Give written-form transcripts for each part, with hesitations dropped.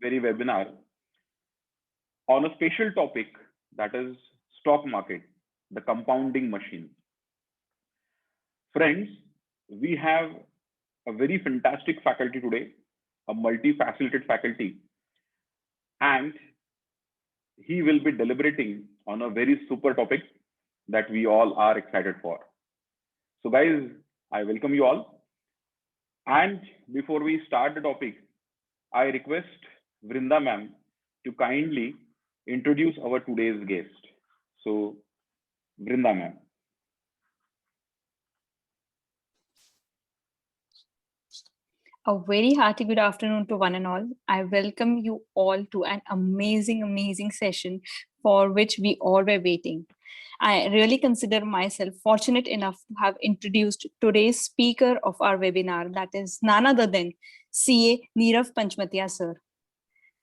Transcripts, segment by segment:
very webinar on a special topic, that is stock market, the compounding machine. Friends, we have a very fantastic faculty today, a multifaceted faculty, and he will be deliberating on a very super topic that we all are excited for. So guys, I welcome you all. And before we start the topic, I request Vrinda ma'am to kindly introduce our today's guest. So Vrinda ma'am. A very hearty good afternoon to one and all. I welcome you all to an amazing session for which we all were waiting. I really consider myself fortunate enough to have introduced today's speaker of our webinar, that is none other than CA Nirav Panchmatia sir.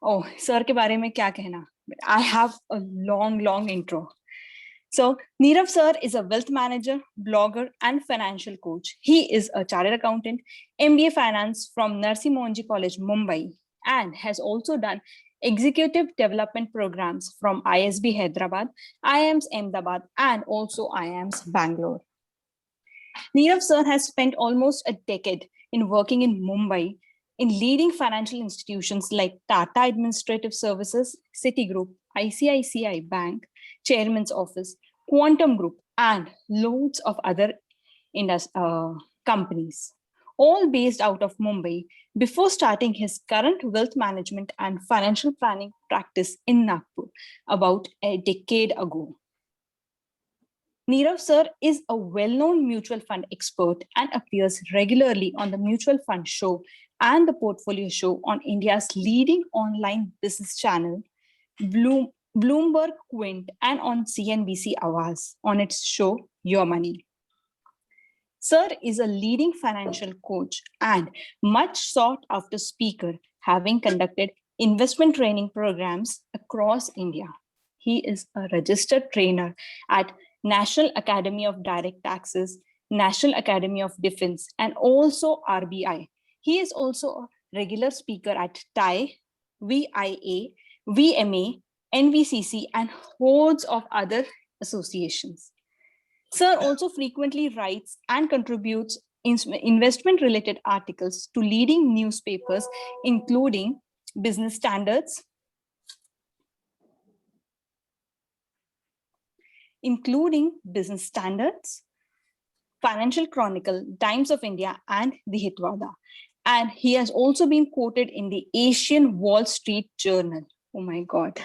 Oh, sir ke baare mein kya kehna? I have a long intro. So Nirav sir is a wealth manager, blogger, and financial coach. He is a chartered accountant, MBA Finance from Narsi Monji College, Mumbai, and has also done executive development programs from ISB Hyderabad, IIMS Ahmedabad, and also IIMS Bangalore. Nirav sir has spent almost a decade in working in Mumbai in leading financial institutions like Tata Administrative Services, Citigroup, ICICI Bank, Chairman's Office, Quantum Group, and loads of other companies, all based out of Mumbai, before starting his current wealth management and financial planning practice in Nagpur about a decade ago. Nirav sir is a well-known mutual fund expert and appears regularly on the Mutual Fund Show and the Portfolio Show on India's leading online business channel, Bloomberg Quint, and on CNBC Awaaz on its show Your Money. Sir is a leading financial coach and much sought after speaker, having conducted investment training programs across India. He is a registered trainer at National Academy of Direct Taxes, National Academy of Defense, and also RBI. He is also a regular speaker at TIE, VIA, VMA, NVCC, and hordes of other associations. Sir also frequently writes and contributes investment-related articles to leading newspapers, including Business Standards, Financial Chronicle, Times of India, and the Hitwada. And he has also been quoted in the Asian Wall Street Journal. Oh my God.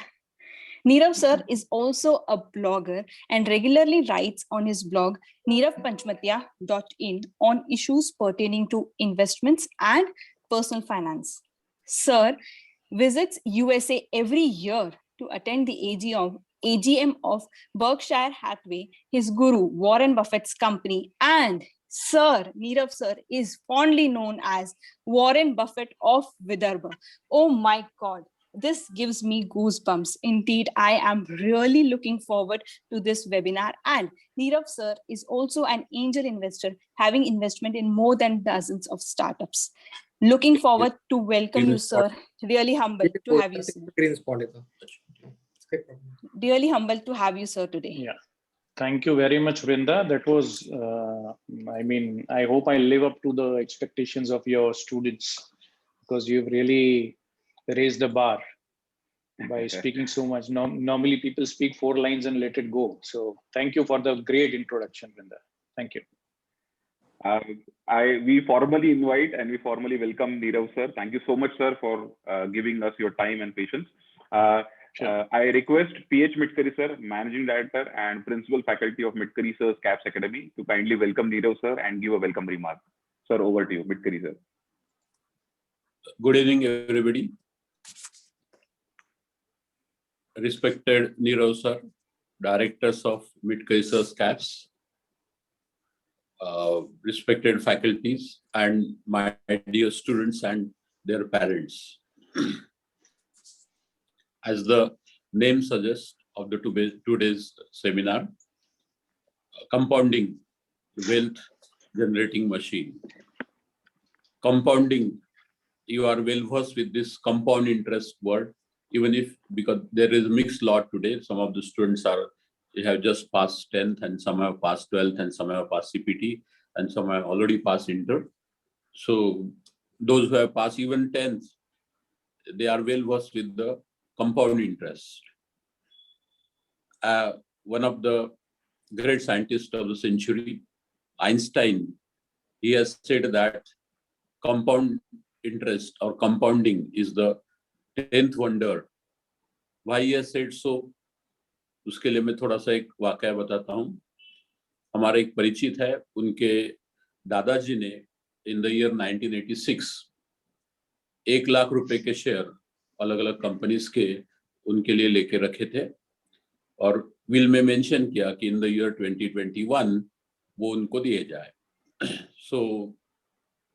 Nirav sir is also a blogger and regularly writes on his blog niravpanchmatia.in on issues pertaining to investments and personal finance. Sir visits USA every year to attend the AGM of Berkshire Hathaway, his guru Warren Buffett's company, and Sir Nirav sir is fondly known as Warren Buffett of Vidarbha. Oh my God. This gives me goosebumps. Indeed, I am really looking forward to this webinar. And Nirav sir is also an angel investor, having investment in more than dozens of startups. Looking forward to welcome you, sir. Really humbled to have you, sir. Really humbled to have you, sir, today. Yeah. Thank you very much, Vrinda. That was, I hope I live up to the expectations of your students, because you've really raised the bar by speaking so much. Normally people speak 4 lines and let it go. So thank you for the great introduction, Vrinda. Thank you. We formally invite and we formally welcome Nirav sir. Thank you so much, sir, for giving us your time and patience. Sure. I request PH Midkari sir, Managing Director and Principal Faculty of Midkari sir's CAPS Academy, to kindly welcome Nirav sir and give a welcome remark. Sir, over to you, Midkari sir. Good evening, everybody. Respected Nirav sir, Directors of Midkari sir's CAPS, respected faculties, and my dear students and their parents. As the name suggests of the today's seminar, compounding wealth generating machine. Compounding you are well versed with this compound interest word, even if, because there is a mixed lot today. Some of the students they have just passed 10th and some have passed 12th and some have passed CPT and some have already passed inter. So those who have passed even 10th, they are well versed with the compound interest. One of the great scientists of the century, Einstein, he has said that compound interest or compounding is the 10th wonder. Why he has said so? उसके लिए मैं थोड़ा सा एक वाकया बताता हूँ. हमारे एक परिचित है, उनके दादाजी ने इन द ईयर 1986 1 लाख रुपए के शेयर अलग अलग कंपनीज के उनके लिए लेके रखे थे और विल में मेंशन किया कि इन द ईयर 2021 वो उनको दिए जाए. So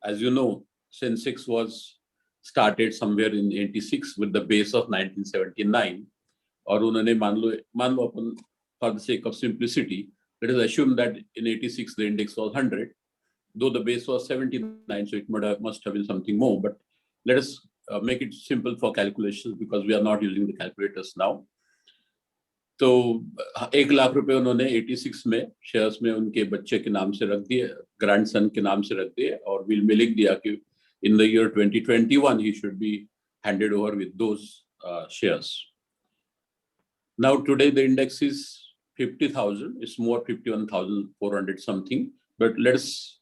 as you know, Sensex was started somewhere in 86 with the base of 1979. और उन्होंने मान लो अपन for the sake of simplicity, let us assume that in 86 the index was 100, though the base was 79, so it must have been something more. But let us make it simple for calculations because we are not using the calculators now. तो 1 लाख रुपए उन्होंने 86 में shares में उनके बच्चे के नाम से रख दिए, ग्रैंडसन के नाम से रख दिए और विल में लिख दिया कि in the year 2021 he should be handed over with those shares. Now today the index is 50,000. It's more 51,400 something. But let's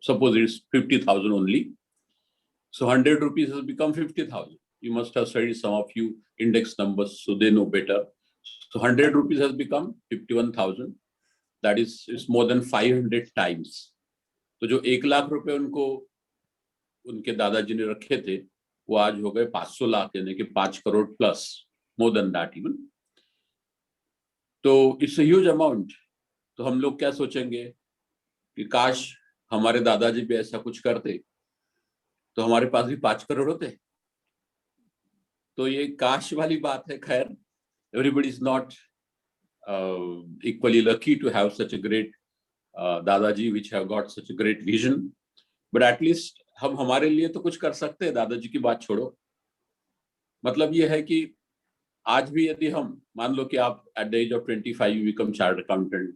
suppose it's 50,000 only. So 100 rupees has become 50,000. You must have studied some of you index numbers, so they know better. So 100 rupees has become 51,000. That is, it's more than 500 times. तो जो 1 लाख रुपए उनको उनके दादाजी ने रखे थे, वो आज हो गए 500 लाख, यानी कि 5 crore plus, more than that even. तो इट्स अ ह्यूज अमाउंट. तो हम लोग क्या सोचेंगे कि काश हमारे दादाजी भी ऐसा कुछ करते तो हमारे पास भी 5 करोड़ होते. तो ये काश वाली बात है. खैर, everybody is not equally lucky to have such a great दादाजी which have got such a great vision, but at least हम हमारे लिए तो कुछ कर सकते हैं. दादाजी की बात छोड़ो, मतलब ये है कि आज भी यदि हम मान लो कि आप at the age of 25 you become chartered accountant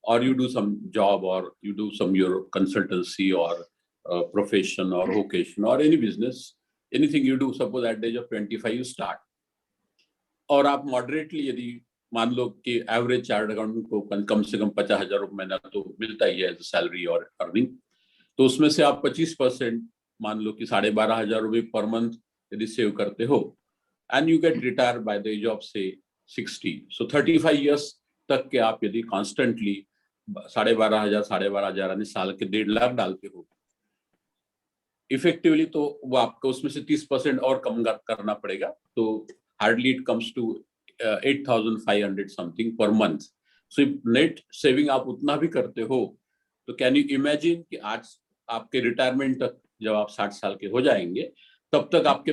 or you do some job or you do some your consultancy or profession or vocation or any business, anything you do, suppose at the age of 25 you start, और आप moderately यदि मान लो कि average chartered accountant को कम से कम 50,000 रुपये महीना तो मिलता ही है एज सैलरी और अर्निंग, तो उसमें से आप 25% मान लो कि 12,500 रुपये पर मंथ यदि सेव करते हो and you get retire by the age of say 60, so 35 years तक के आप यदि कॉन्स्टेंटली 12,500 यानी साल के 1.5 लाख डालते हो इफेक्टिवली, तो वो आपको उसमें से 30% और कम करना पड़ेगा. तो hardly it comes to 8,500 something per month. So if net saving आप उतना भी करते हो तो can you imagine कि आज आपके रिटायरमेंट तक जब आप 60 साल के हो जाएंगे तब तक आपके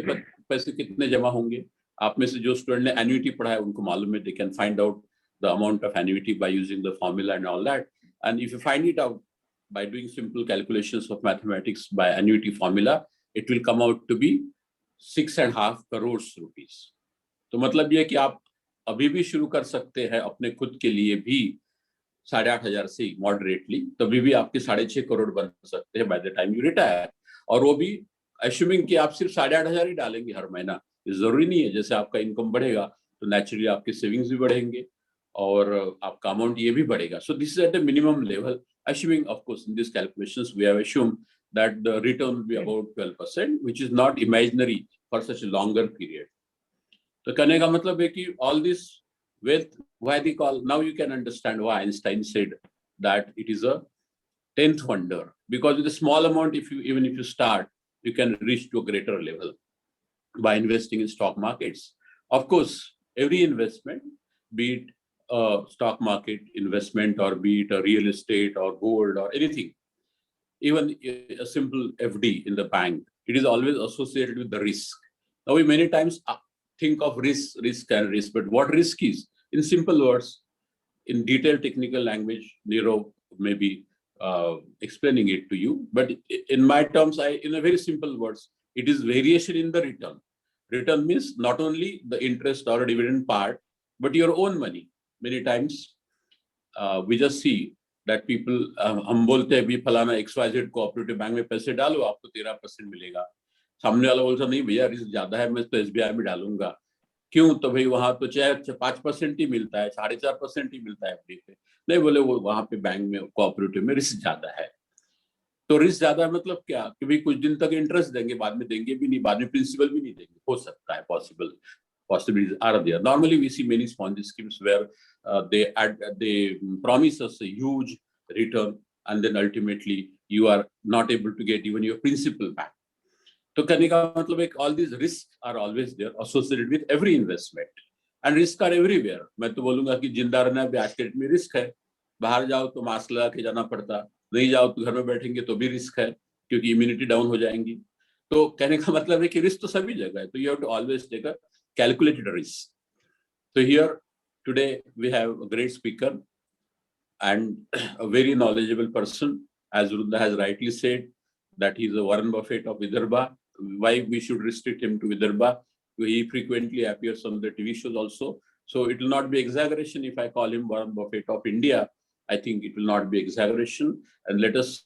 पैसे कितने जमा होंगे. आप में से जो स्टूडेंट ने एन्युटी पढ़ा है उनको मालूम है, they can find out the amount of annuity by using the formula and all that. And if you find it out by doing simple calculations of mathematics by annuity formula, it will come out to be 6.5 crores rupees. तो मतलब ये कि आप अभी भी शुरू कर सकते हैं अपने खुद के लिए भी 8,500 से मॉडरेटली, तभी भी आपके 6.5 करोड़ बन सकते हैं by the time you retire. और वो भी अश्यूमिंग कि आप सिर्फ 8,500 ही डालेंगे हर महीना. जरूरी नहीं है, जैसे आपका इनकम बढ़ेगा तो नेचुरली आपके सेविंग्स भी बढ़ेंगे और आपका अमाउंट ये भी बढ़ेगा. So this is at the minimum level, assuming of course in this calculations we have assumed that the return will be about 12%, which is not imaginary for such a longer period. तो कहने का मतलब है कि all this wealth, why they call, now you can understand why Einstein said that it is a 10th wonder, because with a small amount, even if you start, you can reach to a greater level by investing in stock markets. Of course, every investment, be it a stock market investment or be it a real estate or gold or anything, even a simple FD in the bank, it is always associated with the risk. Now we many times think of risk, but what risk is? In simple words, in detailed technical language, Niro may be explaining it to you, but in my terms, in a very simple words, It is variation in the return. Return means not only the interest or dividend part, but your own money. Many times we just see that people, हम बोलते हैं भी फलाना XYZ cooperative bank में पैसे डालो आपको 13% मिलेगा. सामने वाला बोलता नहीं भैया रिस्क ज्यादा है, मैं तो SBI में डालूंगा. क्यों? तो भाई वहां तो चाहे 5% ही मिलता है, 4.5% ही मिलता है FD पे. नहीं, बोले वो वहां पे बैंक में कोऑपरेटिव में रिस्क ज्यादा है. तो रिस्क ज्यादा मतलब क्या कि भाई कुछ दिन तक इंटरेस्ट देंगे, बाद में देंगे भी नहीं, बाद में प्रिंसिपल भी नहीं देंगे. हो सकता है, possibilities are there. Normally we see many Ponzi schemes where they promise us a huge return and then ultimately you are not able to get even your principal back. तो कहने का मतलब एक all these risks are always there associated with every investment and risks are everywhere. मैं तो बोलूंगा कि जिंदा रहना भी आज के डेट में रिस्क है. बाहर जाओ तो मास्क लगा के जाना पड़ता, नहीं जाओ तो घर में बैठेंगे तो भी रिस्क है क्योंकि इम्यूनिटी डाउन हो जाएंगी. तो कहने का मतलब है कि रिस्क तो सभी जगह है. तो you have to always take a calculated risk. So here today we have a great speaker and a very knowledgeable person, as Vrunda has rightly said that he is a Warren Buffett of Vidarbha. Why we should restrict him to Vidarbha? He frequently appears on the TV shows also. So it will not be exaggeration if I call him Warren Buffett of India. I think it will not be exaggeration. And let us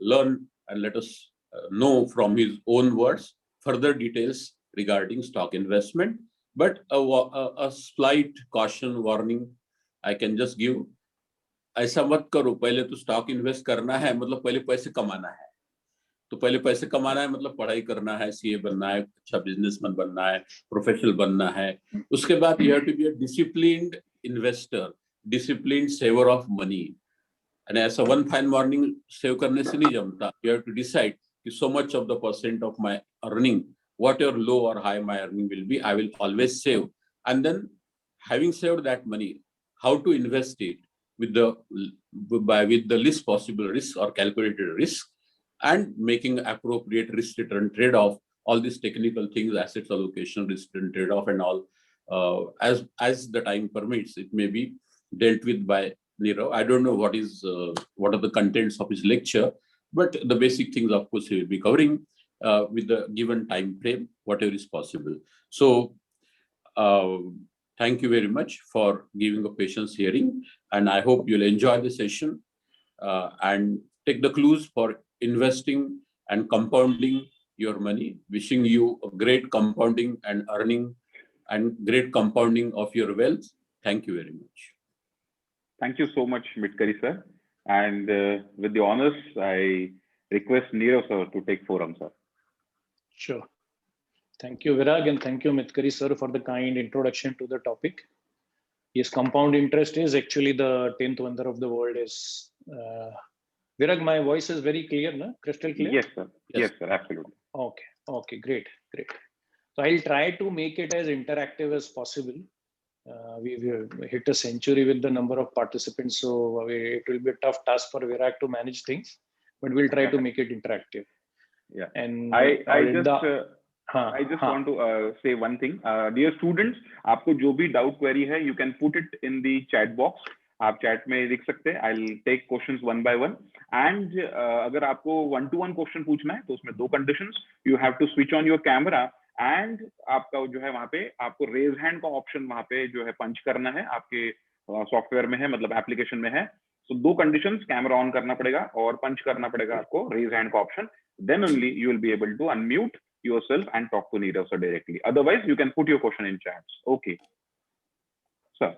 learn and let us know from his own words further details regarding stock investment. But a slight caution warning I can just give. ऐसा मत करो, पहले तो stock invest करना है मतलब पहले पैसे कमाना है. तो पहले पैसे कमाना है मतलब पढ़ाई करना है, CA बनना है, अच्छा बिजनेसमैन बनना है, प्रोफेशनल बनना है. उसके बाद you have to be a disciplined investor, disciplined saver of money. And ऐसा one fine morning सेव करने से नहीं जमता. You have to decide कि so much of the percent of my earning, whatever low or high my earning will be, I will always save. And then having saved that money, how to invest it with the least possible risk or calculated risk, and making appropriate risk return trade-off, all these technical things, assets allocation, risk return trade-off and all, as the time permits, it may be dealt with by Nirav. I don't know what are the contents of his lecture, but the basic things of course he will be covering with the given time frame, whatever is possible. So thank you very much for giving a patience hearing, and I hope you'll enjoy the session and take the clues for investing and compounding your money. Wishing you a great compounding and earning and great compounding of your wealth. Thank you very much. Thank you so much, Mitkari sir. And with the honors, I request Nirav sir to take forum, sir. Sure. Thank you, Virag, and thank you, Mitkari sir, for the kind introduction to the topic. Yes, compound interest is actually the 10th wonder of the world. Is Virag, my voice is very clear, no? Crystal clear? Yes, sir. Yes, sir. Absolutely. Okay, great. So I'll try to make it as interactive as possible. We've hit a century with the number of participants, so it will be a tough task for Virag to manage things, but we'll try to make it interactive. Yeah. And I just want to say one thing. Dear students, आपको जो भी doubt query है, you can put it in the chat box. आप chat में लिख सकते हैं. I'll take questions one by one. And अगर आपको one-to-one question पूछना है, तो उसमें दो conditions. You have to switch on your camera and आपका जो है वहाँ पे आपको raise hand का option वहाँ पे जो है punch करना है. आपके सॉफ्टवेयर में है, मतलब एप्लीकेशन में है. So दो conditions, कैमरा ऑन करना पड़ेगा और पंच करना पड़ेगा आपको raise hand का option. Then only you will be able to unmute yourself and talk to Nirav sir directly. Otherwise, you can put your question in chats. Okay. Sir,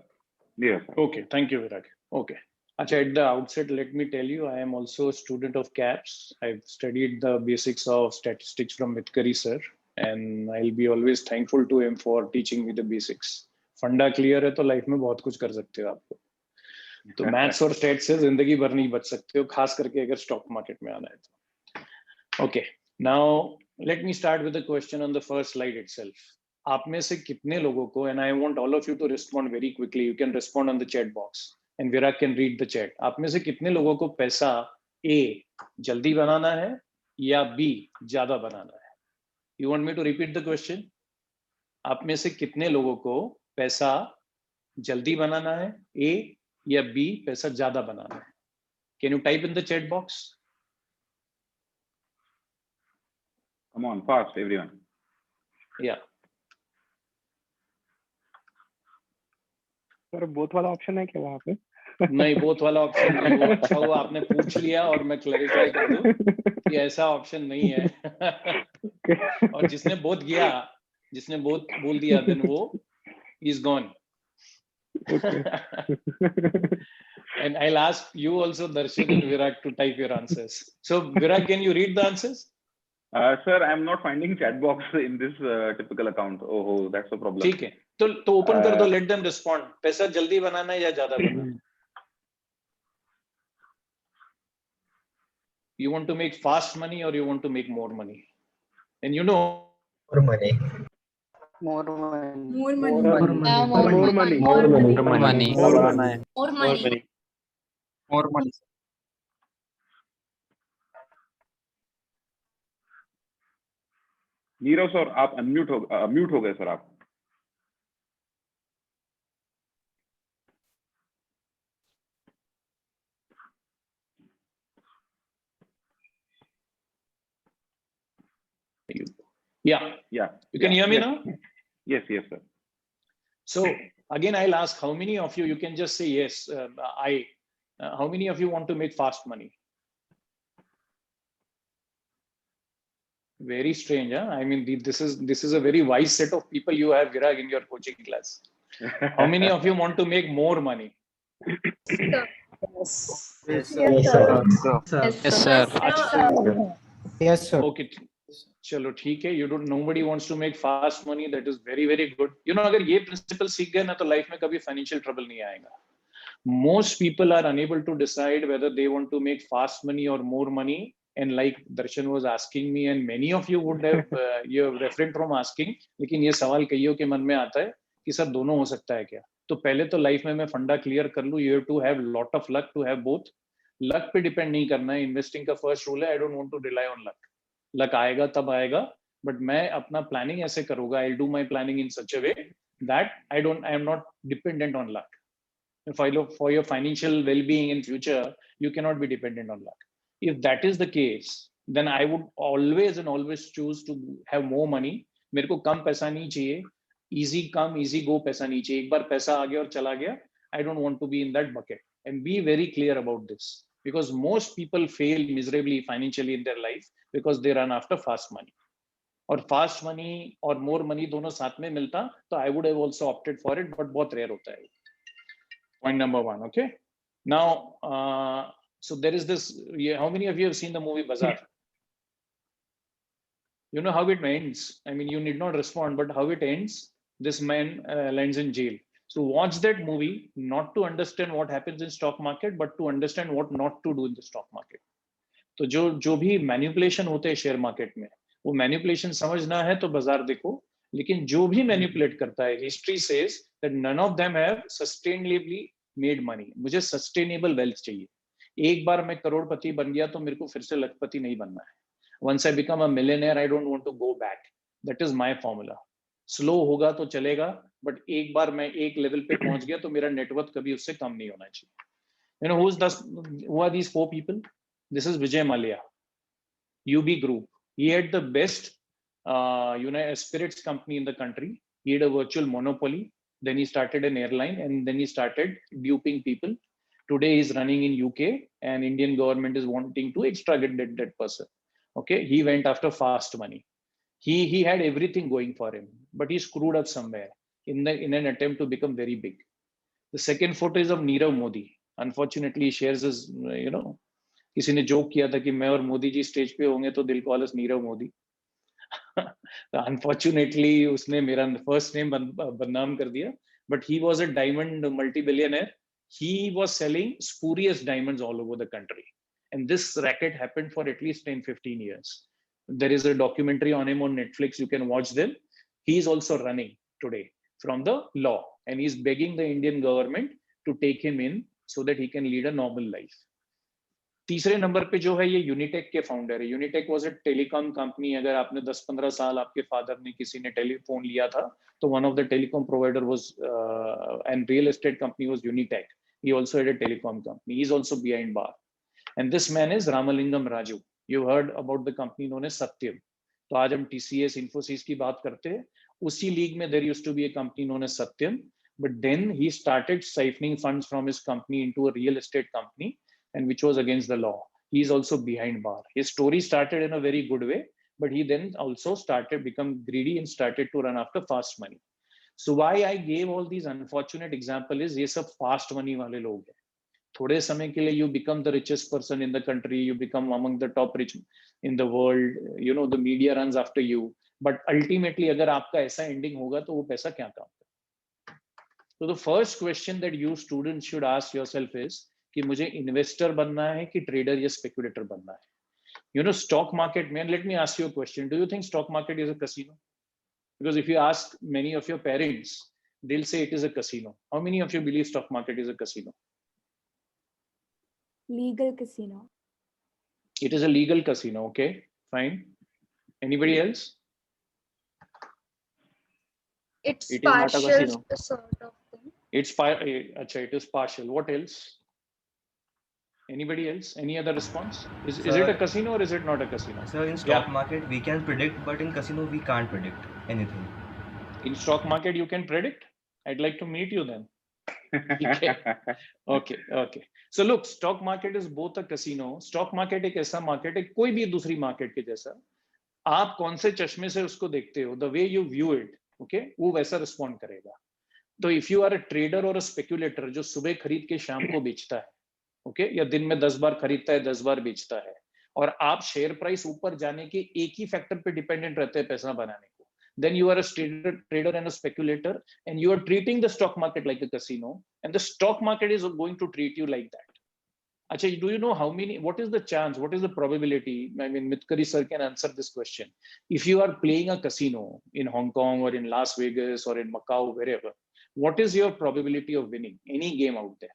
Nirav sir. Okay, thank you, Virag. Okay. Achha, at the outset, let me tell you, I am also a student of CAPS. I've studied the basics of statistics from Mitkari sir, and I'll be always thankful to him for teaching me the basics. Funda clear है तो life में बहुत कुछ कर सकते हो आपको. तो मैथ्स और स्टैट्स से जिंदगी भर नहीं बच सकते हो, खास करके अगर स्टॉक मार्केट में आना है तो. Okay, now let me start with the question on the first slide itself. आप में से कितने लोगों को, and I want all of you to respond very quickly. You can respond on the chat box, and Virag can read the chat. आप में से कितने लोगों को पैसा A जल्दी बनाना है या B ज्यादा बनाना है? You want me to repeat the question? आप में से कितने लोगों को पैसा जल्दी बनाना है, A या B पैसा ज्यादा बनाना है? Can you type in the chat box? Come on, fast, everyone. Yeah. Sir both वाला ऑप्शन है क्या वहाँ पे? नहीं, बोथ वाला ऑप्शन नहीं। वो अच्छा हुआ आपने पूछ लिया और मैं क्लैरिफाई कर दूं कि ऐसा ऑप्शन नहीं है। और जिसने बोथ बोल दिया देन वो is gone. And I'll ask you also, Darshan and Virag, to type your answers. So Virag, can you read the answers? Sir, I'm not finding chat box in this typical account. Oh, that's the problem. ठीक है, तो open कर दो, let them respond. पैसा जल्दी बनाना है या ज्यादा बनाना है? You want to make fast money or you want to make more money? And you know, More money. More money. More money. More money. More money. More money. More money. More money. More money. Nirav sir, आप mute हो गए sir आप। yeah, you can hear me now? Yes, sir. So again, I'll ask how many of you can just say yes. How many of you want to make fast money? Very strange, huh? I mean, this is a very wise set of people you have, Virag, in your coaching class. How many of you want to make more money? Yes. Yes, sir. Yes, sir. Yes, sir. Okay. चलो ठीक है, nobody wants to make fast money. That is very, very good. You know, अगर ये principle सीख गए ना तो life में कभी financial trouble नहीं आएगा. Most people are unable to decide whether they want to make fast money or more money. And like Darshan was asking me, and many of you would have you have refrained from asking, लेकिन ये सवाल कईयों के मन में आता है कि सर दोनों हो सकता है क्या? तो पहले तो लाइफ में मैं फंडा क्लियर कर लूं. You have to have lot of luck to have both. Luck पे डिपेंड नहीं करना है. इन्वेस्टिंग का फर्स्ट रूल है, I don't want to rely on luck. Luck आएगा तब आएगा, बट मैं अपना प्लानिंग ऐसे करूंगा. I do my planning in such a way that I am not dependent on luck. For your financial well-being in future, you cannot be dependent on luck. If that is the case, then I would always choose to have more money. मेरे को कम पैसा नहीं चाहिए. Easy come, easy go पैसा नहीं चाहिए. एक बार पैसा आ गया और चला गया. I don't want to be in that bucket. And be very clear about this, because most people fail miserably financially in their life because they run after fast money. और fast money और more money दोनों साथ में मिलता तो I would have also opted for it, but बहुत rare होता है. Point number one. Okay. Now, so there is this. How many of you have seen the movie Bazaar? You know how it ends. I mean, you need not respond, but how it ends. This man lands in jail. So watch that movie not to understand what happens in stock market, but to understand what not to do in the stock market. तो जो भी manipulation होते हैं share market में, वो manipulation समझना है तो बाजार देखो. लेकिन जो भी मैनिपुलेट करता है, history says that none of them have sustainably made money. मुझे सस्टेनेबल वेल्थ चाहिए. एक बार मैं करोड़पति बन गया तो मेरे को फिर से लखपति नहीं बनना है. Once I become a millionaire, I don't want to go back. That is my formula. Slow होगा तो चलेगा, बट एक बार मैं एक लेवल पे पहुंच गया तो मेरा नेटवर्थ कभी उससे कम नहीं होना चाहिए. You know who are these four people? This is Vijay Mallya, UB Group. He had the best United Spirits company in the country. He had a virtual monopoly. Then he started an airline, and then he started duping people. Today he's running in UK, and Indian government is wanting to extradite that person. Okay, he went after fast money. He had everything going for him, but he screwed up somewhere in an attempt to become very big. The second photo is of Nirav Modi. Unfortunately, he shares his, किसी ने joke किया था कि मैं और Modi ji stage पे होंगे तो दिल कॉल अस नीरव मोदी. अनफॉर्चुनेटली उसने मेरा फर्स्ट नेम बदनाम कर दिया. But he was a diamond multi billionaire. He was selling spurious diamonds all over the country, and this racket happened for at least 10-15 years. There is a documentary on him on Netflix. You can watch them. He is also running today from the law, and he's begging the Indian government to take him in so that he can lead a normal life. तीसरे number पे जो है ये यूनिटेक के founder है. Unitech was a telecom company. अगर आपने 10-15 साल आपके फादर ने किसी ने टेलीफोन लिया था तो one of the telecom provider was and real estate company was Unitech. He also had a telecom company. He is also behind bar. And this man is Ramalingam Raju. You heard about the company known as Satyam. तो आज हम TCS, Infosys की बात करते हैं. उसी league में there used to be a company known as Satyam, but then he started siphoning funds from his company into a real estate company, and which was against the law. He is also behind bar. His story started in a very good way, but he then also started become greedy and started to run after fast money. So why I gave all these unfortunate example is ये सब fast money वाले लोग हैं. थोड़े समय के लिए you become the richest person in the country, you become among the top rich in the world, you know, the media runs after you, but ultimately अगर आपका ऐसा ending होगा तो वो पैसा क्या काम करेगा? So the first question that you students should ask yourself is कि मुझे investor बनना है कि trader या speculator बनना है? You know, stock market, man, let me ask you a question. Do you think stock market is a casino? Because if you ask many of your parents, they'll say it is a casino. How many of you believe stock market is a casino? Legal casino. It is a legal casino, okay, fine. Anybody else? It's It is not a partial casino. sort of thing. It is partial. What else? Anybody else? Any other response? Is it a casino or is it not a casino? So in stock market we can predict, but in casino we can't predict anything. In stock market you can predict? I'd like to meet you then. Okay. So look, stock market is both a casino. Stock market एक ऐसा market है, कोई भी दूसरी market के जैसा. आप कौन से चश्मे से उसको देखते हो? The way you view it, okay? वो वैसा respond करेगा. तो if you are a trader or a speculator जो सुबह खरीद के शाम को बेचता है, okay? या दिन में 10 बार खरीदता है, 10 बार बेचता है, और आप शेयर प्राइस ऊपर जाने के एक ही फैक्टर पे डिपेंडेंट रहते हैं पैसा बनाने को, then you are a trader and a speculator, and you are treating the stock market like a casino, and the stock market is going to treat you like that. Acha, do you know what is the chance, what is the probability? I mean, Mitkari sir can answer this question. If you are playing a casino in Hong Kong or in Las Vegas or in Macau, wherever, what is your probability of winning any game out there?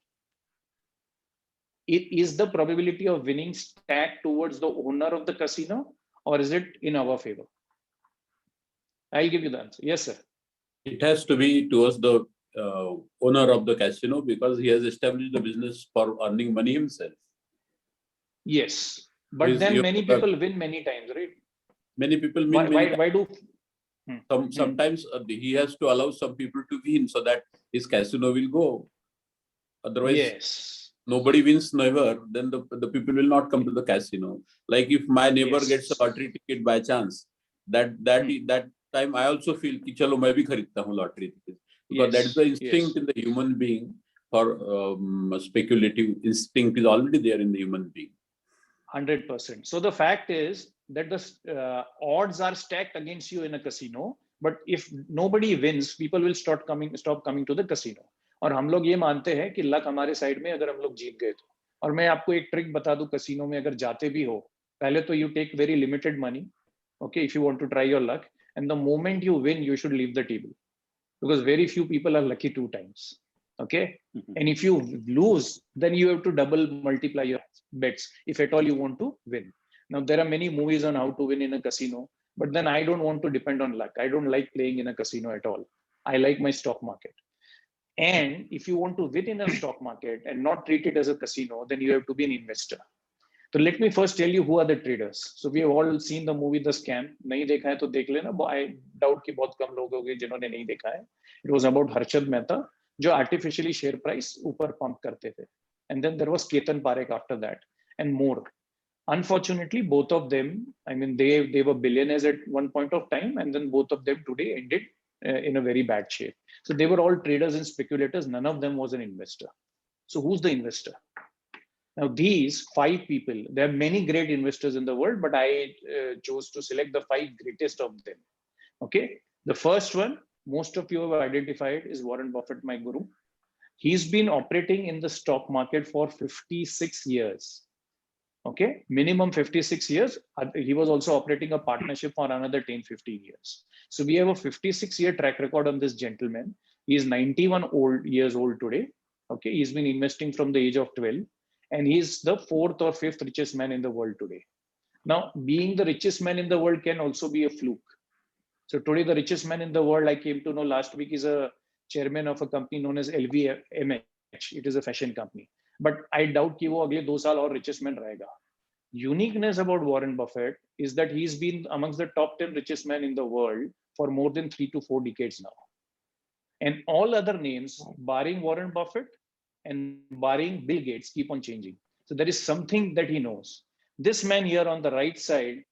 Is the probability of winning stacked towards the owner of the casino, or is it in our favor? I'll give you the answer. Yes, sir. It has to be towards the owner of the casino because he has established the business for earning money himself. Yes, but then many people win many times, right? Many people win. Why do? Sometimes he has to allow some people to win so that his casino will go. Otherwise, yes, nobody wins never. Then the people will not come to the casino. Like if my neighbor gets a lottery ticket by chance, that time I also feel कि चलो मैं भी खरीदता हूँ lottery ticket because that is the instinct in the human being for speculative instinct is already there in the human being. 100%. So the fact is that the odds are stacked against you in a casino, but if nobody wins, people will stop coming to the casino. और हम लोग ये मानते हैं कि luck हमारे side में अगर हम लोग जीत गए तो. और मैं आपको एक ट्रिक बता दूं, casino में अगर जाते भी हो, पहले तो you take very limited money, okay, if you want to try your luck, and the moment you win, you should leave the table because very few people are lucky 2 times. Okay. And if you lose, then you have to multiply your bets if at all you want to win. Now, there are many movies on how to win in a casino, but then I don't want to depend on luck. I don't like playing in a casino at all. I like my stock market. And if you want to win in a stock market and not treat it as a casino, then you have to be an investor. So let me first tell you who are the traders. So we have all seen the movie The Scam. नहीं देखा है तो देख लेना. I doubt कि बहुत कम लोग होंगे जिन्होंने नहीं देखा है. It was about Harshad Mehta, जो artificially share price ऊपर pump करते थे. And then there was Ketan Parekh after that and more. Unfortunately, both of them, I mean, they were billionaires at one point of time, and then both of them today ended in a very bad shape. So they were all traders and speculators. None of them was an investor. So who's the investor? Now, these 5 people, there are many great investors in the world, but I chose to select the 5 greatest of them. Okay. The first one, most of you have identified, is Warren Buffett, my guru. He's been operating in the stock market for 56 years. Okay. Minimum 56 years. He was also operating a partnership for another 10, 15 years. So we have a 56-year track record on this gentleman. He is 91 years old today. Okay. He's been investing from the age of 12. And he's the 4th or 5th richest man in the world today. Now, being the richest man in the world can also be a fluke. So today, the richest man in the world, I came to know last week, is a chairman of a company known as LVMH. It is a fashion company. But I doubt कि वो अगले 2 साल और richest man रहेगा. Uniqueness about Warren Buffett is that he's been amongst the top 10 richest men in the world for more than 3 to 4 decades now. And all other names, barring Warren Buffett and barring Bill Gates, keep on changing. So there is something that he knows. This man here on the right side,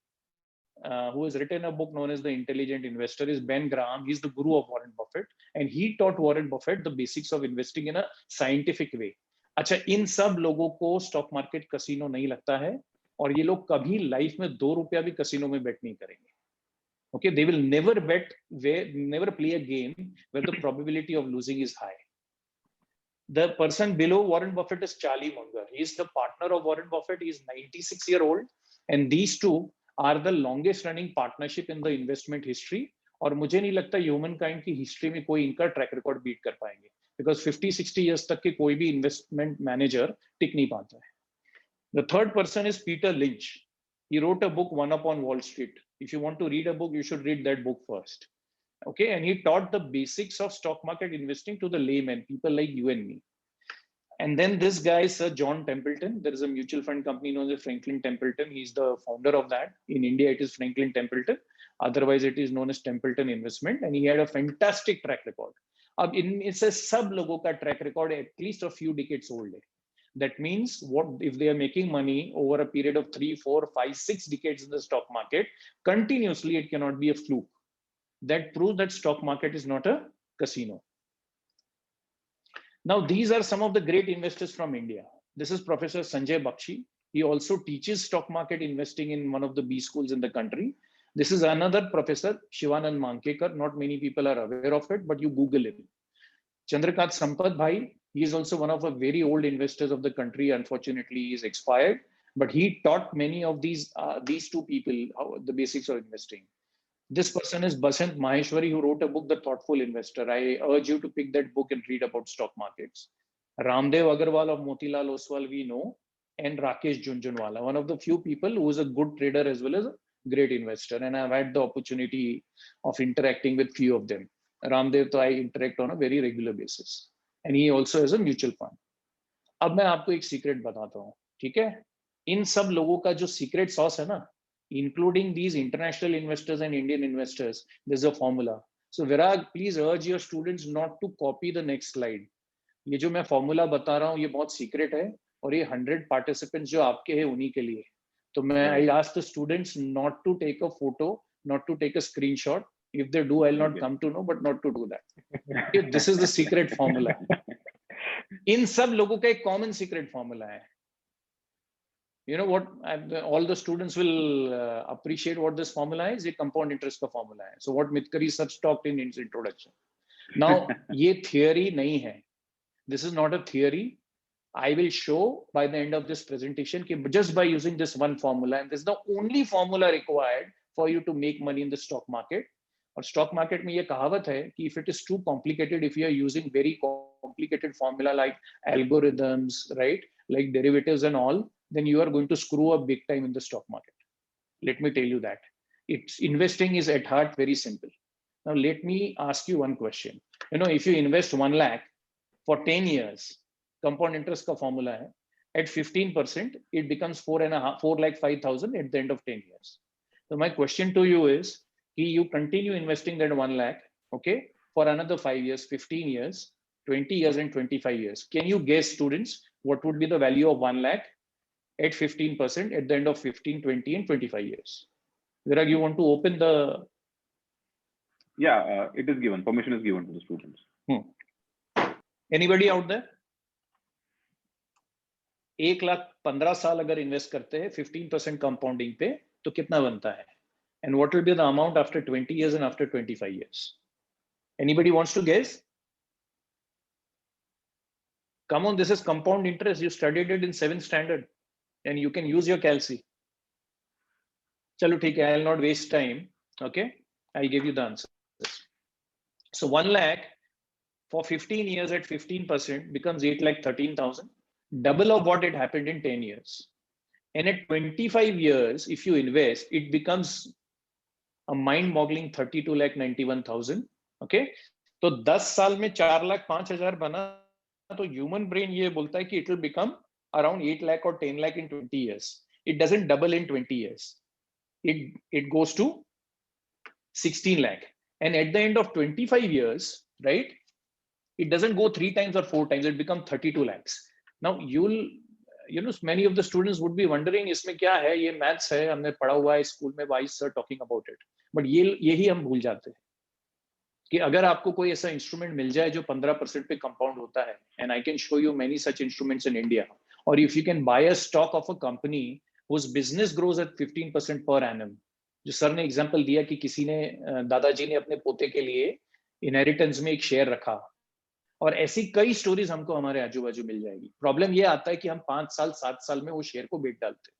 who has written a book known as The Intelligent Investor, is Ben Graham. He's the guru of Warren Buffett. And he taught Warren Buffett the basics of investing in a scientific way. अच्छा, इन सब लोगों को stock market casino नहीं लगता है, और ये लोग कभी लाइफ में 2 रुपया भी कसिनो में बेट नहीं करेंगे. Okay, they will never bet, never play a game where the probability of losing is high. The person below Warren Buffett is Charlie Munger. He is the partner of Warren Buffett. He is 96-year-old, and these two are the longest running partnership in the investment history. और मुझे नहीं लगता human kind की history में कोई इनका track record beat कर पाएंगे, बिकॉज 50-60 years तक के कोई भी इन्वेस्टमेंट मैनेजर टिक नहीं पाता है. The third person is Peter Lynch. He wrote a book, One Up on Wall Street. If you want to read a book, you should read that book first. Okay, and he taught the basics of stock market investing to the laymen, people like you and me. And then this guy is Sir John Templeton. There is a mutual fund company known as Franklin Templeton. He's the founder of that. In India, it is Franklin Templeton. Otherwise, it is known as Templeton Investment. And he had a fantastic track record. अब इनमें से सब लोगों का track record at least a few decades old है. That means what if they are making money over a period of 3, 4, 5, 6 decades in the stock market continuously, it cannot be a fluke. That proves that stock market is not a casino. Now, these are some of the great investors from India. This is Professor Sanjay Bakshi. He also teaches stock market investing in one of the B schools in the country. This is another professor, Shivanand Mankekar. Not many people are aware of it, but you Google him. Chandrakant Sampath Bhai, he is also one of the very old investors of the country. Unfortunately, he is expired, but he taught many of these two people the basics of investing. This person is Basant Maheshwari, who wrote a book, The Thoughtful Investor. I urge you to pick that book and read about stock markets. Ramdev Agarwal of Motilal Oswal we know, and Rakesh Jhunjhunwala, one of the few people who is a good trader as well as a great investor. And I've had the opportunity of interacting with few of them. Ramdev, I interact on a very regular basis. And he also has a mutual fund. अब मैं आपको एक secret बताता हूँ, ठीक है? इन सब लोगों का जो सीक्रेट सॉस है ना, including these international investors and Indian investors, there's a formula. So Virag, please urge your students not to copy the next slide. ये जो मैं फॉर्मूला बता रहा हूँ, ये बहुत सीक्रेट है, और ये 100 participants जो आपके हैं उन्हीं के लिए. तो मैं I ask the students not to take a photo, not to take a screenshot. If they do, I'll not come to know, but not to do that. Okay, this is the secret formula. इन सब लोगों का एक common secret formula है. You know what? All the students will appreciate what this formula is. ये compound interest का formula है. So what Mithkari sir talked in his introduction. Now, ये theory नहीं है. This is not a theory. I will show by the end of this presentation कि just by using this one formula, and this is the only formula required for you to make money in the stock market. और stock market में ये कहावत है कि if it is too complicated, if you are using very complicated formula like algorithms, right, like derivatives and all, then you are going to screw up big time in the stock market. Let me tell you that. Investing is at heart very simple. Now let me ask you one question. You know, if you invest 1 lakh for 10 years, compound interest ka formula hai, at 15%, it becomes 4,05,000 at the end of 10 years. So my question to you is, you continue investing that 1 lakh, okay, for another 5 years, 15 years, 20 years and 25 years. Can you guess, students, what would be the value of 1 lakh at 15% at the end of 15, 20 and 25 years? Virag, you want to open the... Yeah, it is given. Permission is given to the students. Anybody out there? 1,15,000 साल अगर invest करते हैं 15% compounding पे तो कितना बनता है? And what will be the amount after 20 years and after 25 years? Anybody wants to guess? Come on, this is compound interest. You studied it in 7th standard and you can use your calci. Chalo, theek hai, I'll not waste time. Okay, I'll give you the answers. So 1 lakh for 15 years at 15% becomes 8,13,000, double of what it happened in 10 years. And at 25 years, if you invest, it becomes a mind-boggling 32,91,000. Okay, तो 10 साल में 4,05,000 बना तो human brain ये बोलता है कि it will become around 8 lakh or 10 lakh in 20 years. it doesn't double in 20 years. It goes to 16 lakh. And at the end of 25 years, right, it doesn't go 3 times or 4 times, it becomes 32 lakhs. Now many of the students would be wondering, इसमें क्या है, ये maths है, हमने पढ़ा हुआ है school में, why is sir talking about it? But यही हम भूल जाते हैं कि अगर आपको कोई ऐसा इंस्ट्रूमेंट मिल जाए जो 15% पे कंपाउंड होता है, and I can show you many such instruments in India, or if you can buy a stock of a company whose business grows at 15% per annum, जो सर ने एग्जांपल दिया कि किसी ने दादाजी ने अपने पोते के लिए इनहेरिटेंस में एक शेयर रखा, और ऐसी कई स्टोरीज हमको हमारे आजू बाजू मिल जाएगी. प्रॉब्लम ये आता है कि हम 5 साल 7 साल में वो शेयर को बेच डालते हैं.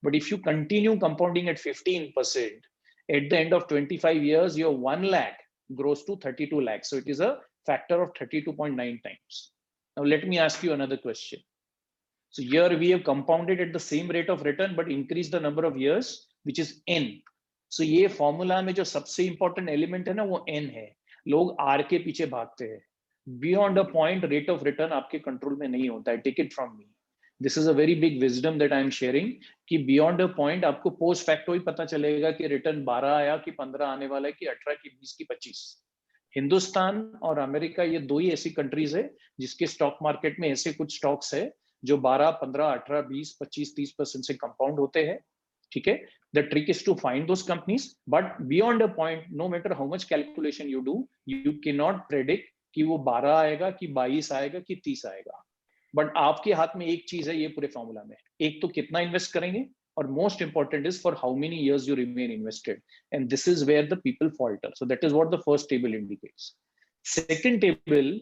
But if you continue compounding at 15%, at the end of 25 years your 1 lakh grows to 32 lakhs. So it is a factor of 32.9 times. Now let me ask you another question. So here we have compounded at the same rate of return but increased the number of years, which is n. So ये formula में जो सबसे important element है ना, वो n है. लोग r के पीछे भागते हैं. Beyond a point, rate of return आपके कंट्रोल में नहीं होता है. Take it from me. This is a very big wisdom that I am sharing कि beyond a point आपको पोस्ट फैक्टो ही पता चलेगा कि रिटर्न 12 आया कि 15 आने वाला है कि 18 की 20 की 25. हिंदुस्तान और अमेरिका ये दो ही ऐसी कंट्रीज है जिसके स्टॉक मार्केट में ऐसे कुछ स्टॉक्स है जो 12, 15, 18, 20, 25, 30% से कंपाउंड होते हैं. ठीक है. The trick is to find those companies, but beyond a point, no matter how much calculation you do, you cannot predict कि वो 12 आएगा कि 22 आएगा कि 30 आएगा. बट आपके हाथ में एक चीज है ये पूरे फॉर्मूला में, एक तो कितना इन्वेस्ट करेंगे, और most important is for how many years you remain invested, and this is where the people falter. So that is what the first table indicates. Second table,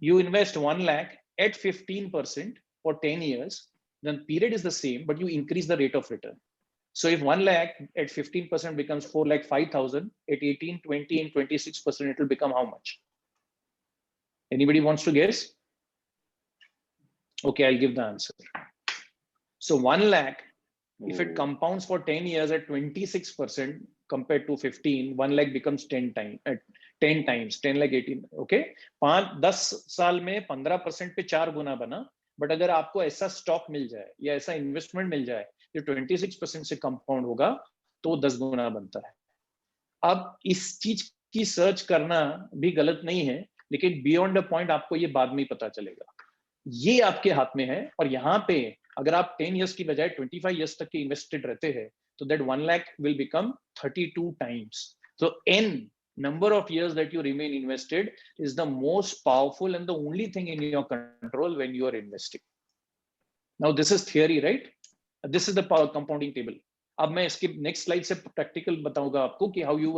you invest 1 lakh at 15% for 10 years, then period is the same, but you increase the rate of return. So if 1 lakh at 15% becomes 4 lakh 5,000, at 18, 20 and 26% it will become how much? Anybody wants to guess? Okay, I'll give the answer. So 1 lakh, if it compounds for 10 years at 26% compared to 15, 1 lakh becomes 10 times, 10 lakh 18. Okay, 10 साल में 15% पे 4 गुना बना. But अगर आपको ऐसा stock मिल जाए या ऐसा इन्वेस्टमेंट मिल जाए जो 26% से कंपाउंड होगा तो 10 गुना बनता है. अब इस चीज की सर्च करना भी गलत नहीं है, लेकिन बियॉन्ड अ पॉइंट आपको ये बाद में ही पता चलेगा. ये आपके हाथ में है, और यहाँ पे अगर आप 10 इयर्स की बजाय 25 इयर्स तक के इन्वेस्टेड रहते हैं तो that 1 lakh will become 32 times. So n number of years that you remain invested is the most powerful and the only thing in your control when you are investing. Now this is theory, right? This is the compounding table. अब मैं इसके next slide से practical बताऊंगा आपको कि how you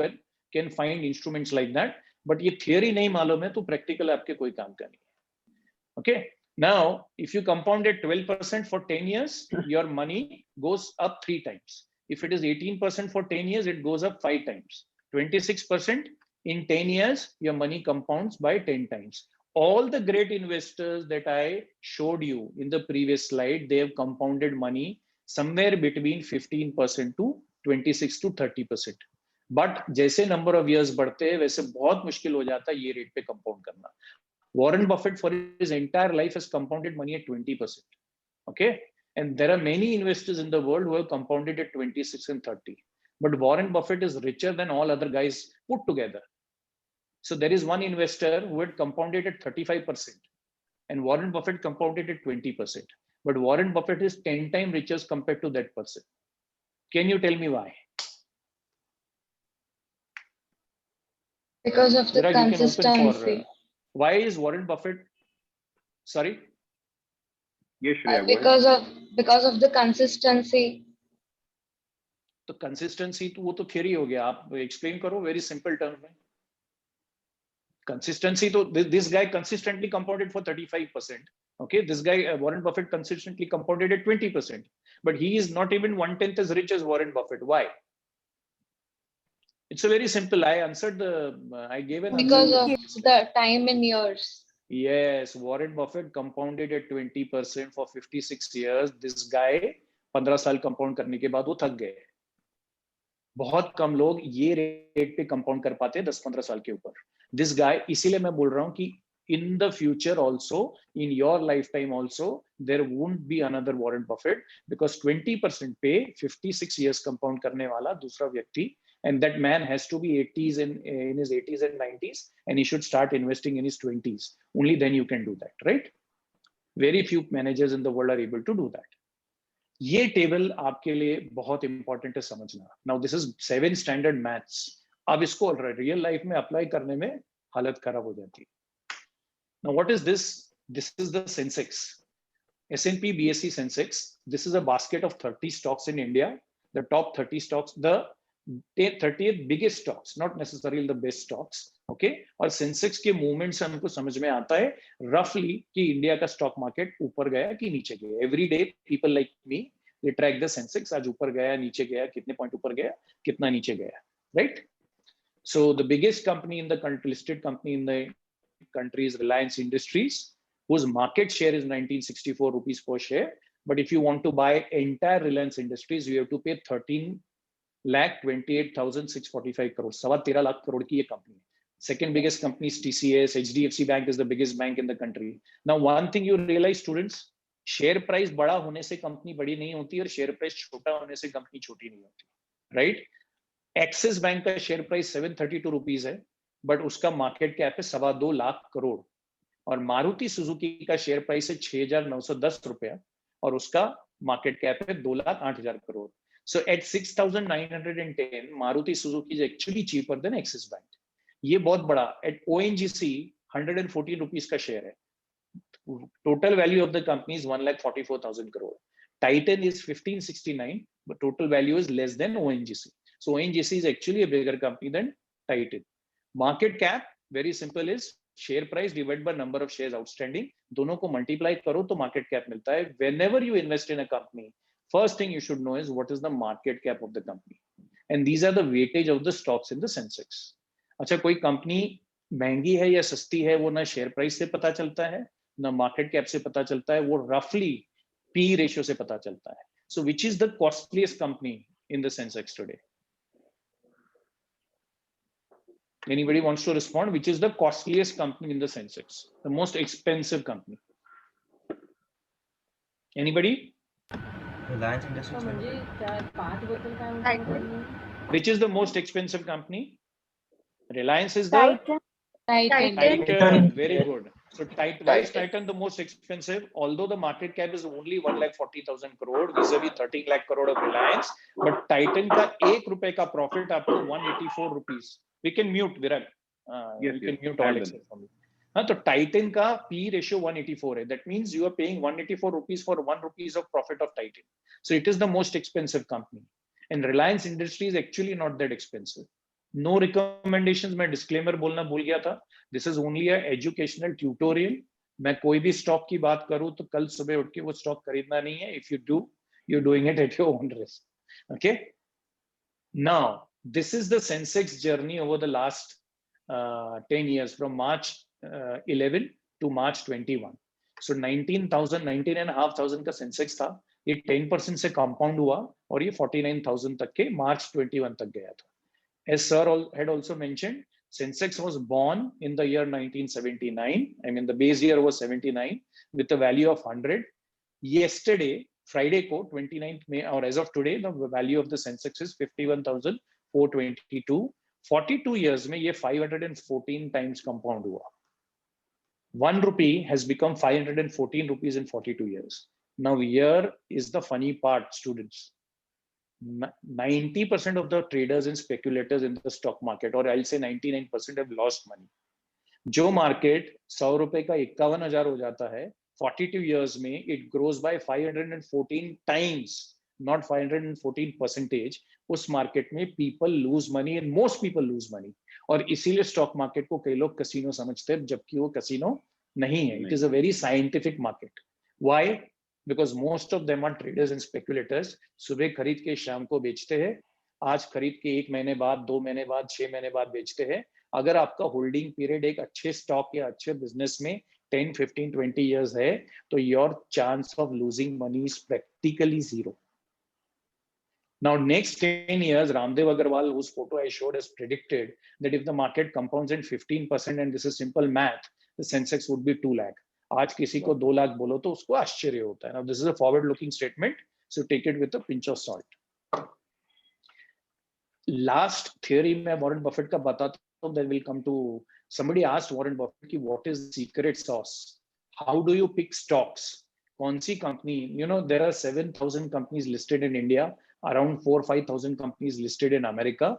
can find instruments like that. But ये theory नहीं मालूम है तो practical आपके कोई काम का नहीं है. Okay. Now, if you compound at 12% for 10 years, your money goes up 3 times. If it is 18% for 10 years, it goes up 5 times. 26% in 10 years, your money compounds by 10 times. All the great investors that I showed you in the previous slide, they have compounded money somewhere between 15% to 26 to 30%. But जैसे number of years बढ़ते हैं वैसे बहुत मुश्किल हो जाता है ये रेट पे कंपाउंड करना. Warren Buffett for his entire life has compounded money at 20%. Okay, and there are many investors in the world who have compounded at 26 and 30. But Warren Buffett is richer than all other guys put together. So there is one investor who had compounded at 35%, and Warren Buffett compounded at 20%. But Warren Buffett is 10 times richer compared to that person. Can you tell me why? Because of the Viraj, you can open consistency. Why is Warren Buffett? Sorry. Yes, Shreya, go ahead. Because of the consistency. तो consistency तो वो तो theory हो गया. आप explain करो very simple terms में. Consistency तो this guy consistently compounded for 35%. Okay, this guy Warren Buffett consistently compounded at 20%, but he is not even 1/10 as rich as Warren Buffett. Why? It's a very simple. I answered I gave an Because answer. of the time in years. Yes, Warren Buffett compounded at 20% for 56 years. This guy 15 साल compound करने के बाद वो थक गए. बहुत कम लोग ये रेट पे कंपाउंड कर पाते हैं 10-15 साल के ऊपर. This guy, इसीलिए मैं बोल रहा हूँ कि in the future also, in your lifetime also, there won't be another Warren Buffett, because 20% pay 56 years compound करने वाला दूसरा व्यक्ति, and that man has to be in his 80s and 90s, and he should start investing in his 20s. Only then you can do that, right? Very few managers in the world are able to do that. ये table आपके लिए बहुत important है समझना. Now this is 7 standard maths. अब इसको real life में apply करने में हालत खराब हो जाती है. Now what is this? This is the Sensex, S&P BSE Sensex. This is a basket of 30 stocks in India. The top 30 stocks, the 30th biggest stocks, not necessarily the best stocks. Okay, और Sensex के movement से हमको समझ में आता है रफली कि इंडिया का स्टॉक मार्केट ऊपर गया कि नीचे गया. Every day people like me they track the Sensex. आज ऊपर गया, नीचे गया, कितने पॉइंट ऊपर गया, कितना नीचे गया, right? So the biggest company in the country, listed company in the country is Reliance Industries, whose market share is 1964 rupees per share. But if you want to buy entire Reliance Industries, you have to pay 13,28,645 crores. 13.25 lakh crore की ये company. Second biggest company is TCS. HDFC Bank is the biggest bank in the country. Now, one thing you realize, students, share price बड़ा होने से company बड़ी नहीं होती और share price छोटा होने से कंपनी छोटी नहीं होती, right? Axis Bank का share price 732 rupees है, but उसका market cap है 2.25 लाख करोड़. और मारुति सुजुकी का शेयर प्राइस है 6,910 रुपया और उसका मार्केट कैप है 2,08,000 crore. So at 6,910 Maruti Suzuki is actually cheaper than Axis bank. ये बहुत बड़ा. एट ONGC 114 रुपीज का शेयर है. Total value of the company is 1,44,000 crore. Titan is 1569, but total value is less than ONGC. So ONGC is actually a bigger company than Titan. Market cap, very simple, is share price divided by number of shares outstanding. दोनों को multiply करो तो market cap मिलता है. Whenever you invest in a company, first thing you should know is what is the market cap of the company. And these are the weightage of the stocks in the Sensex. अच्छा, कोई company महंगी है या सस्ती है वो ना share price से पता चलता है ना मार्केट कैप से पता चलता है, वो रफली P रेशियो से पता चलता है. So which is the costliest company in the Sensex today? Anybody wants to respond? Which is the costliest company in the Sensex? The most expensive company? Anybody? Reliance Industries. Which is the most expensive company? Reliance is the Titan. Titan. Very good. So why is Titan the most expensive? Although the market cap is only 1,40,000 crore vis-a-vis 13 lakh crore of Reliance, but Titan का ₹1 का profit आपको 184 rupees. We can mute Virag. Yes, you can yes, mute I Alex. will. हाँ, तो Titan का P ratio 184 है. That means you are paying 184 rupees for 1 rupees of profit of Titan. So it is the most expensive company. And Reliance Industries is actually not that expensive. No recommendations. मैं disclaimer बोलना भूल गया था. This is only a educational tutorial. मैं कोई भी stock की बात करूँ तो कल सुबह उठ के वो stock खरीदना नहीं है. If you do, you're doing it at your own risk. Okay. Now, this is the Sensex journey over the last 10 years from March 11 to March 21. So 19,500 का Sensex था. ये 10% से compound हुआ और ये 49,000 तक के March 21 तक गया था. As Sir had also mentioned, Sensex was born in the year 1979. I mean, the base year was 79 with a value of 100. Yesterday, Friday को 29th May, or as of today, the value of the Sensex is 51,422. 42 years में ये 514 times compound हुआ. 1 rupee has become 514 rupees in 42 years. Now here is the funny part, students. 90% of the traders and speculators in the stock market, or I'll say 99%, have lost money. जो market 100 रुपए का 51,000 हो जाता है, 42 years में it grows by 514 times, not 514%. उस market में people lose money and most people lose money. और इसीलिए stock market को कई लोग casino समझते हैं, जबकि वो casino नहीं है. It is a very scientific market. Why? Because most of them are traders and speculators. सुबह खरीद के शाम को बेचते हैं. आज खरीद के 1 महीने बाद, 2 महीने बाद, 6 महीने बाद बेचते हैं. अगर आपका होल्डिंग पीरियड एक अच्छे स्टॉक या अच्छे बिजनेस में 10, 15, 20 years है, तो your chance of losing money is practically 0. Now, next 10 years, Ramdev Agarwal, whose photo I showed, has predicted that if the market compounds in 15%, and this is simple math, the Sensex would be 2 lakh. आज किसी को 2 लाख बोलो तो उसको आश्चर्य होता है. Now, this is a forward-looking statement, so take it with a pinch of salt. Last theory मैं Warren Buffett का बताता हूँ, then we'll come to. Somebody asked Warren Buffett कि what is the secret sauce? How do you pick stocks? कौन सी company? You know, there are 7,000 companies listed in India, around 4-5,000 companies listed in America.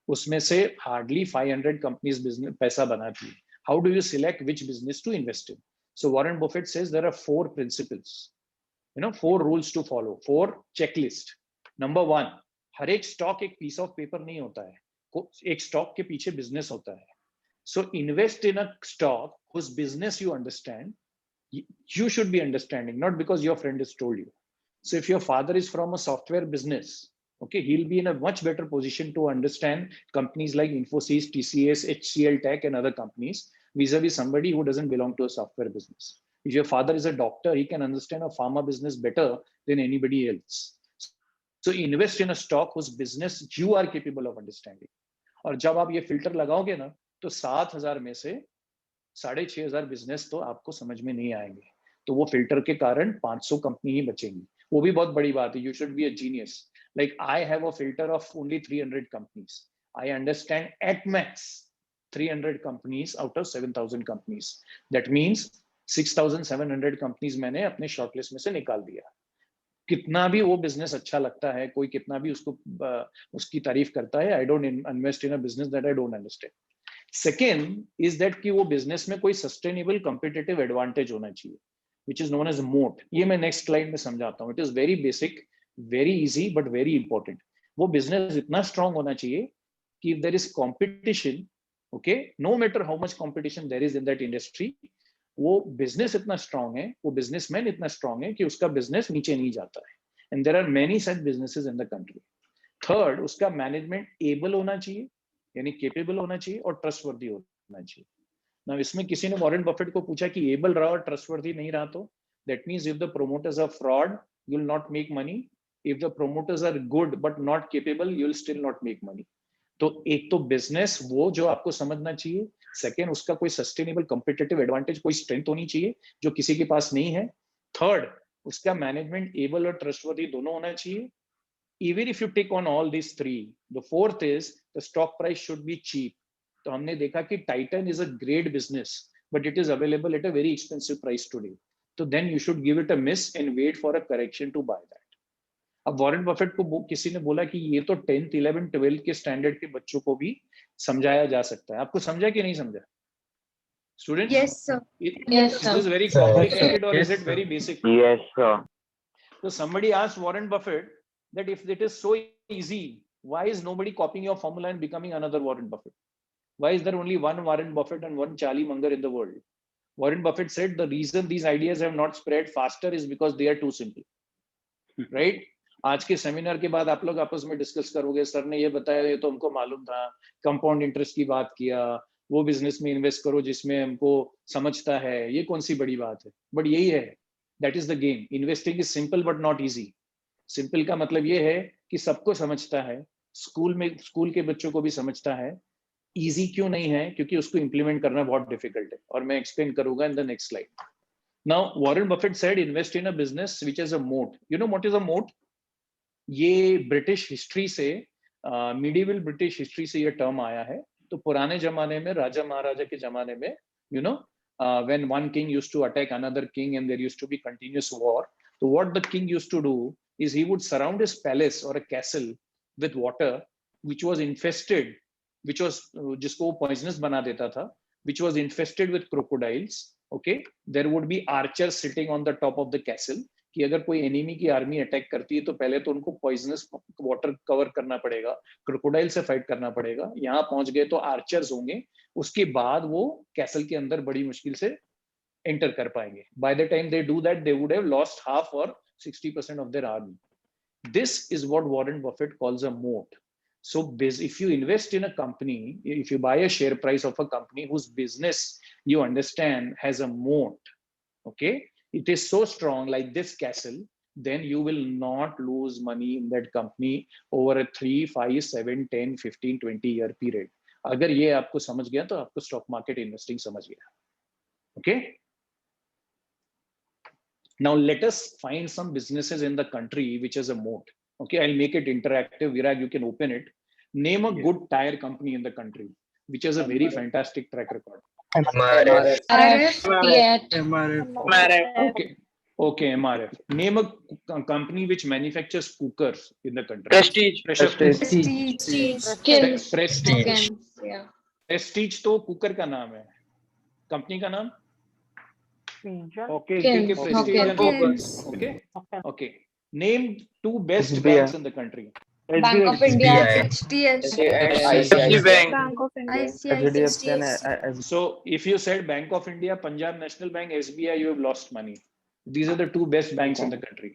उसमें से hardly 500 companies business पैसा बनाती है. How do you select which business to invest in? So Warren Buffett says there are 4 principles, 4 rules to follow, 4 checklist. Number 1, हर एक stock एक piece of paper नहीं होता है, एक स्टॉक के पीछे बिजनेस होता है. So invest in a stock whose business you understand. You should be understanding, not because your friend has told you. So if your father is from a software business, okay, he'll be in a much better position to understand companies like Infosys, TCS, HCL Tech, and other companies vis-a-vis somebody who doesn't belong to a software business. If your father is a doctor, he can understand a pharma business better than anybody else. So invest in a stock whose business you are capable of understanding. और जब आप ये filter लगाओगे ना, तो 7,000 में से 6,500 business तो आपको समझ में नहीं आएंगे. तो वो फिल्टर के कारण 500 कंपनी ही बचेंगी. वो भी बहुत बड़ी बात है. You should be a genius. Like I have a filter of only 300 companies. I understand at max 300 companies out of 7,000 companies. That means 6,700 companies मैंने अपने शॉर्टलिस्ट में से निकाल दिया. कितना भी वो बिजनेस अच्छा लगता है, कोई कितना भी उसको उसकी तारीफ करता है, I don't invest in a business that I don't understand. Second is that कि वो बिजनेस में कोई सस्टेनेबल कॉम्पिटिटिव एडवांटेज होना चाहिए, विच इज नोन एज मोट. ये मैं नेक्स्ट स्लाइड में समझाता हूँ. It is very basic, very easy, but very important. वो बिजनेस इतना स्ट्रांग होना चाहिए कि if there is competition, okay, no matter how much competition there is in that industry, वो बिजनेस इतना स्ट्रांग है, वो बिजनेसमैन इतना स्ट्रांग है कि उसका बिजनेस नीचे नहीं जाता है. And there are many such businesses in the country. Third, उसका मैनेजमेंट एबल होना चाहिए, यानी केपेबल होना चाहिए, और ट्रस्टवर्दी होना चाहिए. ना इसमें किसी ने वॉरेन बफेट को पूछा कि एबल रहा और ट्रस्टवर्दी नहीं रहा, तो that means if the promoters are fraud you will not make money. If the promoters are good but not capable you will still not make money. तो एक तो बिजनेस वो जो आपको समझना चाहिए. सेकेंड, उसका कोई सस्टेनेबल कॉम्पिटिटिव एडवांटेज, कोई स्ट्रेंथ होनी चाहिए जो किसी के पास नहीं है. थर्ड, उसका मैनेजमेंट एबल और ट्रस्टवर्दी दोनों होना चाहिए. Even if you take on all these three, the fourth is the stock price should be cheap. तो हमने देखा कि Titan is a great business, but it is available at a very expensive price today. So then you should give it a miss and wait for a correction to buy that. अब Warren Buffett को किसी ने बोला कि ये तो 10th, 11th, 12th के standard के बच्चों को भी समझाया जा सकता है. आपको समझा कि नहीं समझा? Students? Yes, sir. Is this very complicated or is it very basic? Yes, sir. So somebody asked Warren Buffett that if it is so easy, why is nobody copying your formula and becoming another Warren Buffett? Why is there only one Warren Buffett and one Charlie Munger in the world? Warren Buffett said the reason these ideas have not spread faster is because they are too simple. Right? आज के seminar के बाद आप लोग आपस में discuss करोगे, sir ने ये बताया, ये तो हमको मालूम था, कंपाउंड इंटरेस्ट की बात किया, वो बिजनेस में इन्वेस्ट करो जिसमें हमको समझता है, ये कौन सी बड़ी बात है. बट यही है, that is the game. Investing is simple but not easy. Simple का मतलब ये है कि सबको समझता है, स्कूल के बच्चों को भी समझता है. इजी क्यों नहीं है? क्योंकि उसको इंप्लीमेंट करना बहुत डिफिकल्ट है, और मैं एक्सप्लेन करूंगा in the next slide. Now Warren Buffett said invest in a business which is a moat. You know what is a moat? ये ब्रिटिश हिस्ट्री से, मिडिवल ब्रिटिश हिस्ट्री से ये टर्म आया है. तो पुराने जमाने में, राजा महाराजा के जमाने में, you know, when one king used to attack another king and there used to be continuous war, so what the king used to do is he would surround his palace or a castle with water which was infested, which was जिसको poisonous बना देता था, which was infested with crocodiles. Okay, there would be archers sitting on the top of the castle. कि अगर कोई enemy की army attack करती है तो पहले तो उनको पॉइजनस वाटर कवर करना पड़ेगा, क्रोकोडाइल से फाइट करना पड़ेगा. यहाँ पहुंच गए तो आर्चर्स होंगे, उसके बाद वो कैसल के अंदर बड़ी मुश्किल से एंटर कर पाएंगे. By the time they do that, they would have lost half और 60% of their army. This is what Warren Buffett calls a moat. So if you invest in a company, if you buy a share price of a company whose business you understand has a moat, okay, it is so strong like this castle, then you will not lose money in that company over a 3, 5, 7, 10, 15, 20 year period. अगर ये आपको समझ गया तो आपको stock market investing समझ गया. Okay. Now let us find some businesses in the country which is a moat. Okay, I'll make it interactive. Virag, you can open it. Name a good tire company in the country which has a very fantastic track record. MRF. Okay. Okay, MRF. Name a company which manufactures cookers in the country. Prestige. Skills. Prestige. Yeah. Prestige तो cooker का नाम है. Company का नाम? Okay. Skills. Prestige and Okay. cookers. Okay. Okay. Name 2 best SBI. banks in the country. Bank of India. ICICI Bank. HDFC and So if you said Bank of India, Punjab National Bank, SBI, you have lost money. These are the 2 best banks in the country.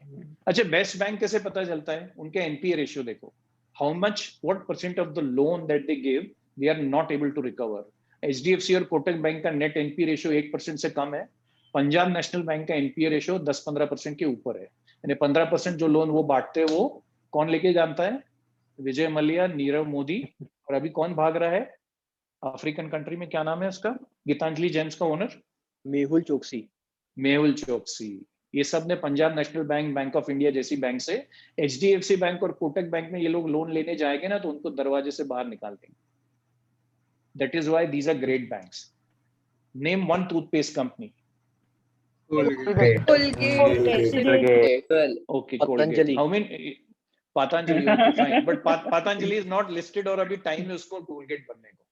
अच्छा, best bank कैसे पता चलता है? उनके NPA ratio देखो. How much, what % of the loan that they gave, they are not able to recover. HDFC और Kotak Bank का net NPA ratio 1% से कम है. पंजाब नेशनल बैंक का NPA ratio 10-15% के ऊपर है. यानी 15% जो लोन वो बांटते हैं वो कौन लेके जानता है? विजय मल्ल्या, नीरव मोदी, और अभी कौन भाग रहा है अफ्रीकन कंट्री में? क्या नाम है उसका? गीतांजलि जेम्स का ओनर मेहुल चोकसी. मेहुल चोकसी. ये सब ने Punjab national bank, bank of India जैसी बैंक से, HDFC बैंक और कोटक बैंक में ये लोग लोन लेने जाएंगे ना तो उनको दरवाजे से बाहर निकाल देंगे. That is why these are great banks. Name 1 toothpaste company. Colgate. Okay, Patanjali. How many? Patanjali, okay, fine. But Patanjali is not listed और अभी टाइम है उसको Colgate बनने को.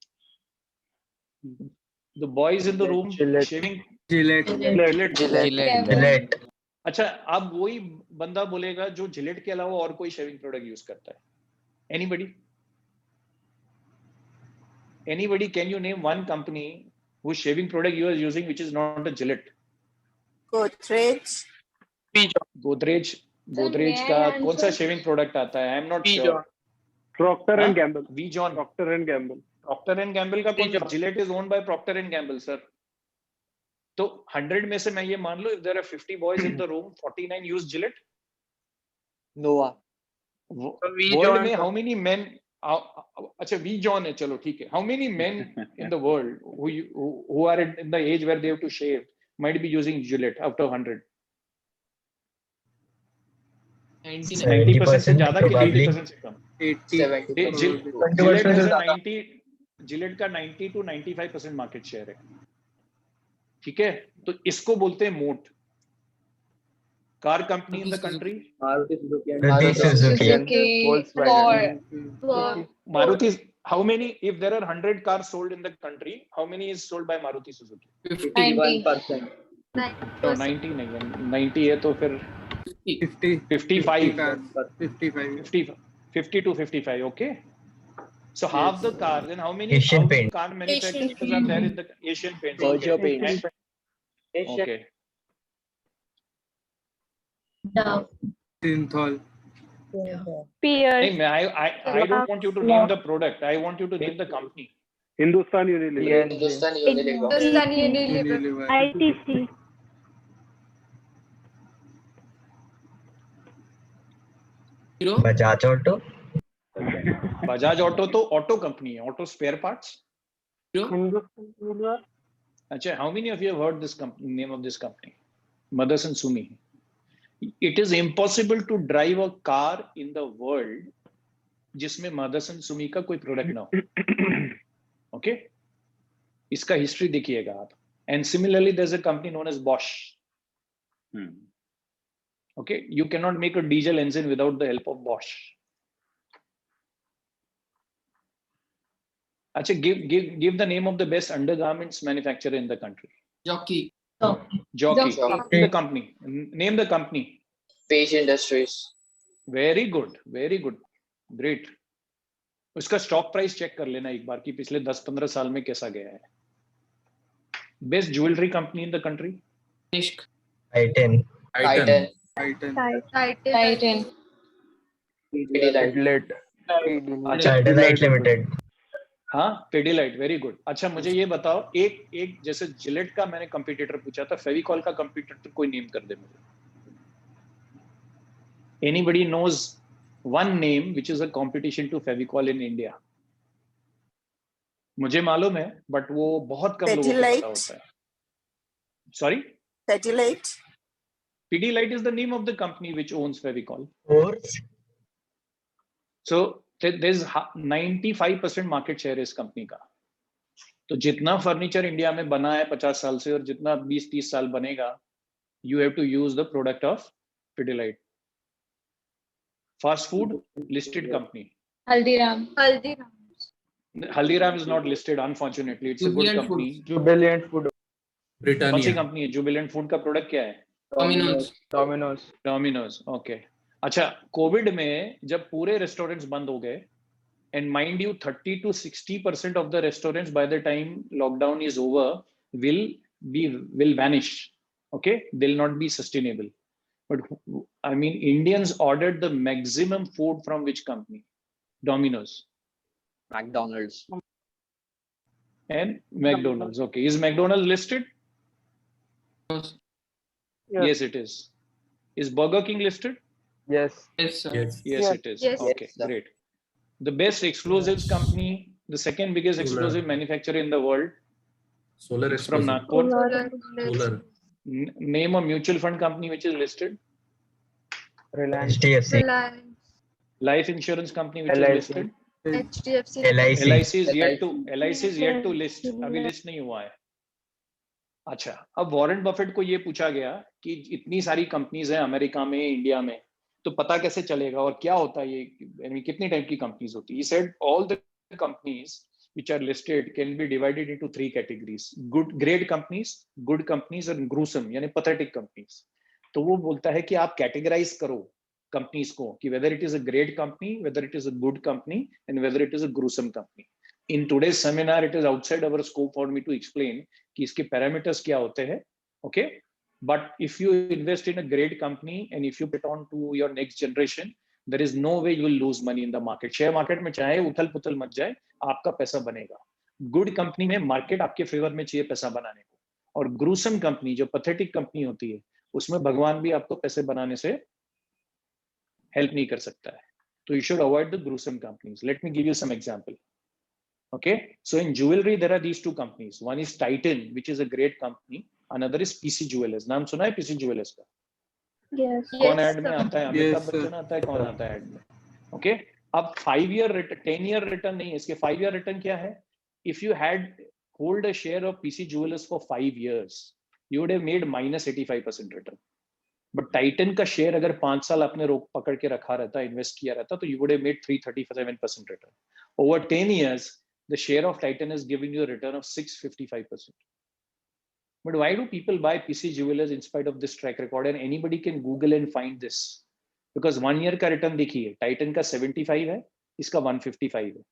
The boys in the room shaving. Gillette. अच्छा, अब वही बंदा बोलेगा जो जिलेट के अलावा और कोई शेविंग प्रोडक्ट यूज करता है. Anybody, can you name 1 company whose shaving product you are using which is not a Gillette? Godrej का कौन सा शेविंग प्रोडक्ट आता है? आई am not sure. Procter and Gamble. V John. Procter and Gamble. Procter and Gamble का कौन? Gillette is owned by Procter and Gamble, sir. तो 100 में से मैं ये मान लो, if there are 50 boys in the room, 49 use Gillette. Nova. World में how many men? अच्छा, V John है, चलो ठीक है. How many men in the world who are in the age where they have to shave might be using Gillette out of 100? 90% से ज्यादा कि 80% से कम? 80. Gillette का 90 to 95% मार्केट शेयर है. ठीक है, तो इसको बोलते हैं मोट. Car company in the country? Maruti. How many? If there are 100 cars sold in the country, how many is sold by Maruti Suzuki? 51%. No, 90 नहीं है. 90 है तो फिर 55. 50 to 55. Okay. So half the cars, and how many Asian Paints. car manufacturers are there in the Asian Paints? Berger Paints. Okay. Peers. I don't want you to name the product. I want you to name the company. Hindustan Unilever. ITC. Bajaj Auto. Bajaj Auto तो auto company है, auto spare parts. अच्छा, how many of you have heard this company, name of this company? Motherson Sumi. It is impossible to drive a car in the world जिसमें Motherson Sumi का कोई product ना हो. Okay? इसका history देखिएगा आप. And similarly, there's a company known as Bosch. Okay, you cannot make a diesel engine without the help of Bosch. Acha, give the name of the best undergarments manufacturer in the country. Jockey. The company. Name the company. Page Industries. Very good. Very good. Great. उसका stock price check कर लेना एक बार कि पिछले 10-15 साल में कैसा गया है. Best jewelry company in the country. Titan. Pidilite. Pidilite Limited. हाँ, Pidilite. Very good. अच्छा, मुझे ये बताओ, एक जैसे जिलेट का मैंने कंपटीटर पूछा था, फेविकॉल का कंपटीटर कोई नेम कर दे मुझे. Anybody knows one name which is a competition to Fevicol in India? मुझे मालूम है, but वो बहुत कम लोगों को पता होता है. Sorry? Satellite. Pidilite is the name of the company which owns Fevicol. Force. So there's 95% market share इस कंपनी का. तो जितना फर्नीचर इंडिया में बना है 50 साल से और जितना 20-30 साल बनेगा, you have to use the product of Pidilite. Fast food listed company. Haldiram. Haldiram is not listed, unfortunately. It's a good Jubilant company. Jubilant Food. कौन सी Britannia. कंपनी है? जुबिलेंट फूड का प्रोडक्ट क्या है? Domino's. डोमिनोज. ओके. अच्छा, Covid में जब पूरे restaurants बंद हो गए, and mind you 30 to 60% of the restaurants by the time lockdown is over will vanish. Okay, they'll not be sustainable. But I mean, Indians ordered the maximum food from which company? Domino's McDonald's. and McDonald's. Okay, is McDonald's listed? Yes, it is. Is Burger King listed? Yes. Yes, sir. Yes. Yes, it is. Yes. Okay, Yes, sir. great. The best explosives company, the second biggest Solar. explosive manufacturer in the world, Solar is from explosive. Nagpur. Solar. Name a mutual fund company which is listed. Reliance. HDFC. Life insurance company which LIC. is listed. LIC. LIC is yet to list. अभी list नहीं हुआ है. अच्छा, अब Warren Buffett को ये पूछा गया कि इतनी सारी कंपनीज हैं अमेरिका में, इंडिया में, तो पता कैसे चलेगा और क्या होता है ये, यानी कितनी टाइप की कंपनीज होती है? He said all the companies which are listed can be divided into 3 categories: great companies, good companies and gruesome यानी pathetic companies. तो वो बोलता है कि आप कैटेगराइज करो कंपनीज को कि whether it is a great company, whether it is a good company and whether it is a gruesome company. In today's seminar, it is outside our scope for me to explain कि इसके parameters क्या होते हैं. Okay, but if you invest in a great company and if you put on to your next generation, there is no way you will lose money in the market. Share market में चाहे उथल पुथल much जाए, आपका पैसा बनेगा. Good company में market आपके फेवर में चाहिए पैसा बनाने को, और gruesome company जो pathetic company होती है, उसमें भगवान भी आपको पैसे बनाने से help नहीं कर सकता है. So you should avoid the gruesome companies. Let me give you some example. Okay, so in jewelry there are these 2 companies. One is Titan, which is a great company. Another is PC Jewelers. नाम सुना है PC Jewelers का? कौन add में आता है? अमिताभ बच्चन आता है? कौन आता है ऐड में? Okay, अब 5-year return, 10-year return नहीं है इसके. 5-year return क्या है? If you had hold a share of PC Jewelers for 5 years, you would have made -85% return. But Titan का शेयर अगर 5 साल आपने रोक पकड़ के रखा रहता, इन्वेस्ट किया रहता, तो you would have made 337% return. Over 10 years, the share of Titan is giving you a return of 655%. But why do people buy PC Jewelers in spite of this track record? And anybody can Google and find this. Because 1 year का return देखिए, Titan का 75 है, इसका 155 है.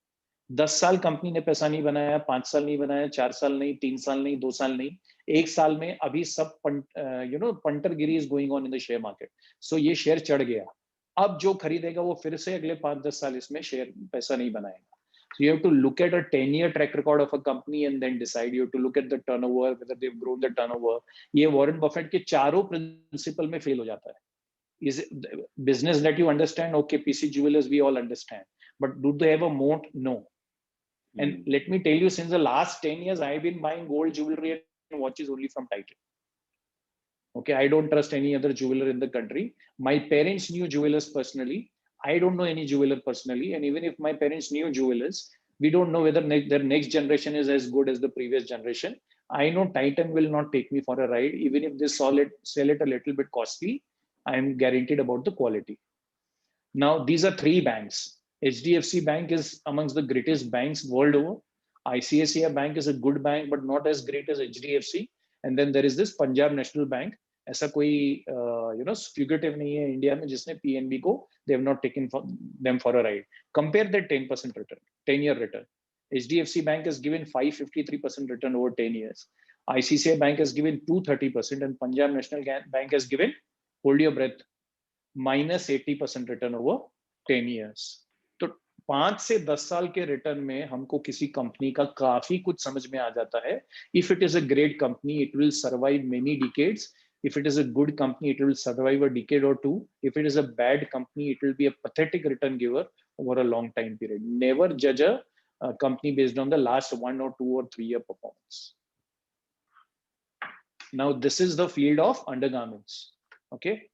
10 साल company ने पैसा नहीं बनाया, 5 साल नहीं बनाया, 4 साल नहीं, 3 साल नहीं, 2 साल नहीं, 1 साल में अभी सब पंटरगिरी is going on in the share market. So ये शेयर चढ़ गया. अब जो खरीदेगा वो फिर से अगले 5-10 साल इसमें शेयर पैसा नहीं बनाएगा. So you have to look at a 10-year track record of a company and then decide. You have to look at the turnover, whether they've grown the turnover. ये वॉरेन बफेट के चारों principal में fail हो जाता है. Is it business that you understand? Okay, PC Jewelers we all understand. But do they have a moat? No. And let me tell you, since the last 10 years, I've been buying gold jewelry and watches only from Titan. Okay, I don't trust any other jeweler in the country. My parents knew jewelers personally. I don't know any jeweler personally. And even if my parents knew jewelers, we don't know whether their next generation is as good as the previous generation. I know Titan will not take me for a ride. Even if they sell it a little bit costly, I am guaranteed about the quality. Now, these are 3 banks. HDFC Bank is amongst the greatest banks world over. ICICI Bank is a good bank, but not as great as HDFC. And then there is this Punjab National Bank. ऐसा कोई fugitive नहीं है India में जिसने PNB को they have not taken them for a ride. Compare that 10% return, 10-year return. HDFC Bank has given 553% return over 10 years. ICICI Bank has given 230%, and Punjab National Bank has given, hold your breath, -80% return over 10 years. तो 5 से 10 साल के return में हमको किसी company का काफी कुछ समझ में आ जाता है. If it is a great company, it will survive many decades. If it is a good company, it will survive a decade or two. If it is a bad company, it will be a pathetic return giver over a long time period. Never judge a company based on the last 1 or 2 or 3 year performance. Now, this is the field of undergarments. Okay.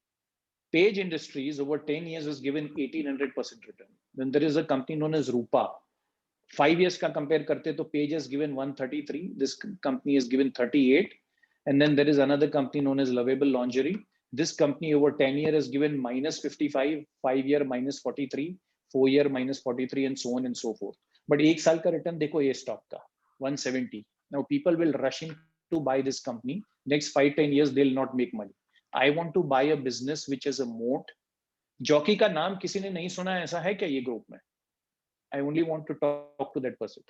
Page Industries over 10 years has given 1800% return. Then there is a company known as Rupa. 5 years ka compare karte to Page has given 133. This company is given 38. And then there is another company known as Lovable Lingerie. This company over 10 years has given minus 55, 5 year minus 43, 4 year minus 43, and so on and so forth. But एक साल का return देखो ये stock का 170. Now people will rush in to buy this company. Next 5-10 years they'll not make money. I want to buy a business which is a moat. Jockey का नाम किसी ने नहीं सुना ऐसा है क्या ये group में? I only want to talk to that person.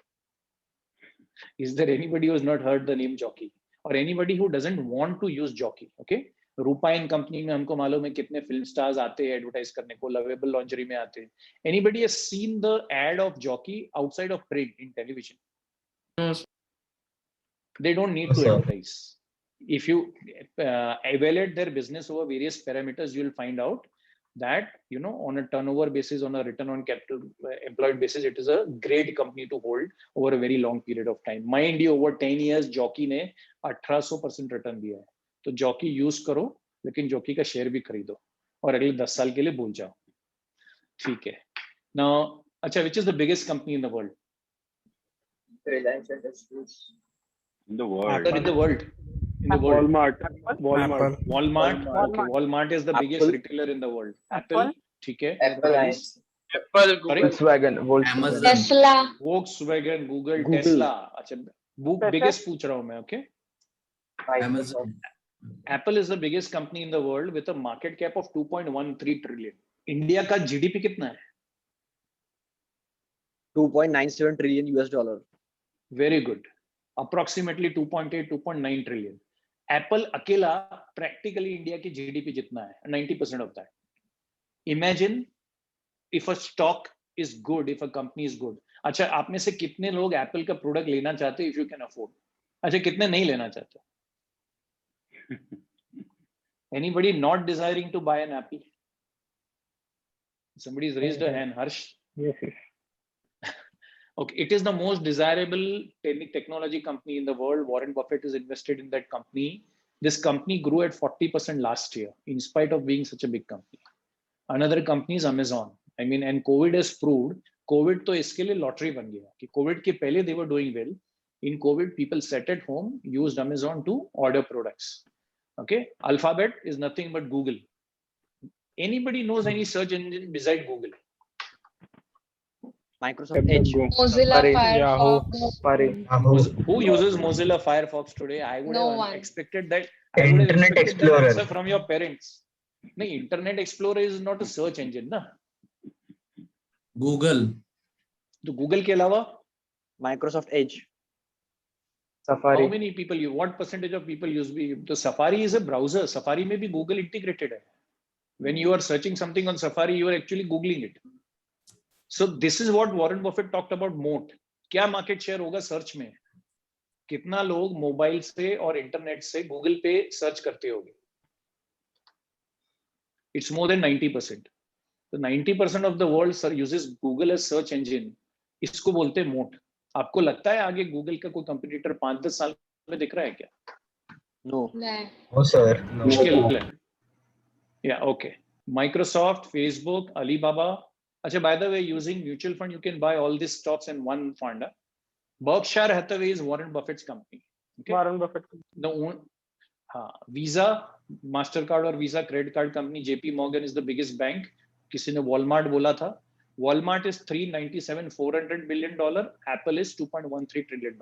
Is there anybody who has not heard the name Jockey? Or anybody who doesn't want to use Jockey? Okay. Rupa in company में हमको मालूम है कितने film stars आते हैं advertise करने को, lovable lingerie में आते हैं. Anybody has seen the ad of Jockey outside of print in television? They don't need to advertise. If you evaluate their business over various parameters, you will find out that, you know, on a turnover basis, on a return on capital employed basis, it is a great company to hold over a very long period of time. Mind you, over 10 years, Jockey ने 1800% return दिया है. तो Jockey use करो, लेकिन Jockey का share भी खरीदो और अगले 10 साल के लिए भूल जाओ. ठीक है. Now, अच्छा, which is the biggest company in the world? In the world. In the world. In the world. Walmart. Walmart. Okay. Walmart is the biggest retailer in the world. Apple. ठीक है. Volkswagen. Tesla. Volkswagen, Google, Tesla. अच्छा, biggest पूछ रहा हूँ मैं. Okay. Amazon. Apple is the biggest company in the world with a market cap of 2.13 trillion. India का GDP कितना है? 2.97 trillion US dollar. Very good. Approximately 2.8, 2.9 trillion. Apple अकेला practically India की GDP जितना है, 90% of that. Imagine if a stock is good, if a company is good. अच्छा, आप में से कितने लोग Apple का प्रोडक्ट लेना चाहते if you can afford? अच्छा, कितने नहीं लेना चाहते? Anybody not desiring to buy an Apple? Somebody's raised a hand. Harsh. Yes. Okay, it is the most desirable technology company in the world. Warren Buffett is invested in that company. This company grew at 40% last year, in spite of being such a big company. Another company is Amazon. I mean, and COVID has proved, COVID तो इसके लिए lottery बन गया कि COVID के पहले they were doing well. In COVID, people sat at home, used Amazon to order products. Okay, Alphabet is nothing but Google. Anybody knows any search engine beside Google? Microsoft Edge. Mozilla Safari. Firefox. Who uses Mozilla Firefox today? I would No have one. expected that. Internet Explorer. Answer from your parents. No, Internet Explorer is not a search engine, na? Google. तो Google के अलावा Microsoft Edge. Safari. how many people use? What percentage of people use? So Safari is a browser. Safari में भी Google integrated है. When you are searching something on Safari, you are actually googling it. So this is what Warren Buffett talked about moat. क्या market share होगा search में? कितना लोग mobile से और इंटरनेट से गूगल पे सर्च करते होंगे? It's more than 90%. So 90% of the world uses Google as search engine. इसको बोलते हैं मोट. आपको लगता है आगे गूगल का कोई कंपटीटर 5-10 साल में दिख रहा है क्या? No. No, sir. No. मुश्किल है. Yeah, okay. Microsoft, Facebook, Alibaba. अच्छा, by the way, using mutual fund, you can buy all these stocks in one fund. Berkshire Hathaway is Warren Buffett's company. Okay? Warren Buffett. Visa, Mastercard और Visa credit card company, JP Morgan is the biggest bank. किसी ने Walmart बोला था. Walmart is $397 billion. Apple is $2.13 trillion.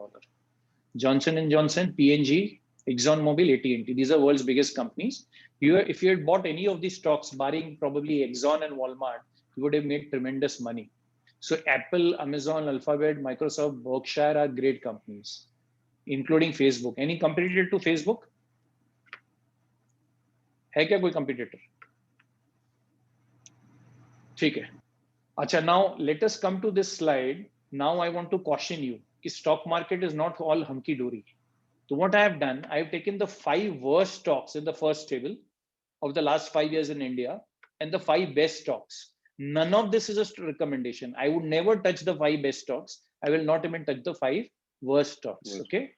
Johnson & Johnson, P&G, ExxonMobil, AT&T. These are world's biggest companies. If you had bought any of these stocks, barring probably Exxon and Walmart, you would have made tremendous money. So Apple, Amazon, Alphabet, Microsoft, Berkshire are great companies, including Facebook. Any competitor to Facebook? है क्या कोई competitor? ठीक है. अच्छा, now let us come to this slide. Now I want to caution you कि stock market is not all hunky dory. So what I have done, I have taken the 5 worst stocks in the first table of the last 5 years in India and the 5 best stocks. None of this is a recommendation. I would never touch the 5 best stocks. I will not even touch the 5 worst stocks. Worst. Okay.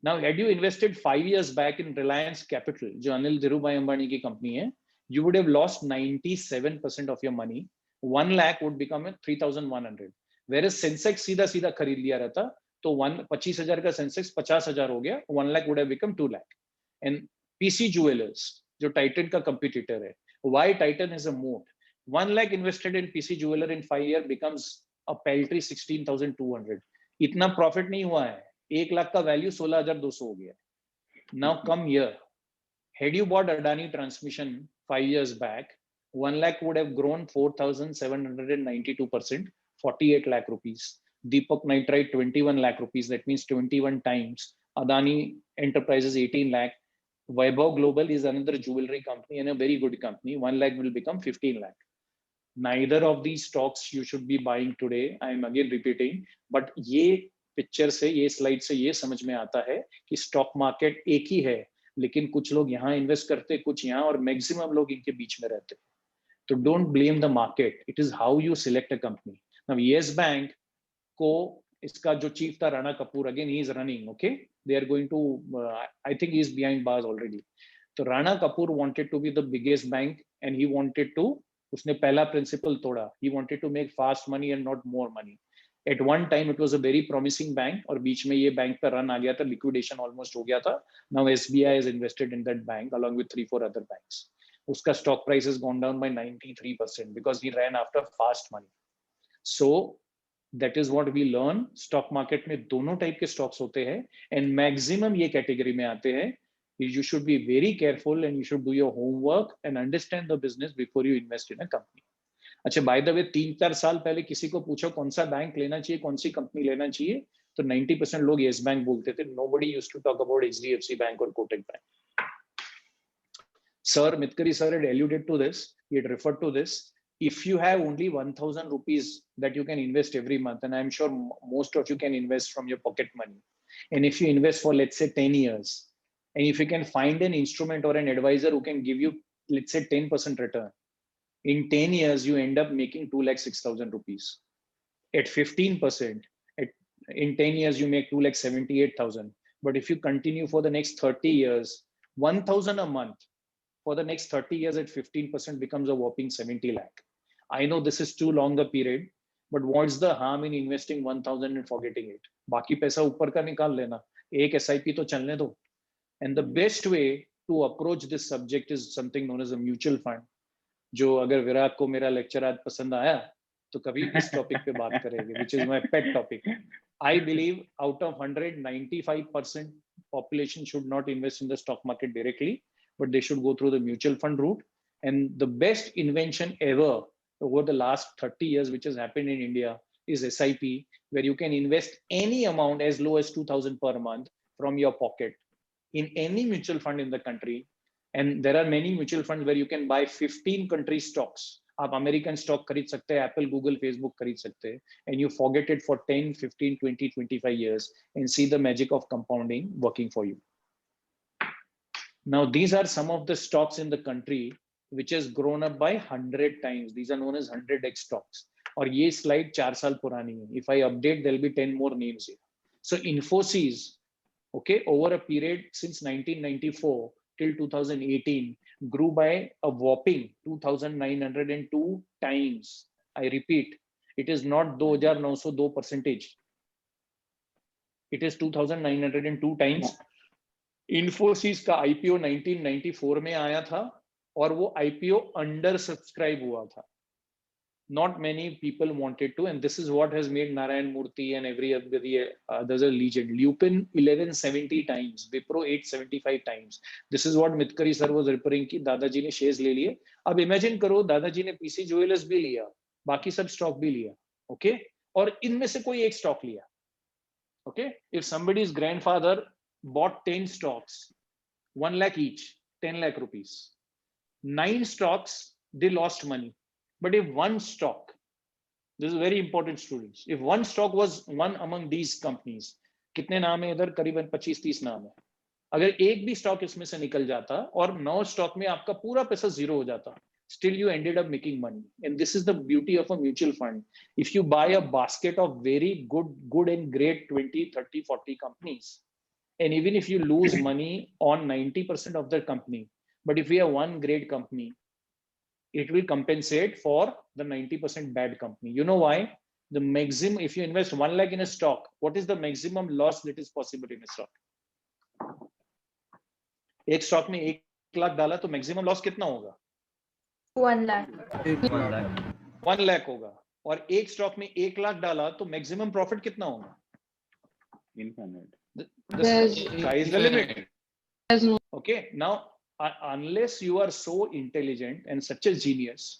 Now, had you invested 5 years back in Reliance Capital, जो अनिल धीरूभाई अंबानी की company है, you would have lost 97% of your money. 1 lakh would become 3,100. Whereas Sensex सीधा सीधा खरीद लिया रहता, तो 25,000 का Sensex 50,000 हो गया. 1 lakh would have become 2 lakh. And PC Jewelers, जो Titan का competitor है, why Titan is a moat? 1 lakh invested in PC Jeweler in 5 years becomes a paltry 16,200. इतना profit नहीं हुआ है. 1 लाख का value 16,200 हो गया. Now come here. Had you bought Adani Transmission 5 years back, 1 lakh would have grown 4,792%, 48 lakh rupees. Deepak Nitrite 21 lakh rupees. That means 21 times. Adani Enterprises 18 lakh. Vaibhav Global is another jewelry company and a very good company. 1 lakh will become 15 lakh. Neither of these stocks you should be buying today. I am again repeating, but ये picture से, ये slide से ये समझ में आता है कि स्टॉक मार्केट एक ही है, लेकिन कुछ लोग यहाँ इन्वेस्ट करते, कुछ यहाँ, और मैक्सिमम लोग इनके बीच में रहते. तो don't blame the market, it is how you select a company. Now Yes bank को इसका जो चीफ था Rana Kapoor, again he is running, okay, they are going to, I think he is behind bars already. तो Rana Kapoor wanted to be the biggest bank and he wanted to, उसने पहला principle तोड़ा. He wanted to make fast money and not more money. At one time it was a very promising bank, और बीच में ये bank पर run आ गया था, liquidation almost हो गया था. Now SBI is invested in that bank along with 3-4 other banks. उसका stock price has gone down by 93% because he ran after fast money. So that is what we learn. Stock market में दोनों type के stocks होते हैं and maximum ये category में आते हैं. You should be very careful and you should do your homework and understand the business before you invest in a company. अच्छा, बाय द वे 3-4 साल पहले किसी को पूछो कौन सा बैंक लेना चाहिए, कौन सी कंपनी लेना चाहिए, तो 90% लोग येस बैंक बोलते थे. Nobody used to talk about HDFC bank और Kotak bank. Sir Mitkari sir had alluded to this. He had referred to this. If you have only 1,000 rupees that you can invest every month, and I'm sure most of you can invest from your pocket money, and if you invest for let's say 10 years, and if you can find an instrument or an advisor who can give you let's say 10% return, in 10 years, you end up making 2,06,000 rupees. At 15%, in 10 years, you make 2,78,000. But if you continue for the next 30 years, 1,000 a month for the next 30 years at 15% becomes a whopping 70 lakh. I know this is too long a period, but what's the harm in investing 1,000 and forgetting it? बाकी पैसा ऊपर का निकाल लेना, एक SIP तो चलने दो. And the best way to approach this subject is something known as a mutual fund. जो अगर विराट को मेरा लेक्चर आज पसंद आया तो कभी इस टॉपिक पे बात करेंगे, which is my pet topic. I believe out of 100, 95% population should not invest in the stock market directly, but they should go through the mutual fund route. And the best invention ever over the last 30 years, which has happened in India, is SIP, where you can invest any amount as low as 2,000 per month from your pocket in any mutual fund in the country. And there are many mutual funds where you can buy 15 country stocks. आप American stock खरीद सकते हैं, Apple, Google, Facebook खरीद सकते हैं, and you forget it for 10, 15, 20, 25 years and see the magic of compounding working for you. Now, these are some of the stocks in the country which has grown up by 100 times. These are known as 100x stocks. और ये slide 4 साल पुरानी है. If I update, there'll be 10 more names here. So Infosys, okay, over a period since 1994 till 2018 grew by a whopping 2,902 times. I repeat, it is not 2,902%. It is 2,902 times. Infosys का IPO 1994 में आया था और वो IPO under subscribe हुआ था. Not many people wanted to, and this is what has made Narayan Murthy and every other legend. Lupin 1170 times, Wipro 875 times. This is what Mitkari sir was referring कि दादाजी ने shares ले लिए. अब imagine करो दादाजी ने PC Jewelers भी लिया, बाकी सब stock भी लिया, okay? और इनमें से कोई एक stock लिया, okay? If somebody's grandfather bought 10 stocks, 1 lakh each, 10 lakh rupees. 9 stocks, they lost money. But if one stock, this is very important, students, if one stock was one among these companies, कितने नाम है इधर? करीबन 25-30 नाम है. अगर एक भी स्टॉक इसमें से निकल जाता और 9 स्टॉक में आपका पूरा पैसा जीरो हो जाता, still you ended up making money. And this is the beauty of a mutual fund. If you buy a basket of very good and great 20, 30, 40 companies, and even if you lose money on 90% of the company, but if we have one great company, it will compensate for the 90% bad company. You know why? The maximum, if you invest 1 lakh in a stock, what is the maximum loss that is possible in a stock? एक stock में 1 लाख डाला तो maximum loss कितना होगा? 1 lakh. 1 lakh. 1 lakh होगा. और एक stock में 1 लाख डाला तो मैक्सिमम प्रॉफिट कितना होगा? Infinite. The sky is the limit. There's no. Okay, now unless you are so intelligent and such a genius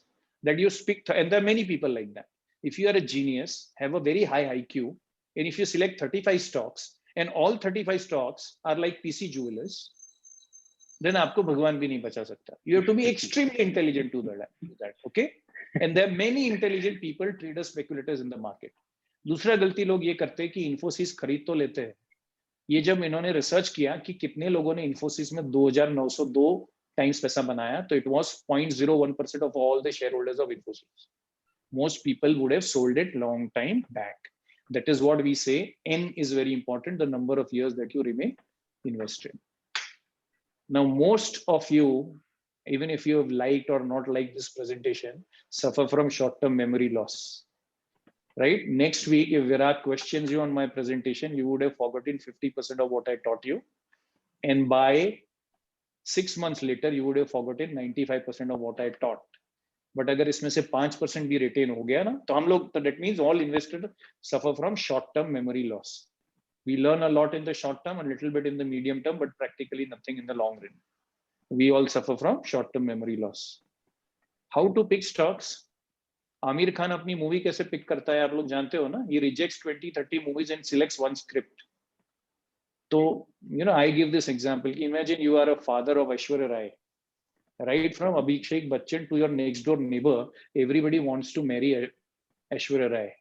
that you speak, and there are many people like that. If you are a genius, have a very high IQ, and if you select 35 stocks and all 35 stocks are like PC jewelers, then आपको भगवान भी नहीं बचा सकता. You have to be extremely intelligent to that. Okay, and there are many intelligent people, traders, speculators in the market. दूसरा गलती लोग ये करते हैं कि इन्फोसिस खरीद तो लेते हैं. ये जब इन्होंने रिसर्च किया कि कितने लोगों ने इन्फोसिस में 2902 टाइम्स पैसा बनाया, तो it was 0.01% of all the shareholders of Infosys. Most people would have sold it long time back. That is what we say. N is very important, the number of years that you remain invested. Now, most of you, even if you have liked or not liked this presentation, suffer from short-term memory loss, right? Next week, if Virat questions you on my presentation, you would have forgotten 50% of what I taught you. And by 6 months later, you would have forgotten 95% of what I taught. But अगर इसमें से 5% भी retain हो गया ना, तो हम लोग, that means all investors suffer from short-term memory loss. We learn a lot in the short term, a little bit in the medium term, but practically nothing in the long run. We all suffer from short-term memory loss. How to pick stocks? Aamir Khan अपनी movie कैसे pick करता है आप लोग जानते हो ना? He rejects 20-30 movies and selects one script. So, you know, I give this example. Imagine you are a father of Aishwarya Rai. Right from Abhishek Bachchan to your next door neighbor, everybody wants to marry Aishwarya Rai.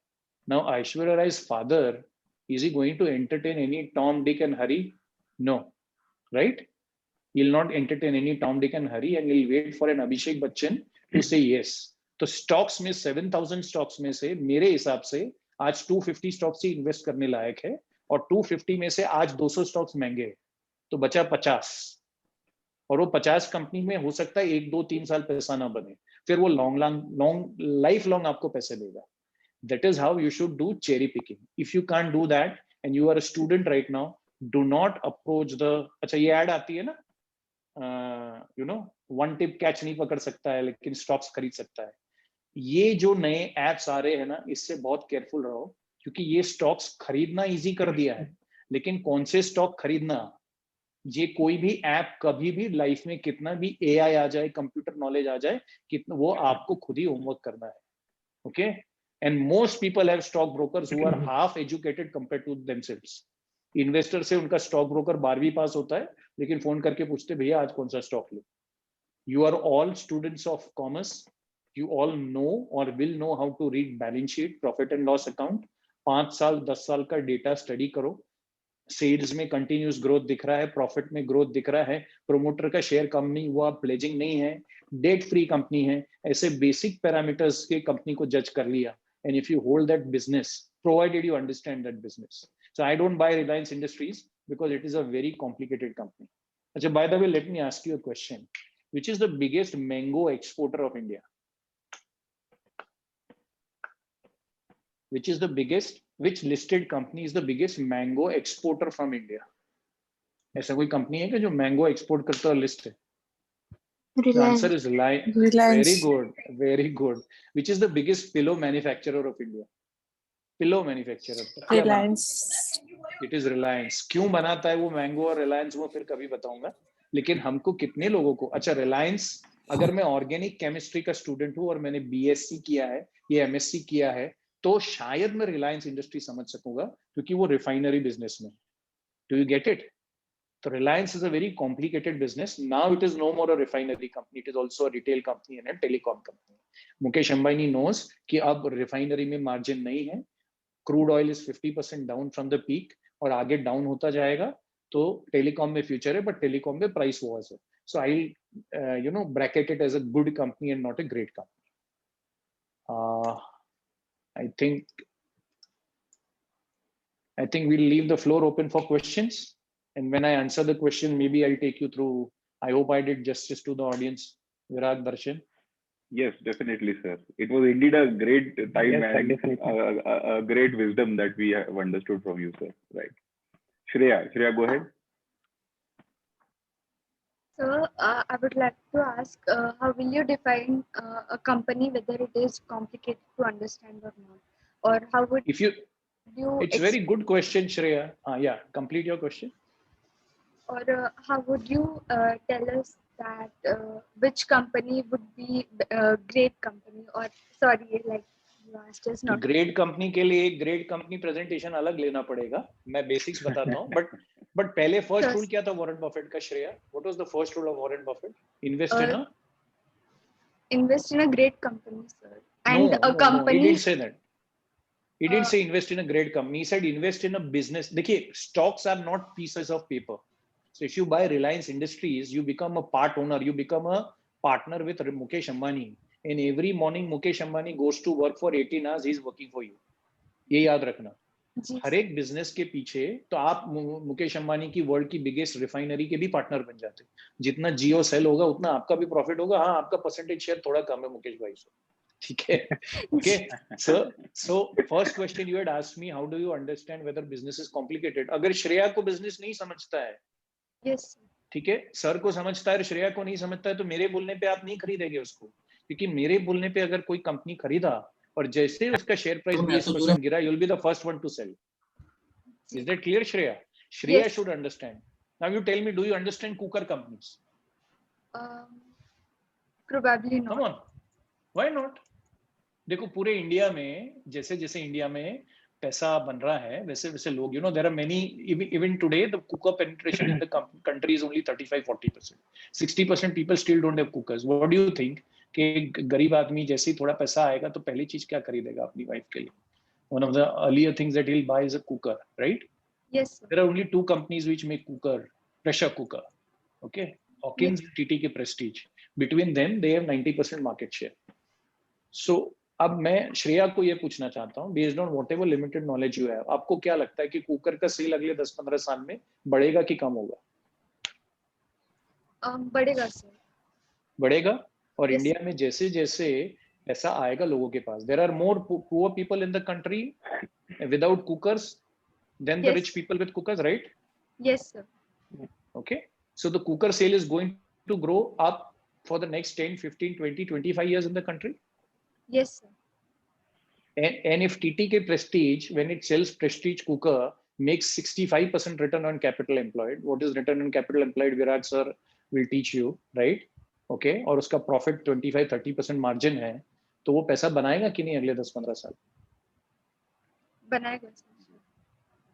Now, Aishwarya Rai's father, is he going to entertain any Tom, Dick and Harry? No, right? He'll not entertain any Tom, Dick and Harry, and he'll wait for an Abhishek Bachchan to say yes. तो stocks में 7,000 stocks में से मेरे हिसाब से आज 250 stocks ही invest करने लायक है, और 250 में से आज 200 stocks महंगे हैं, तो बचा 50. और वो 50 कंपनी में हो सकता है 1, 2, 3 साल पैसा ना बने, फिर वो लॉन्ग लाइफ लॉन्ग आपको पैसे देगा. That is how you should do cherry picking. If you can't do that and you are a student right now, do not approach the, अच्छा ये ad आती है ना, you know, one tip catch नहीं पकड़ सकता है लेकिन stocks खरीद सकता है. ये जो नए apps आ रहे हैं ना, इससे बहुत careful रहो, क्योंकि ये stocks खरीदना easy कर दिया है, लेकिन कौन से stock खरीदना, ये कोई भी ऐप कभी भी लाइफ में कितना भी AI आ जाए, कंप्यूटर नॉलेज आ जाए, कितना वो आपको खुद ही होमवर्क करना है. Okay, and most people have stock brokers who are half educated compared to themselves. Investor से उनका स्टॉक ब्रोकर 12वीं पास होता है, लेकिन फोन करके पूछते भैया आज कौन सा स्टॉक लो. You are all students of commerce, you all know और will know how to read balance sheet, profit and loss account. 5 साल 10 साल का डेटा स्टडी करो. सेल्स में कंटिन्यूस ग्रोथ दिख रहा है, प्रॉफिट में ग्रोथ दिख रहा है, प्रोमोटर का शेयर कम नहीं हुआ, प्लेजिंग नहीं है, डेट फ्री कंपनी है, ऐसे बेसिक पैरामीटर्स के कंपनी को जज कर लिया. And if you hold that business, provided you understand that business. So I don't buy Reliance Industries because it is a very complicated company. अच्छा, by the way let me ask you a question. Which is the biggest mango exporter of India? Which is the biggest, which listed company is the biggest mango exporter from India? ऐसा कोई company है कि जो mango export करता है list है? The answer is Reliance. Very good, very good. Which is the biggest pillow manufacturer of India? Pillow manufacturer. Reliance. It is Reliance. क्यों बनाता है वो मैंगो और रिलायंस, वो फिर कभी बताऊंगा. लेकिन हमको कितने लोगों को, अच्छा रिलायंस, अगर मैं ऑर्गेनिक केमिस्ट्री का स्टूडेंट हूँ और मैंने BSc किया है या MSc किया है, तो शायद मैं रिलायंस इंडस्ट्री समझ सकूंगा, क्योंकि वो रिफाइनरी बिजनेस में. Do you get it? तो Reliance is a very complicated business. Now it is no more a refinery company, it is also a retail company and a telecom company. Mukesh Ambani knows कि अब refinery में margin नहीं है, crude oil is 50% down from the peak और आगे down होता जाएगा. तो टेलीकॉम में फ्यूचर है, बट टेलीकॉम में प्राइस वॉर्स है. So I'll bracket it as a good company and not a great company. I think we'll leave the floor open for questions, and when I answer the question, maybe I'll take you through. I hope I did justice to the audience. Virag, Darshan. Yes, definitely, sir. It was indeed a great time Yes, sir, and definitely. a great wisdom that we have understood from you, sir. Right. Shreya, go ahead. So I would like to ask, how will you define a company, whether it is complicated to understand or not, or how would If you, you it's very good question, Shreya. Yeah, complete your question. or how would you tell us that which company would be a great company, or sorry, like you asked us not. Grade company के लिए एक grade company presentation अलग लेना पड़ेगा. मैं basics बताता हूँ, but पहले फर्स्ट रूल क्या था वॉरेन बफेट का, Shreya? What was the first rule of Warren Buffett? Invest in Invest in a great company, sir, and no, a no, company. he didn't say that. He didn't say invest in a great company. He said invest in a business. देखिए, stocks are not pieces of paper. So if you buy Reliance Industries, you become a part owner. You become a partner with Mukesh Ambani. And every morning Mukesh Ambani goes to work for 18 hours. He's working for you. ये याद रखना. हर एक business के पीछे तो आप मुकेश अंबानी की world की बिगेस्ट रिफाइनरी के भी पार्टनर बन जाते. जितना जियो सेल होगा उतना आपका भी प्रॉफिट होगा. हाँ, आपका परसेंटेज शेयर थोड़ा कम है मुकेश भाई से. ठीक है. Okay. So first question you had asked me, how do you understand whether business is complicated? अगर श्रेया को बिजनेस नहीं समझता है, Yes. ठीक है, सर को समझता है और श्रेया को नहीं समझता है, तो मेरे बोलने पे आप नहीं खरीदेंगे उसको. क्योंकि मेरे बोलने पे अगर कोई कंपनी खरीदा और जैसे उसका शेयर प्राइस 20% गिरा, you'll be the first one to sell. Is that clear, Shreya? Shreya Yes. should understand. Now you tell me, do you understand cooker companies? Probably not. Come on. Why not? देखो पूरे India में जैसे जैसे India में पैसा बन रहा है वैसे वैसे लोग, there are many, even today the cooker penetration in the country is only 35-40%. 60% people still don't have cookers. What do you think? कि गरीब आदमी जैसे ही थोड़ा पैसा आएगा तो पहली चीज क्या खरीदेगा अपनी वाइफ के लिए? One of the earlier things that he'll buy is a cooker, right? Yes, sir. There are only two companies which make pressure cooker. Okay, Hawkins and TTK Prestige. Between them, they have 90% market share. So अब मैं श्रेया को ये पूछना चाहता हूँ, based on what ever limited knowledge you have, आपको क्या लगता है कि कुकर का सेल अगले 10-15 साल में बढ़ेगा कि कम होगा? बढ़ेगा सर. बढ़ेगा. और Yes. इंडिया में जैसे जैसे पैसा आएगा लोगों के पास, there are more poor people in the country without cookers than the rich people with cookers, right? Yes, sir. Okay, so the cooker sale is going to grow up for the next 10, 15, 20, 25 years in the country. Yes, sir. And if TTK Prestige, when it sells Prestige cooker, makes 65% return on capital employed. What is return on capital employed? Viraj sir will teach you, right? Okay, और उसका profit 25-30% margin है, तो वो पैसा बनाएगा कि नहीं अगले 10-15 साल? बनाएगा सर.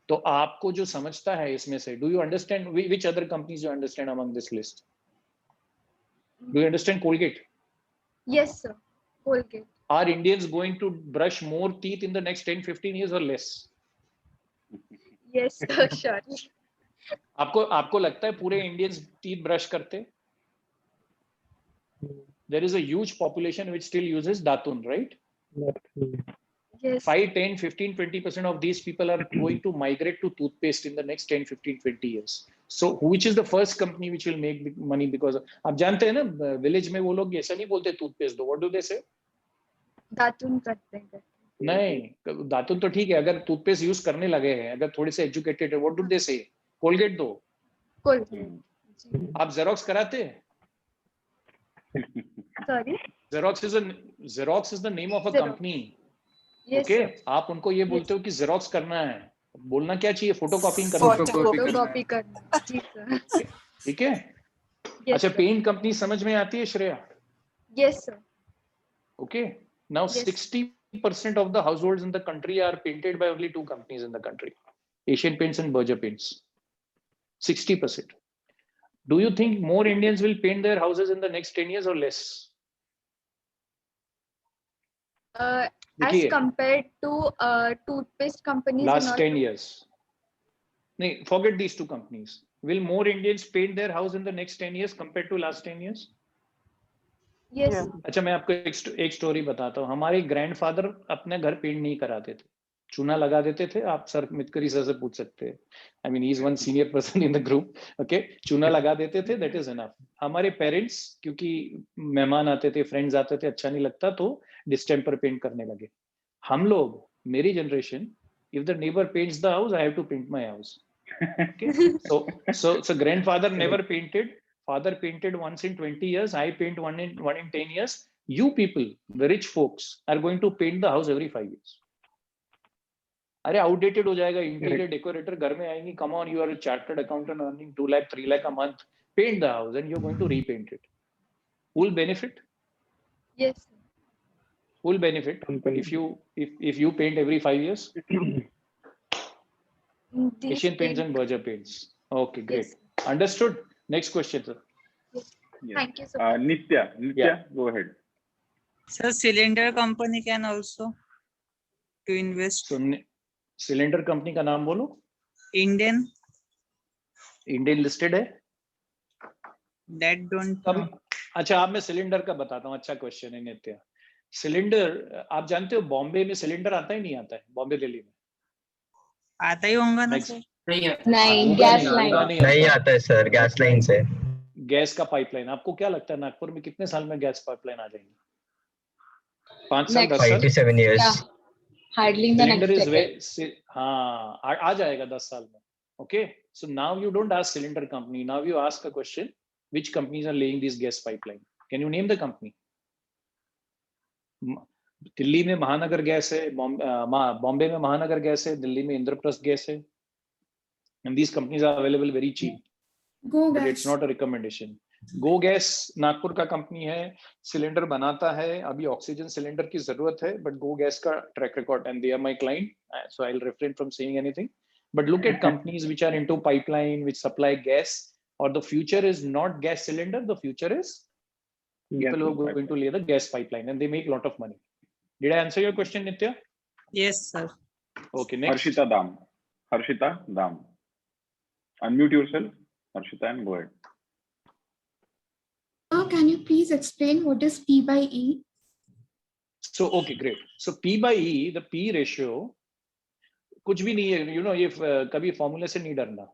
तो आपको जो समझता है इसमें से, do you understand which other companies you understand among this list? Do you understand Colgate? Yes, sir. Colgate. Are Indians going to brush more teeth in the next 10-15 years or less? Yes, sir. Surely. आपको लगता है पूरे Indians teeth brush करते? There is a huge population which still uses दातुन, right? Yes. 5, 10, 15, 20% of these people are going to migrate to toothpaste in the next 10, 15, 20 years. So which is the first company which will make big money? Because आप जानते हैं ना, village में वो लोग ऐसा नहीं बोलते टूथपेस्ट दो. What do they say? दातुन करते हैं. नहीं, दातुन तो ठीक है, अगर टूथपेस्ट यूज करने लगे हैं, अगर थोड़े से एजुकेटेड है, व्हाट डू दे से? कोलगेट दो. Colgate. आप जेरोक्स कराते हैं? Sorry. Xerox is the name of a Xerox. company. Yes, Okay, sir. आप उनको ये बोलते हो कि जेरोक्स करना है, बोलना क्या चाहिए? फोटोकॉपिंग करना. फोटोकॉपी करना. जी सर. ठीक है. Yes, अच्छा, sir. पेंट कंपनी समझ में आती है Shreya? Yes, sir. Okay, now Yes. 60% of the households in the country are painted by only two companies in the country, Asian Paints and Berger Paints. 60%. Do you think more Indians will paint their houses in the next 10 years or less? As compared to toothpaste companies. Last 10 years. नहीं, forget these two companies. Will more Indians paint their house in the next 10 years compared to last 10 years? Yes. अच्छा, मैं आपको एक story बताता हूँ. हमारे grandfather अपने घर पेंट नहीं कराते थे, चूना लगा देते थे. आप सर मितकरी सर से पूछ सकते हैं. I mean, he is one senior person in the group. Okay, चूना लगा देते थे, that is enough. हमारे पेरेंट्स, क्योंकि मेहमान आते थे, फ्रेंड्स आते थे, अच्छा नहीं लगता, तो डिस्टेम्पर पेंट करने लगे. हम लोग, मेरी generation, if the neighbor paints the house, I have to paint my house. Okay, so grandfather never painted. Father painted once in 20 years. I paint one in 10 years. You people, the rich folks, are going to paint the house every 5 years. अरे outdated हो जाएगा. Interior decorator घर में आएंगी. Come on, you are a chartered accountant earning 2 lakh, 3 lakh a month. Paint the house and you're going to repaint it. Who will benefit? Yes. Who will benefit if you paint every 5 years? These Asian Paints and Berger Paints. Okay, great. Yes. Understood. Next question, sir. Yes. Yes. Thank you so much. Nitya, Yeah. go ahead. Sir, cylinder company can also to invest. So, cylinder company का नाम बोलो. Indian, Indian listed है. that don't know. अच्छा, आप मैं cylinder का बताता हूँ. अच्छा क्वेश्चन है नित्या. सिलेंडर, आप जानते हो बॉम्बे में सिलेंडर आता ही नहीं आता है. बॉम्बे दिल्ली में आता ही होगा ना Next. सर. नहीं, गैस लाइन. नहीं आता है सर, गैस लाइन से. गैस का पाइपलाइन. आपको क्या लगता है नागपुर में कितने साल में गैस पाइपलाइन आ जाएंगी? 5 साल, 10 5 to साल. 7 years. Yeah. Hardly in the Cylinder next is decade. हाँ, आ जाएगा 10 साल में. Okay, so now you don't ask cylinder company. Now you ask a question: which companies are laying this gas pipeline? Can you name the company? Delhi में महानगर gas है, बॉम्बे में महानगर gas है, दिल्ली में इंद्रप्रस्थ गैस है. And these companies are available very cheap. But it's not a recommendation. Go Gas Nagpur का company है, सिलेंडर बनाता है. अभी ऑक्सीजन सिलेंडर की जरूरत है, but Go Gas का track record, and they are my client, so I'll refrain from saying anything. But look at companies which are into pipeline, which supply gas, or the future is not gas cylinder, the future is people who are going to lay the gas pipeline, and they make a lot of money. Did I answer your question, Nitya? Yes, sir. Okay, next. Harshita Dam. Unmute yourself, Harshita, and go ahead. Can you please explain what is P by E? So, okay, great. So P by E, the P ratio, कुछ भी नहीं है, you know, ये कभी फॉर्मूले से नहीं डरना.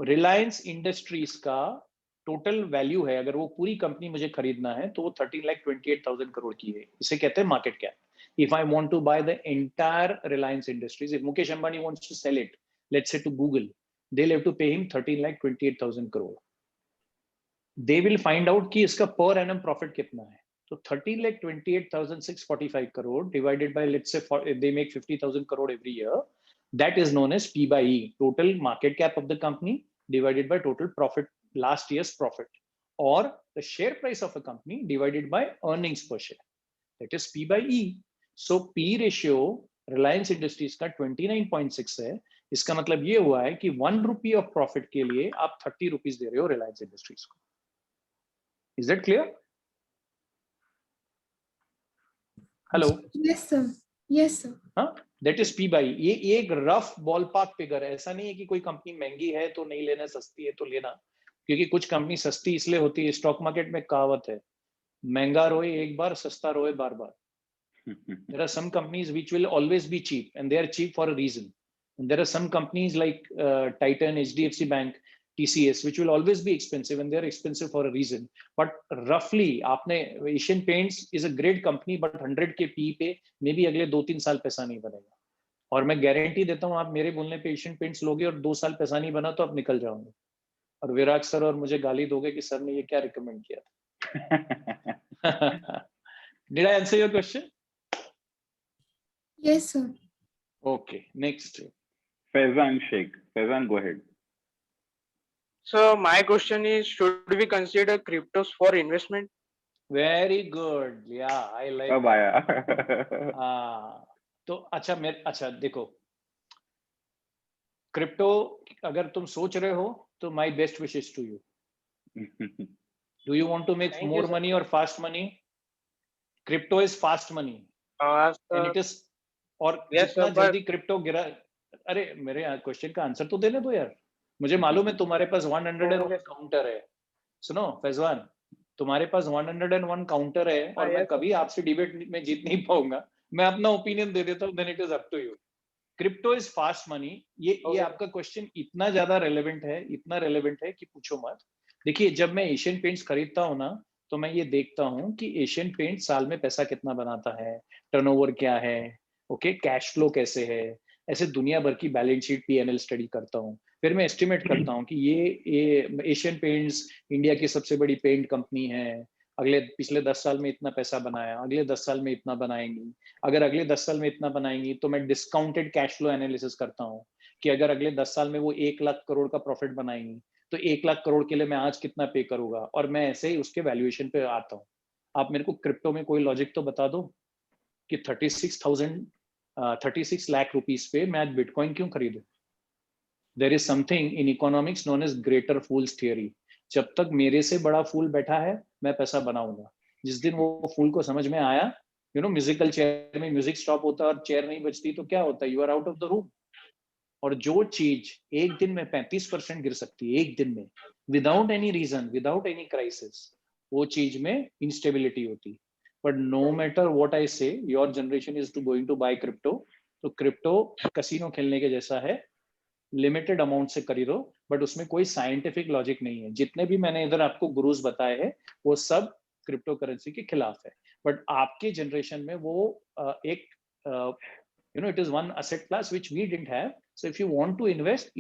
रिलायंस इंडस्ट्रीज का टोटल वैल्यू है, अगर वो पूरी कंपनी मुझे खरीदना है तो वो 13,28,000 करोड़ की है. इसे कहते हैं market cap. If I want to buy the entire Reliance Industries, if Mukesh Ambani wants to sell it, let's say to Google, they'll have to pay him 13,28,000 crore. They will find out कि इसका per annum profit कितना है. So 13,28,645 crore divided by, let's say, they make 50,000 crore every year. That is known as P by E, total market cap of the company divided by total profit, last year's profit, or the share price of a company divided by earnings per share. That is P by E. So P ratio Reliance Industries का 29.6 है. इसका मतलब ये हुआ है कि 1 rupee of profit के लिए आप 30 rupees दे रहे हो Reliance Industries को. Is that clear? Hello. Yes, sir. Yes, sir. हाँ, that is P by E. ये एक रफ बॉलपार्क फिगर है. ऐसा नहीं है कि कोई कंपनी महंगी है तो नहीं लेना, सस्ती है तो लेना. क्योंकि कुछ कंपनी सस्ती इसलिए होती है, स्टॉक मार्केट में कहावत है, महंगा रोए एक बार, सस्ता रोए बार बार. There are some companies which will always be cheap, and they are cheap for a reason. And there are some companies like Titan, HDFC Bank, TCS, which will always be expensive, and they are expensive for a reason. But roughly, आपने Asian Paints is a great company, but 100 के PE पे maybe अगले 2-3 साल पैसा नहीं बनेगा. और मैं गारंटी देता हूँ, आप मेरे बोलने पे Asian Paints लोगे और 2 साल पैसा नहीं बना तो आप निकल जाओगे. और विराग सर और मुझे गाली दोगे कि सर ने ये क्या रिकमेंड किया था. Did I answer your question? Yes, sir. Okay, next. Faizan Sheikh. Faizan, go ahead. So my question is, should we consider cryptos for investment? Very good. Yeah, I like. अब आया. तो अच्छा देखो, क्रिप्टो अगर तुम सोच रहे हो तो my best wishes to you. Do you want to make Thank more you, sir. money or fast money? Crypto is fast money, and Sir, it is. और Yes, जितना sir, but- जल्दी क्रिप्टो गिरा, अरे मेरे क्वेश्चन का answer तो देने दो यार। मुझे मालूम है तुम्हारे पास 101 काउंटर है। सुनो फैजवान, तुम्हारे पास 101 काउंटर है और मैं कभी आपसे डिबेट में जीत नहीं पाऊंगा। मैं अपना ओपिनियन दे देता हूँ, then it is up to you. Crypto is fast money. ये आपका क्वेश्चन इतना ज्यादा रेलेवेंट है, इतना रेलेवेंट है कि पूछो मत। देखिए जब मैं एशियन पेंट्स खरीदता हूँ ना, तो मैं ये देखता हूँ कि एशियन पेंट साल में पैसा कितना बनाता है, टर्नओवर क्या है, ओके, कैश फ्लो कैसे है, ऐसे दुनिया भर की बैलेंस शीट पीएनएल स्टडी करता हूँ। फिर मैं एस्टिमेट करता हूँ कि ये एशियन पेंट्स इंडिया की सबसे बड़ी पेंट कंपनी है, पिछले 10 साल में इतना पैसा बनाया, अगले 10 साल में इतना बनाएंगी। अगर अगले 10 साल में इतना बनाएंगी तो मैं डिस्काउंटेड कैश फ्लो एनालिसिस करता हूँ कि अगर अगले 10 साल में वो 1 लाख करोड़ का प्रॉफिट बनाएंगी तो 1 लाख करोड़ के लिए मैं आज कितना पे करूंगा, और मैं ऐसे ही उसके वैल्यूएशन पे आता हूँ। आप मेरे को क्रिप्टो में कोई लॉजिक तो बता दो कि 36 लाख रुपीस पे मैं आज बिटकॉइन क्यों खरीदूं? There is something in economics known as greater fools theory. जब तक मेरे से बड़ा फूल बैठा है मैं पैसा बनाऊंगा। जिस दिन वो फूल को समझ में आया, म्यूजिकल चेयर में म्यूजिक स्टॉप होता है और चेयर नहीं बजती तो क्या होता है, you are out of the room. और जो चीज एक दिन में 35% गिर सकती है, एक दिन में, without any reason, without any crisis, वो चीज में इंस्टेबिलिटी होती। But no matter what I say, your generation is to going to buy crypto. तो क्रिप्टो कसिनो खेलने के जैसा है, लिमिटेड अमाउंट से खरीदो, बट उसमें कोई साइंटिफिक लॉजिक नहीं है। जितने भी मैंने इधर आपको गुरुज बताए हैं वो सब क्रिप्टो करेंसी के खिलाफ है। बट आपके जनरेशन में वो एक it is one asset class which we didn't have. So if you want to invest,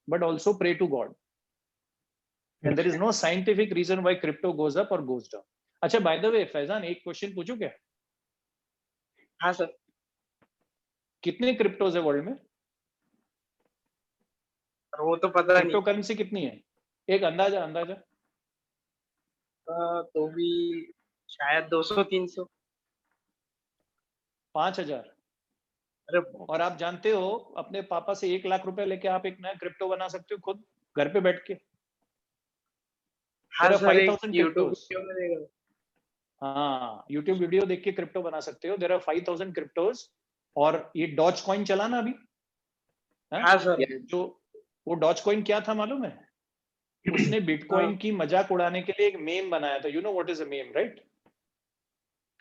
but also pray to God. And there is no scientific reason why crypto goes up or goes down. अच्छा, by the way, Faizan एक question पूछूं क्या? हाँ sir. कितने cryptos है world में? वो तो पता नहीं। क्रिप्टो करेंसी कितनी है? एक अंदाजा तो भी शायद 200-300। 5000। अरे और आप जानते हो अपने पापा से 1 लाख रुपए लेके आप एक नया क्रिप्टो बना सकते हो खुद घर पे बैठ के। हाँ सर, 5000 यूट्यूब क्रिप्टोज। वीडियो में देखा। हाँ, यूट्यूब वीडियो देख के क्रिप्टो बना सकते हो। There are 5000 cryptos. और ये डॉज कॉइन चला ना अभी? हाँ सर। जो वो डॉज कॉइन क्या था मालूम है? उसने बिटकॉइन की मजाक उड़ाने के लिए एक मेम बनाया था। You know what is a ma'am, right?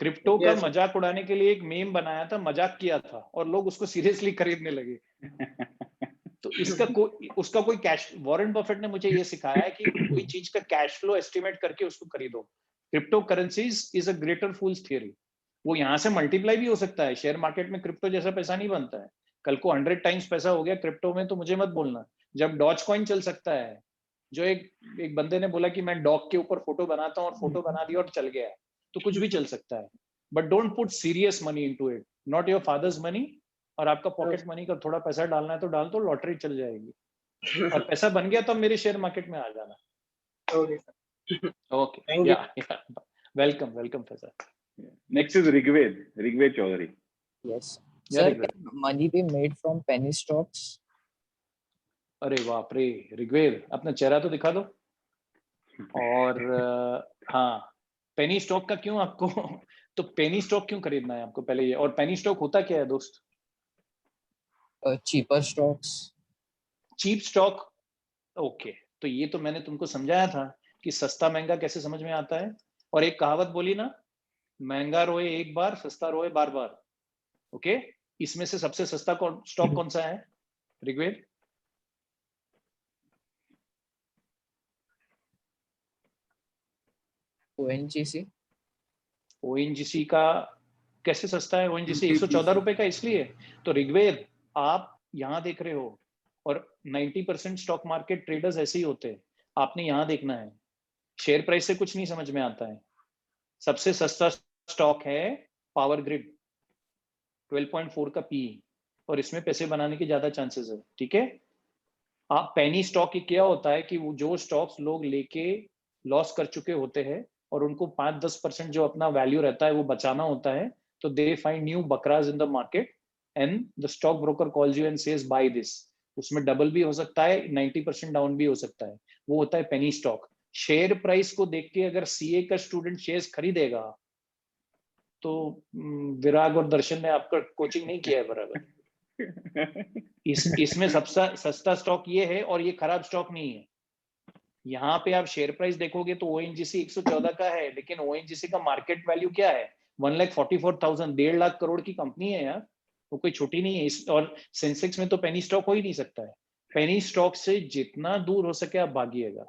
Crypto का मजाक उड़ाने के लिए एक मेम बनाया था, मजाक किया था, और लोग उसको सीरियसली खरीदने लगे। तो उसका कोई कैश, वॉरेन बफेट ने मुझे ये सिखाया है कि कोई चीज का कैश फ्लो एस्टिमेट करके उसको खरीदो। Crypto currencies is a greater fools theory. वो यहाँ से मल्टीप्लाई भी हो सकता है। शेयर मार्केट में क्रिप्टो जैसा पैसा नहीं बनता है। कल को 100 टाइम्स पैसा हो गया क्रिप्टो में तो मुझे मत बोलना। जब डॉज कॉइन चल सकता है, जो एक बंदे ने बोला कि मैं डॉग के ऊपर फोटो बनाता हूँ और फोटो बना दिया और चल गया, तो कुछ भी चल सकता है। But don't put serious money into it, not your fathers money. और आपका पॉकेट मनी का थोड़ा पैसा डालना है तो डाल दो, लॉटरी चल जाएगी। और पैसा बन गया तो मेरे शेयर मार्केट में आ जाना। ओके, या welcome Faisal. Next is Rigved Chaudhary. Yes. Yeah, Sir, Rigved. can money be made from penny stocks? अरे बाप रे ऋग्वेद, अपना चेहरा तो दिखा दो। और हाँ, पेनी स्टॉक का क्यों आपको तो पेनी स्टॉक क्यों खरीदना है आपको पहले ये? और पेनी स्टॉक होता क्या है दोस्त? Cheaper stocks. Cheap stock. Okay, तो ये तो मैंने तुमको समझाया था कि सस्ता महंगा कैसे समझ में आता है। और एक कहावत बोली ना, महंगा रोए एक बार, सस्ता रोए बार बार। ओके, इसमें से सबसे सस्ता स्टॉक कौन सा है ऋग्वेद? ONGC. ONGC का कैसे सस्ता है? ONGC 114 रुपए का इसलिए। तो ऋग्वेद, आप यहाँ देख रहे हो, और 90% स्टॉक मार्केट ट्रेडर्स ऐसे ही होते हैं। आपने यहाँ देखना है, शेयर प्राइस से कुछ नहीं समझ में आता है। सबसे सस्ता स्टॉक है पावर ग्रिड, 12.4 का पी, और इसमें पैसे बनाने के ज्यादा चांसेस है। ठीक है, आप पेनी स्टॉक की क्या होता है कि वो जो स्टॉक्स लोग लेके लॉस कर चुके होते हैं और उनको 5-10% जो अपना वैल्यू रहता है वो बचाना होता है, तो दे फाइंड न्यू बकराज in the market and the stock broker calls you and says buy this. उसमें डबल भी हो सकता है, 90% डाउन भी हो सकता है। वो होता है पेनी स्टॉक। शेयर प्राइस को देख के अगर सीए का स्टूडेंट शेयर्स खरीदेगा तो विराग और दर्शन ने आपका कोचिंग नहीं किया है बराबर। इसमें सबसे सस्ता स्टॉक ये है और ये खराब स्टॉक नहीं है। यहाँ पे आप शेयर प्राइस देखोगे तो ओएनजीसी 114 का है, लेकिन ओएनजीसी का मार्केट वैल्यू क्या है? 1,44,000, 1.5 लाख करोड़ की कंपनी है यार, वो कोई छोटी नहीं है। और सेंसेक्स में तो पेनी स्टॉक हो ही नहीं सकता है। पेनी स्टॉक से जितना दूर हो सके आप भागिएगा,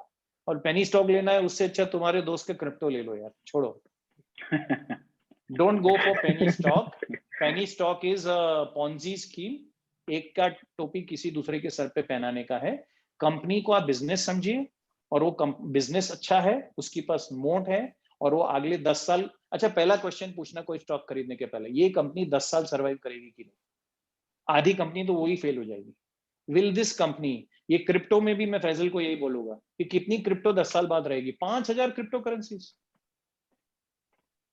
और पेनी स्टॉक लेना है उससे अच्छा तुम्हारे दोस्त के क्रिप्टो ले लो यार, छोड़ो। Don't go for penny stock. Penny stock is Ponzi scheme, एक का टोपी किसी दूसरे के सर पे पहनाने का है। कंपनी को आप बिजनेस समझिए, और वो बिजनेस अच्छा है, उसके पास मोट है, और वो अगले 10 साल। अच्छा, पहला क्वेश्चन पूछना कोई स्टॉक खरीदने के पहले, ये कंपनी 10 साल सर्वाइव करेगी कि नहीं? आधी कंपनी तो वही फेल हो जाएगी। विल दिस कंपनी, ये क्रिप्टो में भी मैं फैजल को यही बोलूंगा कि कितनी क्रिप्टो 10 साल बाद रहेगी? 5,000 क्रिप्टो करेंसीज।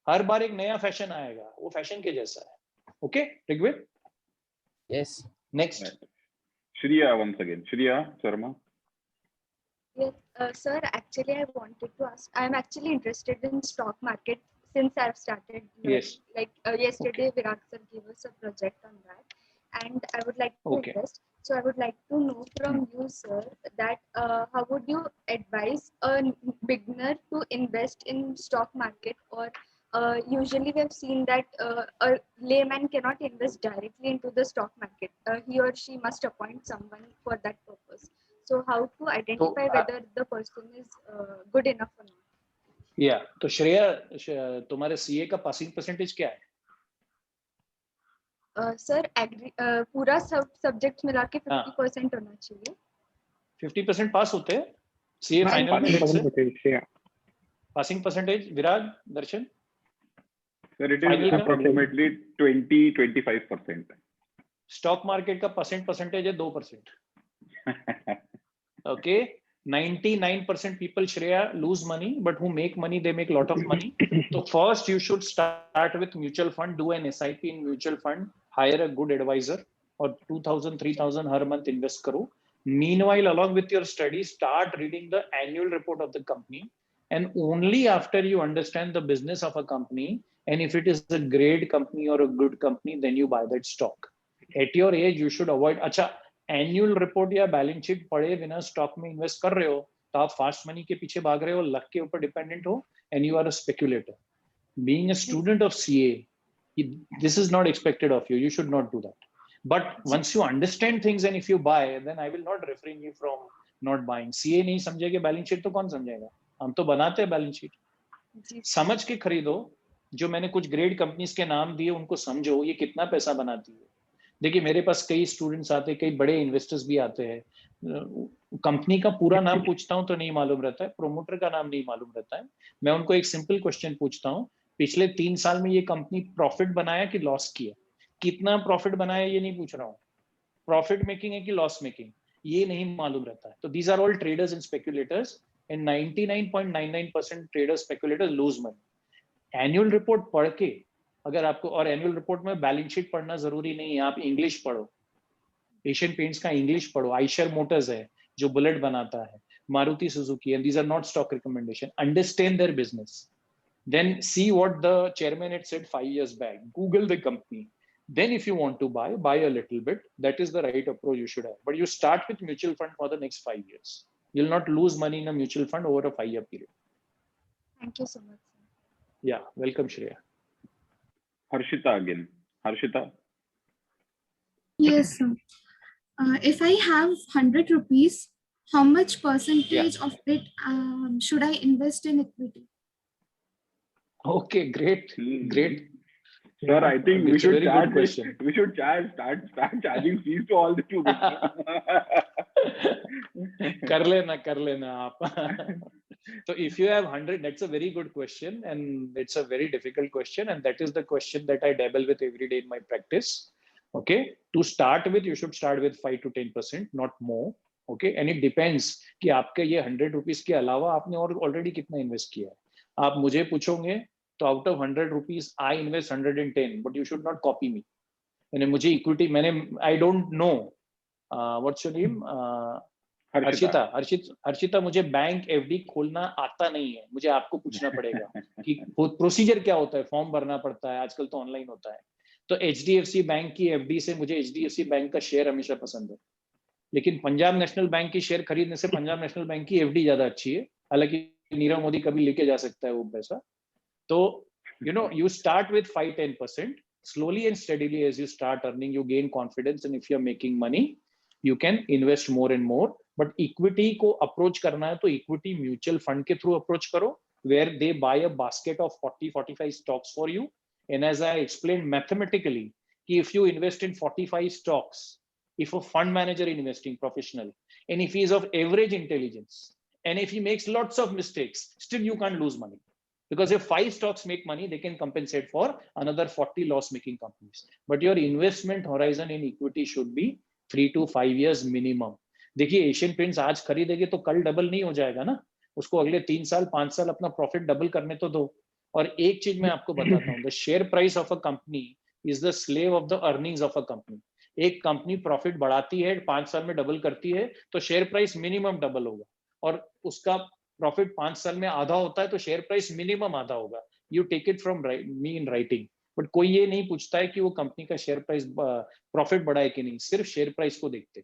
हर बार एक नया फैशन आएगा, वो फैशन के जैसा है। Okay Rigved? Yes. Next Shreya once again. Shreya Sharma. Yes, sir. Actually, I wanted to ask. I'm actually interested in stock market since I've started. Yes. Like yesterday, Virat sir gave us a project on that, and I would like to Okay. invest. So I would like to know from you, sir, that how would you advise a beginner to invest in stock market? Or usually we have seen that a layman cannot invest directly into the stock market. He or she must appoint someone for that purpose. So how to identify whether the person is good enough or not? या तो श्रेया, तुम्हारे CA का passing percentage क्या है? Sir पूरा सब subject मिला के 50% होना चाहिए। 50% पास होते हैं सीए फाइनल में से? Passing percentage Virat, Darshan? Sir, it is approximately 20-25%. Stock market का परसेंटेज है 2%। Okay, 99% people, Shreya, lose money, but who make money, they make lot of money. So first you should start with mutual fund, do an SIP in mutual fund, hire a good advisor, और 2,000 3,000 हर month invest करो। Meanwhile, along with your studies, start reading the annual report of the company, and only after you understand the business of a company, and if it is a great company or a good company, then you buy that stock. At your age, you should avoid. अच्छा, annual report या balance sheet पढ़े बिना stock में invest कर रहे हो तो आप फास्ट मनी के पीछे भाग रहे हो, लक के ऊपर डिपेंडेंट हो, and you are a speculator. Being a student of CA, this is not expected of you, you should not do that. But once you understand things and if you buy, then I will not refrain you from not buying. CA नहीं समझेगा balance sheet तो कौन समझेगा? हम तो बनाते हैं balance sheet. समझ के खरीदो। जो मैंने कुछ ग्रेड कंपनीज के नाम दिए उनको समझो, ये कितना पैसा बनाती है। देखिए, मेरे पास कई स्टूडेंट्स आते हैं, कई बड़े इन्वेस्टर्स भी आते हैं। कंपनी का पूरा नाम पूछता हूं तो नहीं मालूम रहता है, प्रोमोटर का नाम नहीं मालूम रहता है। मैं उनको एक सिंपल क्वेश्चन पूछता हूं, पिछले 3 साल में ये कंपनी प्रॉफिट बनाया कि लॉस किया? कितना प्रॉफिट बनाया ये नहीं पूछ रहा हूँ, प्रॉफिट मेकिंग है कि लॉस मेकिंग, ये नहीं मालूम रहता है। तो these are all traders and speculators, and 99.99% traders speculators lose money. Annual report पढ़ के अगर आपको, और एनुअल रिपोर्ट में बैलेंस शीट पढ़ना जरूरी नहीं है, आप इंग्लिश पढ़ो, एशियन पेंट्स का इंग्लिश पढ़ो, आइशर मोटर्स है जो बुलेट बनाता है, Maruti Suzuki, and these are not stock recommendation. Understand their business, then see what the chairman had said 5 years back, Google the company, then if you want to buy a little bit. That is the right approach you should have, but you start with mutual fund for the next 5 years. You'll not lose money in a mutual fund over a 5-year period. Thank you so much, sir. Yeah, welcome Shreya. Harshita again. Harshita. Yes, sir. If I have 100 rupees, how much percentage of it should I invest in equity? Okay, great. Sir, I think we It's a should very good question. start charging fees to all the students. कर लेना आप। So if you have 100, that's a very good question, and it's a very difficult question, and that is the question that I dabble with every day in my practice. Okay, to start with, you should start with 5 to 10%, not more. Okay, and it depends कि आपके ये 100 rupees के अलावा आपने और already कितना invest किया है। आप मुझे पूछोगे तो out of 100 rupees I invest 110, but you should not copy me. मैंने मुझे इक्विटी, मैंने I don't know what's your name, Harshita, मुझे बैंक एफडी खोलना आता नहीं है, मुझे आपको पूछना पड़ेगा कि प्रोसीजर क्या होता है, फॉर्म भरना पड़ता है, आजकल तो ऑनलाइन होता है। तो HDFC बैंक की FD से मुझे HDFC बैंक का शेयर हमेशा पसंद है, लेकिन पंजाब नेशनल बैंक की शेयर खरीदने से पंजाब नेशनल बैंक की FD ज्यादा अच्छी है। हालांकि नीरव मोदी कभी लेके जा सकता है वो पैसा। तो you start with 5-10%, slowly and steadily as you start earning, you gain confidence, and if you're making money, you can invest more and more. But equity को approach करना है तो equity mutual fund के through approach करो, where they buy a basket of 40-45 stocks for you. And as I explained mathematically, if you invest in 45 stocks, if a fund manager investing professional, and if he is of average intelligence, and if he makes lots of mistakes, still you can't lose money. Because if 5 stocks make money, they can compensate for another 40 loss-making companies. But your investment horizon in equity should be 3 to 5 years minimum. देखिए Asian paints आज खरीदेंगे तो कल double नहीं हो जाएगा ना, उसको अगले 3 साल 5 साल अपना प्रॉफिट डबल करने तो दो। और एक चीज मैं आपको बताता हूँ, the share price of a company is the slave of the earnings of a company. एक कंपनी प्रॉफिट बढ़ाती है, 5 साल में डबल करती है, तो शेयर प्राइस मिनिमम डबल होगा, और उसका प्रॉफिट 5 साल में आधा होता है तो शेयर प्राइस मिनिमम आधा होगा। You take it from me in writing. But कोई ये नहीं पूछता है कि वो कंपनी का शेयर प्राइस प्रॉफिट बढ़ा है कि नहीं, सिर्फ शेयर प्राइस को देखते।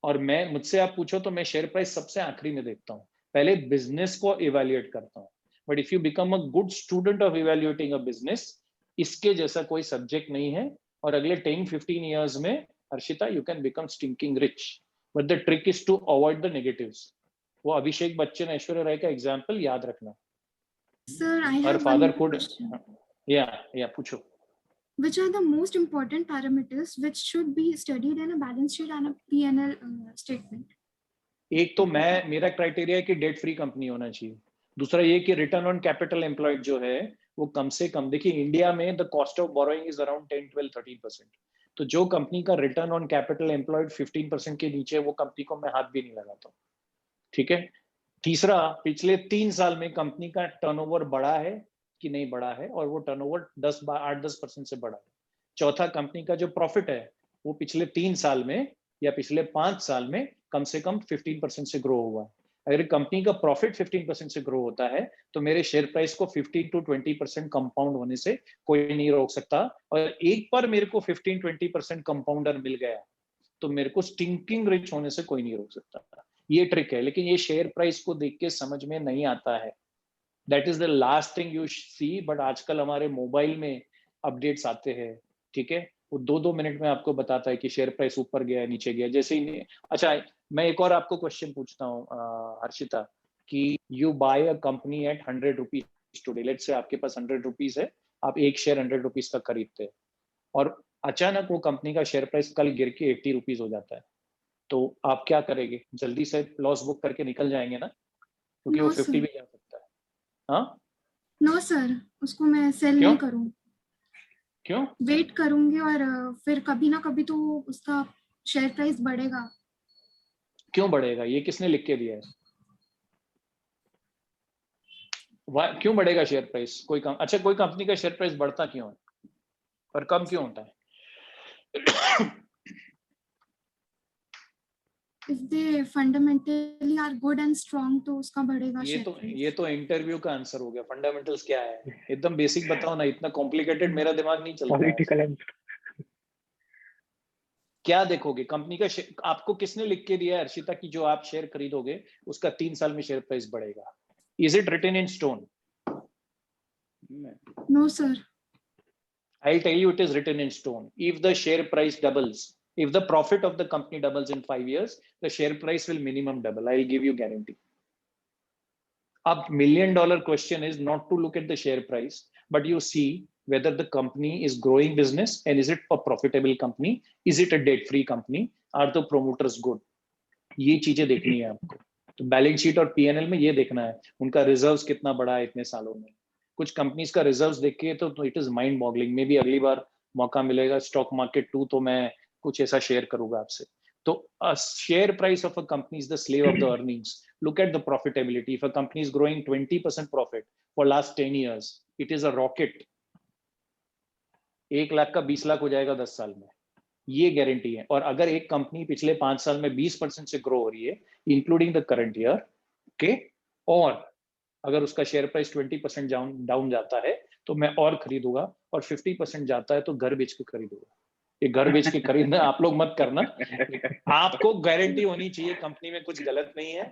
और मैं मुझसे आप पूछो तो मैं शेयर प्राइस सबसे आखिरी में देखता हूँ, पहले बिजनेस को इवेल्युएट करता हूँ। But if you become a good student of evaluating a business, इसके जैसा कोई सब्जेक्ट नहीं है। और अगले 10-15 ईयर्स में Harshita you can become stinking rich. But the trick is to avoid the negatives. वो अभिषेक बच्चन, ऐश्वर्या राय का एग्जाम्पल याद रखना। Sir, I Her have one father more could, question. yeah, पूछो। Which are the most important parameters which should be studied in a balance sheet and a P&L statement? एक तो मेरा criteria है कि डेट फ्री कंपनी होना चाहिए। दूसरा ये कि रिटर्न ऑन कैपिटल एम्प्लॉयड जो है वो कम से कम, देखिए इंडिया में the cost of borrowing is around 10-12-13%। तो जो कंपनी का रिटर्न ऑन कैपिटल एम्प्लॉयड 15% के नीचे, वो कंपनी को मैं हाथ भी नहीं लगाता। ठीक है। तीसरा, पिछले 3 साल में कंपनी का टर्नओवर बढ़ा है कि नहीं बढ़ा है, और वो टर्नओवर 8-10% से बढ़ा है। चौथा, कंपनी का जो प्रॉफिट है वो पिछले 3 साल में या पिछले 5 साल में कम से कम 15% से ग्रो हुआ है। अगर कंपनी का प्रॉफिट 15% से ग्रो होता है तो मेरे शेयर प्राइस को 15-20% कंपाउंड होने से कोई नहीं रोक सकता। और एक बार मेरे को 15-20% कंपाउंडर मिल गया तो मेरे को स्टिंकिंग रिच होने से कोई नहीं रोक सकता। ये ट्रिक है, लेकिन ये शेयर प्राइस को देख के समझ में नहीं आता है। That is the last thing you see. But आजकल हमारे मोबाइल में अपडेट्स आते हैं, ठीक है, वो 2-2 मिनट में आपको बताता है कि शेयर प्राइस ऊपर गया नीचे गया, जैसे ही। अच्छा, मैं एक और आपको क्वेश्चन पूछता हूँ हर्षिता, कि you buy a company at 100 rupees today. Let's say आपके पास 100 रुपीज है, आप एक शेयर 100 रुपीज का खरीदते हैं, और अचानक वो कंपनी का शेयर प्राइस कल गिर के 80 रुपीज हो जाता है, तो आप क्या करेंगे? जल्दी से लॉस बुक करके निकल जाएंगे ना, क्योंकि वो 50 भी जा सकता है। हाँ, नो सर, उसको मैं सेल क्यों? नहीं करूँ। क्यों? वेट करूंगी और फिर कभी ना कभी तो उसका शेयर प्राइस बढ़ेगा। क्यों बढ़ेगा? ये किसने लिख के दिया है? क्यों बढ़ेगा शेयर प्राइस? अच्छा, कोई कंपनी का शेयर प्राइस बढ़ता क्यों है और कम क्यों होता है? If they fundamentally are good and strong, तो उसका बढ़ेगा शेयर प्राइस। ये तो इंटरव्यू का आंसर हो गया। फंडामेंटल्स क्या है? एकदम बेसिक बताओ ना, इतना कॉम्प्लिकेटेड मेरा दिमाग नहीं चलता है। पॉलिटिकल आंसर क्या देखोगे? कंपनी का आपको किसने लिख के दिया है हर्षिता कि जो आप शेयर खरीदोगे उसका 3 साल में शेयर प्राइस बढ़ेगा? Is it written in stone? No sir. I'll tell you, it is written in stone. If the share price doubles, if the profit of the company doubles in 5 years, the share price will minimum double. I'll give you guarantee. Ab $1 million question is not to look at the share price, but you see whether the company is growing business and is it a profitable company? Is it a debt-free company? Are the promoters good? ये चीजें देखनी है आपको। तो balance sheet और P&L में ये देखना है उनका रिजर्व्स कितना बड़ा है इतने सालों में। कुछ कंपनीज का रिजर्व्स देख के तो it is mind boggling. May be अगली बार मौका मिलेगा स्टॉक मार्केट 2 तो मैं कुछ ऐसा शेयर करूंगा आपसे। तो share price of a company is the slave of the earnings. Look at the profitability. If a company is growing 20% profit for last 10 years, it is a rocket. 1 lakh का 20 लाख हो जाएगा 10 साल में, ये गारंटी है। और अगर एक कंपनी पिछले 5 साल में 20% से ग्रो हो रही है including the current year, okay, और अगर उसका शेयर प्राइस 20% डाउन जाता है तो मैं और खरीदूंगा, और 50% जाता है तो घर बेच के खरीदूंगा। ये घर बेच के खरीदना आप लोग मत करना। आपको गारंटी होनी चाहिए कंपनी में कुछ गलत नहीं है,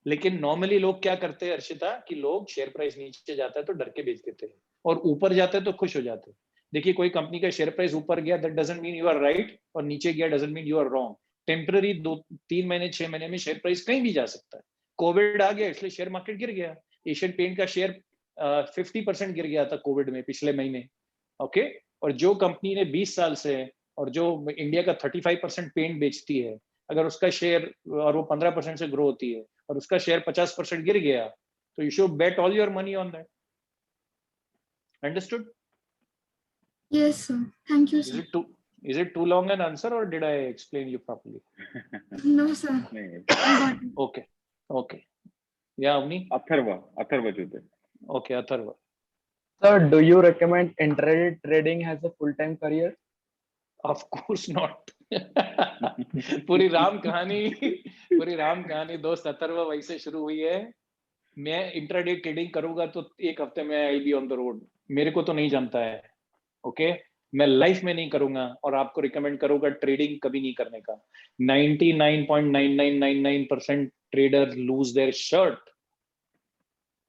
लेकिन नॉर्मली लोग क्या करते हैं अर्शिता, कि लोग शेयर प्राइस नीचे जाता है तो डर के बेच देते हैं, और ऊपर जाता है तो खुश हो जाते हैं। देखिए, कोई कंपनी का शेयर प्राइस ऊपर गया that doesn't mean you are right, और नीचे गया doesn't mean you are wrong. Temporary 2-3 महीने 6 महीने में शेयर प्राइस कहीं भी जा सकता है। कोविड आ गया इसलिए शेयर मार्केट गिर गया। एशियन पेंट का शेयर 50% गिर गया था कोविड में पिछले महीने। ओके, और जो कंपनी ने 20 साल से, और जो इंडिया का 35% पेंट बेचती है, अगर उसका शेयर और वो 15% से ग्रो होती है और उसका शेयर 50% गिर गया, तो you should bet all your money on that. Understood? Yes, sir. Thank you, sir. Is it too long an answer, or did I explain you properly? No, sir. I got it. Okay. Yeah, Avni? Atharva Jyoti. Okay, Atharva. Sir, do you recommend intraday trading as a full-time career? Of course not. पूरी राम कहानी दोस्त अथर्व वैसे शुरू हुई है। मैं intraday trading करूंगा तो एक हफ्ते में आई बी ऑन द रोड। मेरे को तो नहीं जानता है। ओके, मैं लाइफ में नहीं करूंगा, और आपको रिकमेंड करूंगा ट्रेडिंग कभी नहीं करने का। 99.9999% ट्रेडर लूज देयर शर्ट।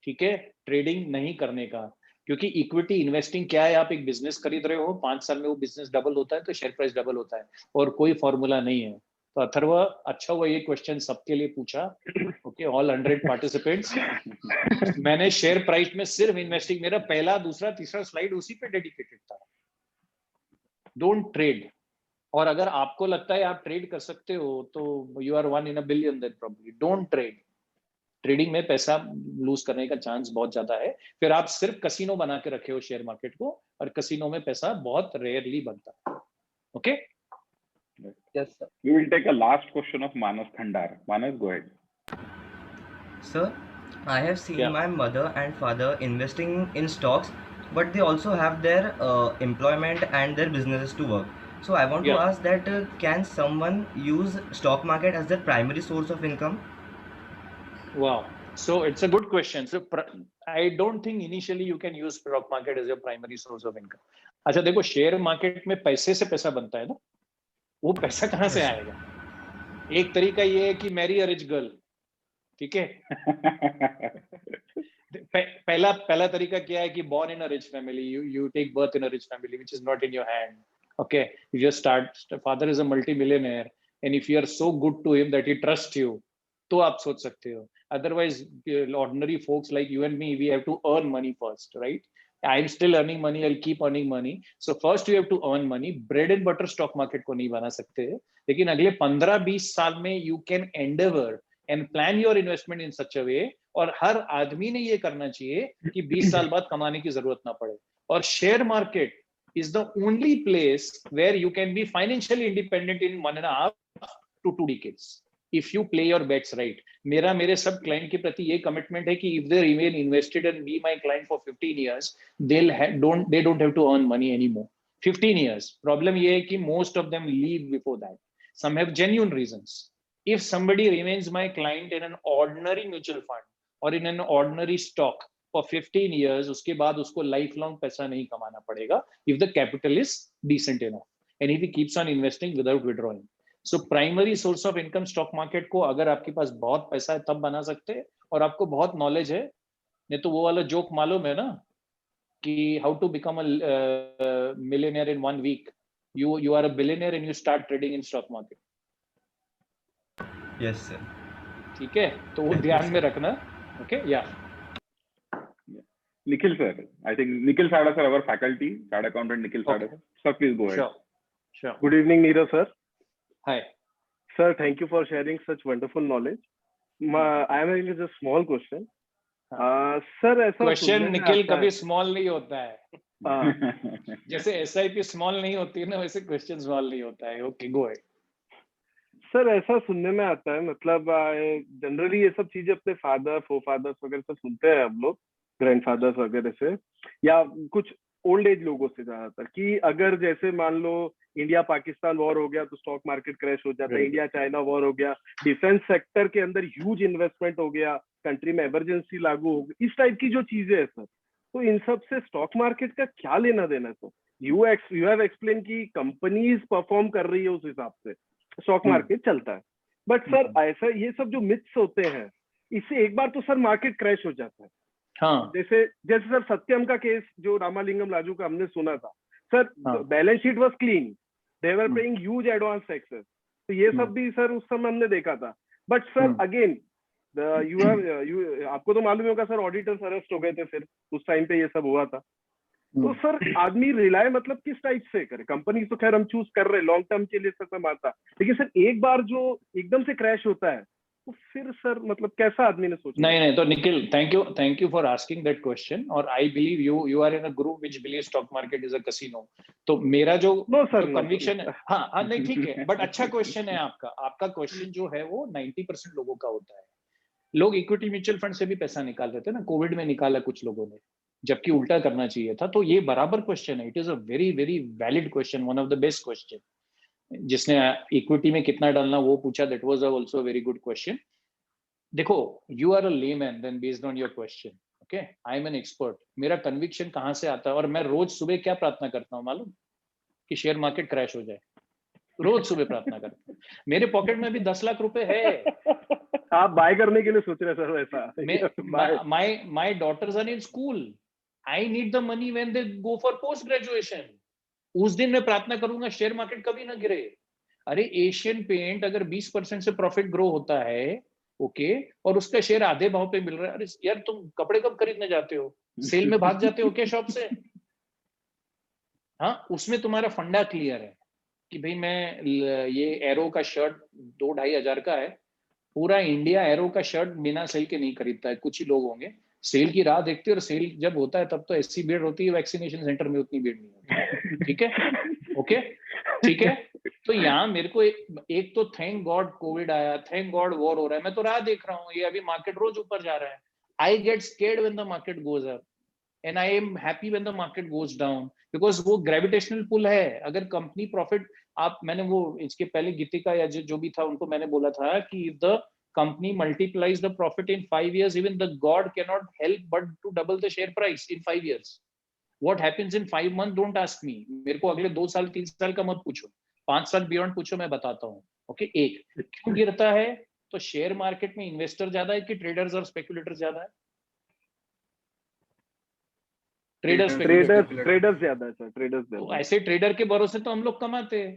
ठीक है, ट्रेडिंग नहीं करने का, क्योंकि इक्विटी इन्वेस्टिंग क्या है, आप एक बिजनेस खरीद रहे हो, 5 साल में वो बिजनेस डबल होता है तो शेयर प्राइस डबल होता है, और कोई फॉर्मूला नहीं है। तो अथर्व, अच्छा हुआ ये क्वेश्चन सबके लिए पूछा। Okay, all 100 participants. मैंने शेयर प्राइस में सिर्फ इन्वेस्टिंग, मेरा पहला, दूसरा, तीसरा स्लाइड उसी पे डेडिकेटेड था। Don't trade. और अगर आपको लगता है आप ट्रेड कर सकते हो तो you are 1 in a billion, then probably don't trade. Trading में पैसा लूज करने का चांस बहुत ज्यादा है। फिर आप सिर्फ कसिनो बना के रखे हो शेयर मार्केट को, और कसिनो में पैसा बहुत रेयरली बनता है। Okay, Yes, sir. We will take a last question of Manas Khandar. Manas, go ahead. Sir, I have seen Yeah. my mother and father investing in stocks, but they also have their employment and their businesses to work. So I want to Yeah. ask that can someone use stock market as their primary source of income? Wow. So it's a good question. So I don't think initially you can use stock market as your primary source of income. अच्छा देखो, share market में पैसे से पैसा बनता है ना, वो पैसा कहाँ से आएगा? एक तरीका ये है कि मैरी अ रिच गर्ल। ठीक है, पहला तरीका क्या है कि born in a rich family, you take birth in a rich family which is not in your hand. Okay, you just start, father is a multi-millionaire and if you are so good to him that he trusts you, तो आप सोच सकते हो। Otherwise, ordinary folks like you and me, we have to earn money first, right? I'm still earning money, I'll keep earning money. So first you have to earn money. Bread and butter stock market को नहीं बना सकते, लेकिन अगले 15-20 साल में you can endeavor and plan your investment in such a way, और हर आदमी ने ये करना चाहिए कि 20 साल बाद कमाने की जरूरत ना पड़े। और share market is the only place where you can be financially independent in 1.5 to 2 decades. If you play your bets right. मेरे सब क्लाइंट के प्रति ये कमिटमेंट है कि if they remain invested and be my client for 15 years, they don't have to earn money anymore. 15 years. Problem ये है कि most of them leave before that. Some have genuine reasons. If somebody remains my client in an ordinary mutual fund or in an ordinary stock for 15 years, उसके बाद उसको lifelong पैसा नहीं कमाना पड़ेगा if the capital is decent enough and if he keeps on investing without withdrawing. So primary source of income stock market को अगर आपके पास बहुत पैसा है तब बना सकते हैं और आपको बहुत knowledge है। नहीं तो वो वाला जोक मालूम है ना कि how to become a millionaire in 1 week. You are a billionaire and you start trading in stock market. Yes, sir. ठीक है, तो वो ध्यान में रखना। Okay, yeah. Nikhil sir, I think Nikhil Sada sir, our faculty, Chartered Accountant Nikhil Sada sir. Sir, please go ahead. Sure. Good evening, Neerav sir. Hi. Sir, thank you for sharing such wonderful knowledge. I am having just a small question. Sir, ऐसा question Nikhil कभी small नहीं होता है। जैसे SIP small नहीं होती है ना, वैसे क्वेश्चन स्मॉल नहीं होता है। Okay, go ahead. सर, ऐसा सुनने में आता है, मतलब जनरली ये सब चीजें अपने फोरफादर्स वगैरह से सुनते हैं हम लोग, ग्रैंडफादर्स वगैरह से या कुछ ओल्ड एज लोगों से ज्यादातर, कि अगर जैसे मान लो इंडिया पाकिस्तान वॉर हो गया तो स्टॉक मार्केट क्रैश हो जाता है, इंडिया चाइना वॉर हो गया, डिफेंस सेक्टर के अंदर ह्यूज इन्वेस्टमेंट हो गया कंट्री में इमरजेंसी लागू हो गई, इस टाइप की जो चीजें है सर, तो इन सब से स्टॉक मार्केट का क्या लेना देना है सर? यू हैव एक्सप्लेन कि कंपनीज परफॉर्म कर रही है, उस हिसाब से स्टॉक मार्केट चलता है। बट सर ऐसा ये सब जो मिथ्स होते हैं, इससे एक बार तो सर मार्केट क्रैश हो जाता है। हाँ, जैसे सर सत्यम का केस जो रामालिंगम राजू का हमने सुना था sir, balance sheet was clean, they were paying huge advance taxes, तो ये सब भी सर उस समय हमने देखा था। बट सर अगेन आपको तो मालूम होगा सर, ऑडिटर्स अरेस्ट हो गए थे फिर उस टाइम पे ये सब हुआ था। तो सर आदमी रिलाय मतलब किस टाइप से करे? कंपनी तो खैर हम चूज कर रहे हैं लॉन्ग टर्म के लिए, सर मैं मानता, लेकिन सर एक बार जो एकदम से क्रैश होता है तो फिर सर मतलब कैसा आदमी ने सोचा? नहीं, तो Nikhil, thank you for asking that question. और I believe you are in a group which believe stock market is a casino. तो मेरा जो कन्विक्शन है, हाँ नहीं ठीक है, बट अच्छा क्वेश्चन है आपका क्वेश्चन जो है वो 90% लोगों का होता है। लोग इक्विटी म्यूचुअल फंड से भी पैसा निकाल रहे थे ना, कोविड में निकाला कुछ लोगों ने, जबकि उल्टा करना चाहिए था। तो ये बराबर क्वेश्चन है, it is a very very valid question, one of the best question. जिसने इक्विटी में कितना डालना वो पूछा, that was also very good question. देखो, you are a layman then based on your question, okay, I am an expert. मेरा conviction कहाँ से आता है, और मैं रोज सुबह क्या प्रार्थना करता हूँ मालूम? कि शेयर मार्केट क्रैश हो जाए। रोज सुबह प्रार्थना करता हूँ। मेरे पॉकेट में भी 10 लाख रुपए है। आप बाय करने के लिए सोच रहे हैं सर वैसा? my daughters are in school. I need the money when they go for post graduation. उस दिन मैं प्रार्थना करूंगा शेयर मार्केट कभी ना गिरे। अरे एशियन पेंट अगर 20% से प्रॉफिट ग्रो होता है, ओके, और उसका शेयर आधे भाव पे मिल रहा है, अरे यार तुम कपड़े कब खरीदने जाते हो? सेल में भाग जाते हो क्या शॉप से? हाँ, उसमें तुम्हारा फंडा क्लियर है कि भाई मैं ये एरो का शर्ट 2-2.5 हजार का है, पूरा इंडिया एरो का शर्ट बिना सेल के नहीं खरीदता है, कुछ ही लोग होंगे सेल की राह देखते हैं, और सेल जब होता है तब तो ऐसी भीड़ होती है, वैक्सीनेशन सेंटर में उतनी भीड़ नहीं होती। ठीक है, ओके, ठीक है। तो यहाँ मेरे को एक तो थैंक गॉड कोविड आया, थैंक गॉड वॉर हो रहा है, मैं तो राह देख रहा हूँ, ये अभी मार्केट रोज ऊपर जा रहा है। I get scared when the market goes up and I am happy when the market goes down, because वो ग्रेविटेशनल पुल है। अगर कंपनी प्रॉफिट, मैंने वो इसके पहले गीतिका या जो भी था उनको मैंने बोला था कि if the company multiplies the profit in 5 years, even the god cannot help but to double the share price in 5 years. What happens in 5 months, don't ask me. मेरे को अगले 2 साल 3 साल का मत पूछो, 5 साल बियॉन्ड पूछो, मैं बताता हूँ। ओके, एक क्यों गिरता है? तो शेयर मार्केट में इन्वेस्टर ज्यादा है कि ट्रेडर्स और स्पेकुलेटर्स ज्यादा है? ट्रेडर्स ज्यादा है सर, ट्रेडर्स ज्यादा। तो ऐसे ट्रेडर के भरोसे तो हम लोग कमाते हैं।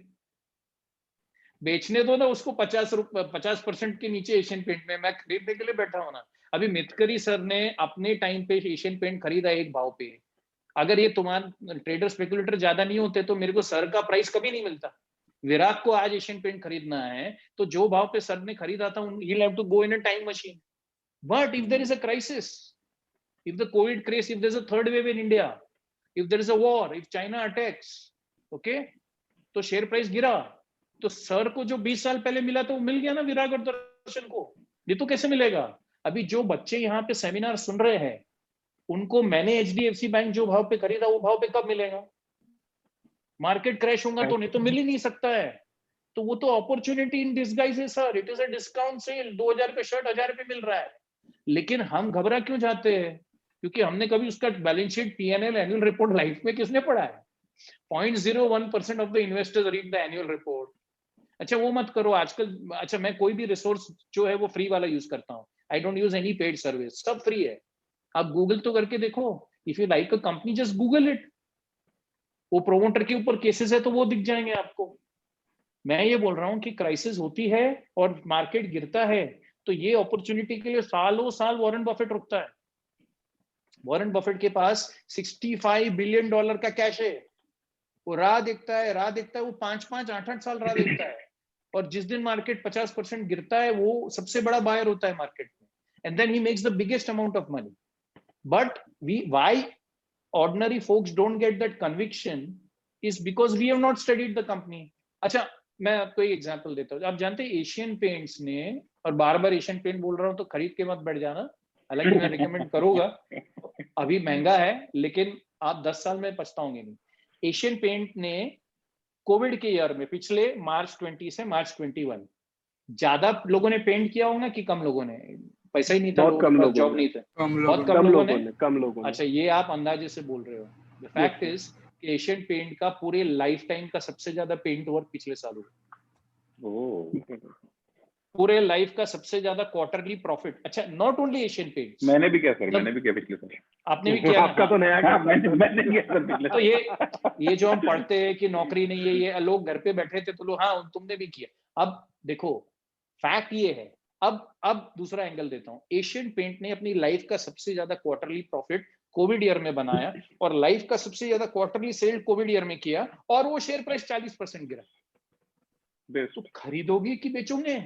बेचने दो ना उसको 50% के नीचे एशियन पेंट में, मैं खरीदने के लिए बैठा हूं ना। अभी मितकरी सर ने अपने टाइम पे एशियन पेंट खरीदा एक भाव पे। अगर ये तुम्हारे ट्रेडर स्पेकुलेटर ज्यादा नहीं होते तो मेरे को सर का प्राइस कभी नहीं मिलता। विराट को आज एशियन पेंट खरीदना है तो जो भाव पे सर ने खरीदा था, he'll have to go in a time machine. But if there is a crisis, if the COVID crisis, if there's a third wave in India, if there is a war, if China attacks, okay, तो share price गिरा, तो sir को जो 20 साल पहले मिला था वो मिल गया ना विराट और दर्शन को। ये तो कैसे मिलेगा? अभी जो बच्चे यहाँ पे सेमिनार सुन रहे हैं उनको मैंने HDFC बैंक जो भाव पे खरीदा वो भाव पे कब मिलेगा? मार्केट क्रैश होगा तो, नहीं तो मिल ही नहीं सकता है। तो वो तो अपॉर्चुनिटी इन डिस्गाइज है sir, it is a discount sale. 2000 का शर्ट 1000 पे मिल रहा है, लेकिन हम घबरा क्यों जाते हैं? क्योंकि हमने कभी उसका balance sheet, P&L, annual report life में किसने पढ़ा है? 0.01% of the investors read the annual report. अच्छा वो मत करो आजकल। अच्छा मैं कोई भी रिसोर्स जो है वो फ्री वाला यूज करता हूँ, I don't use any paid service, सब फ्री है। आप गूगल तो करके देखो, if you like a company just Google it. वो प्रोमोटर के ऊपर केसेस है तो वो दिख जाएंगे आपको। मैं ये बोल रहा हूँ कि क्राइसिस होती है और मार्केट गिरता है तो ये अपॉर्चुनिटी के लिए सालों साल वॉरेन बफेट रुकता है। वॉरेन बफेट के पास $65 बिलियन का कैश है। वो राह देखता है वो 5-5, 8-8 साल राह देखता है, और जिस दिन मार्केट 50% गिरता है वो सबसे बड़ा बायर होता है मार्केट में, and then he makes the biggest amount of money. But why ordinary folks don't get that conviction is because we have not studied the company. अच्छा मैं आपको एक एग्जांपल देता हूँ। आप जानते हैं एशियन पेंट्स ने, और बार बार एशियन पेंट बोल रहा हूँ तो खरीद के मत बैठ जाना, हालांकि मैं रिकमेंड करूंगा, अभी महंगा है लेकिन आप 10 साल में पछताओगे नहीं। एशियन पेंट ने कोविड के ईयर में, पिछले मार्च 20 से मार्च 21, ज्यादा लोगों ने पेंट किया होगा कि कम लोगों ने? पैसा ही नहीं था, बहुत कम लोगों के पास लोगों जॉब ने। नहीं था, कम बहुत लोगों कम लोगों ने। कम लोगों ने। अच्छा, ये आप अंदाजे से बोल रहे हो। द फैक्ट इज कि एशियन पेंट का पूरे लाइफ टाइम का सबसे ज्यादा पेंट वर्क पिछले साल हुआ। ओह, पूरे लाइफ का सबसे ज्यादा क्वार्टरली प्रॉफिट। अच्छा, नॉट ओनली एशियन पेंट्स, मैंने भी किया सर, मैंने भी किया पिछले साल। आपने भी किया ना? आपका तो हाँ। नया हाँ, काम मैंने किया सर पिछले तो साल। ये जो हम पढ़ते हैं कि नौकरी नहीं है, ये लोग घर पे बैठे थे तो लोग, हाँ तुमने भी किया। अब देखो, फैक्ट ये है। अब दूसरा एंगल देता हूँ। एशियन पेंट ने अपनी लाइफ का सबसे ज्यादा क्वार्टरली प्रॉफिट कोविड ईयर में बनाया, और लाइफ का सबसे ज्यादा क्वार्टरली सेल कोविड ईयर में किया, और वो शेयर प्राइस 40% गिरा। तो खरीदोगे कि बेचोगे?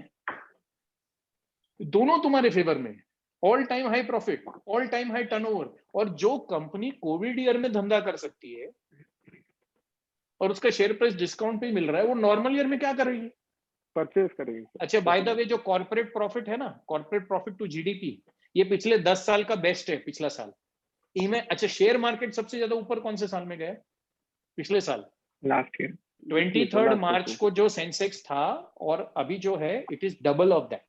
दोनों तुम्हारे फेवर में। All time high profit, all time high turnover. और जो कंपनी कोविड ईयर में धंधा कर सकती है और उसका शेयर प्राइस डिस्काउंट पे मिल रहा है, वो नॉर्मल ईयर में क्या करेगी? परचेज करेंगे। अच्छा, बाय द वे, जो कॉर्पोरेट प्रॉफिट है ना, कॉर्पोरेट प्रॉफिट टू जीडीपी, ये पिछले 10 साल का बेस्ट है, पिछला साल। अच्छा, शेयर मार्केट सबसे ज्यादा ऊपर कौन से साल में गया? पिछले साल, लास्ट ईयर 23 मार्च को जो सेंसेक्स था, और अभी जो है it is double of that,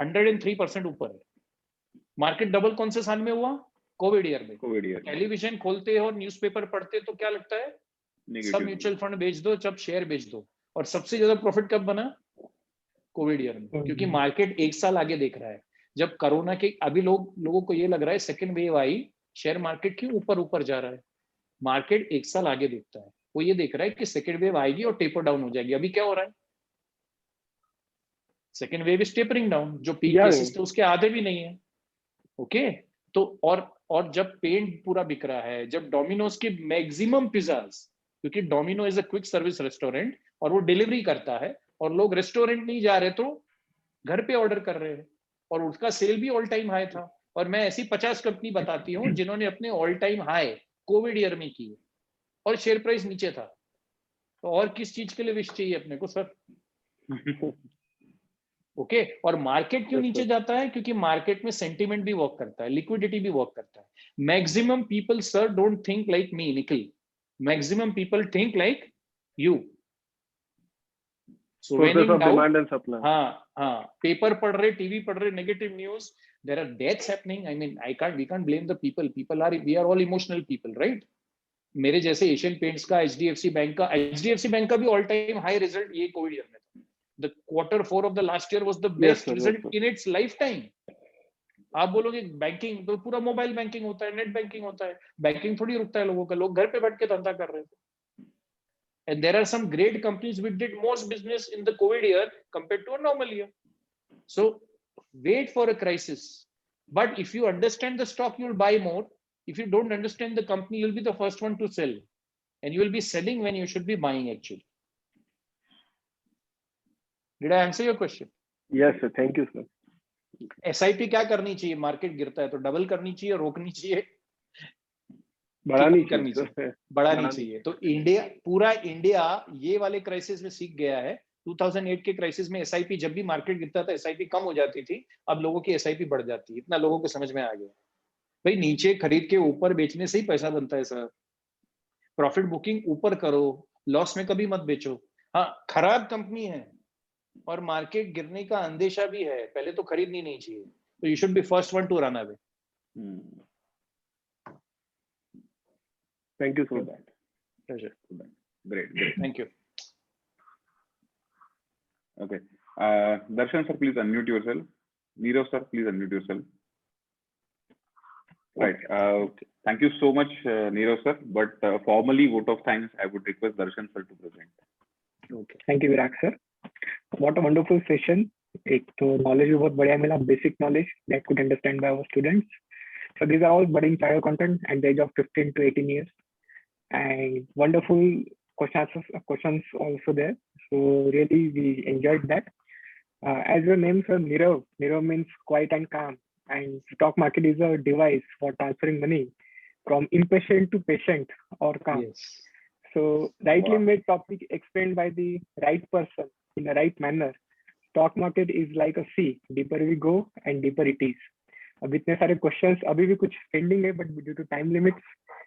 103% ऊपर है। मार्केट डबल कौन से साल में हुआ? कोविड ईयर में। Covid year. टेलीविजन खोलते हो और न्यूज़पेपर पढ़ते तो क्या लगता है? सब म्यूचुअल फंड बेच दो, सब शेयर बेच दो। और सबसे ज्यादा प्रॉफिट कब बना? कोविड ईयर में, क्योंकि मार्केट एक साल आगे देख रहा है। जब कोरोना के अभी लोगों को ये लग रहा है सेकेंड वेव आई, शेयर मार्केट क्यों ऊपर ऊपर जा रहा है? मार्केट एक साल आगे देखता है, वो ये देख रहा है कि सेकेंड वेव आएगी और टेपर डाउन हो जाएगी। अभी क्या हो रहा है? Second wave is tapering down, जो पीक केसेस थे उसके आधे भी नहीं है। ओके, तो और जब पेंट पूरा बिक रहा है, जब डोमिनोज के मैक्सिमम पिज्जाज, क्योंकि domino is a quick service restaurant और वो डिलीवरी करता है, और लोग रेस्टोरेंट नहीं जा रहे तो घर पे ऑर्डर कर रहे हैं, और उसका सेल भी ऑल टाइम हाई था। और मैं ऐसी 50 कंपनी बताती हूँ जिन्होंने अपने all time high Covid year में किए और शेयर प्राइस नीचे था। तो और किस चीज के लिए विश चाहिए अपने को सर? ओके, और मार्केट क्यों नीचे जाता है? क्योंकि मार्केट में सेंटीमेंट भी वर्क करता है, लिक्विडिटी भी वर्क करता है। Maximum people sir don't think like me, Nikhil. Maximum people think like you. So when in doubt, हाँ, पेपर पढ़ रहे, टीवी पढ़ रहे, negative news, there are deaths happening. I mean, we can't blame the people we are all emotional people, right? मेरे जैसे Asian Paints का, HDFC bank का भी ऑल टाइम हाई रिजल्ट ये कोविड ईयर में था। The Q4 of the last year was the best result in its lifetime. आप बोलोगे बैंकिंग तो पूरा मोबाइल बैंकिंग होता है, नेट बैंकिंग होता है, बैंकिंग थोड़ी रुकता है लोगों का, लोग घर पे बैठ के धंधा कर रहे थे। And there are some great companies which did most business in the COVID year compared to a normal year. So wait for a crisis. But if you understand the stock, you will buy more. If you don't understand the company, you will be the first one to sell. And you will be selling when you should be buying actually. Did I answer your question? Yes, sir. Thank you, sir. SIP क्या करनी चाहिए? Market गिरता है तो double करनी चाहिए, रोकनी चाहिए, बढ़ानी करनी चाहिए, बढ़ानी चाहिए। तो पूरा इंडिया ये वाले क्राइसिस में सीख गया है। 2008 के क्राइसिस में SIP, जब भी मार्केट गिरता था SIP कम हो जाती थी, अब लोगों की SIP बढ़ जाती है। इतना लोगों को समझ में आ गया भाई, नीचे खरीद के ऊपर बेचने से ही पैसा बनता है सर। प्रॉफिट बुकिंग ऊपर करो, लॉस में कभी मत बेचो। हाँ, खराब कंपनी है और मार्केट गिरने का अंदेशा भी है, पहले तो खरीदनी नहीं चाहिए। तो you should be first one two run away. Thank you so much. Pleasure. Great. Thank you. Okay. Darshan sir, please unmute yourself. Neerav sir, please unmute yourself. Right. Thank you so much, Neerav sir. But formally, vote of thanks, I would request Darshan sir to present. Okay. Thank you, Virag sir. What a wonderful session. एक तो knowledge भी बहुत बढ़िया मिला, basic knowledge that could understand by our students. So these are all budding child content at the age of 15 to 18 years, and wonderful questions also there. So really we enjoyed that. As your name sir, Nirav means quiet and calm, and stock market is a device for transferring money from impatient to patient or calm. Yes. So rightly made topic explained by the right person in the right manner. Stock market is like a sea, deeper we go and deeper it is. अब इतने सारे questions अभी भी कुछ pending है, but due to time limits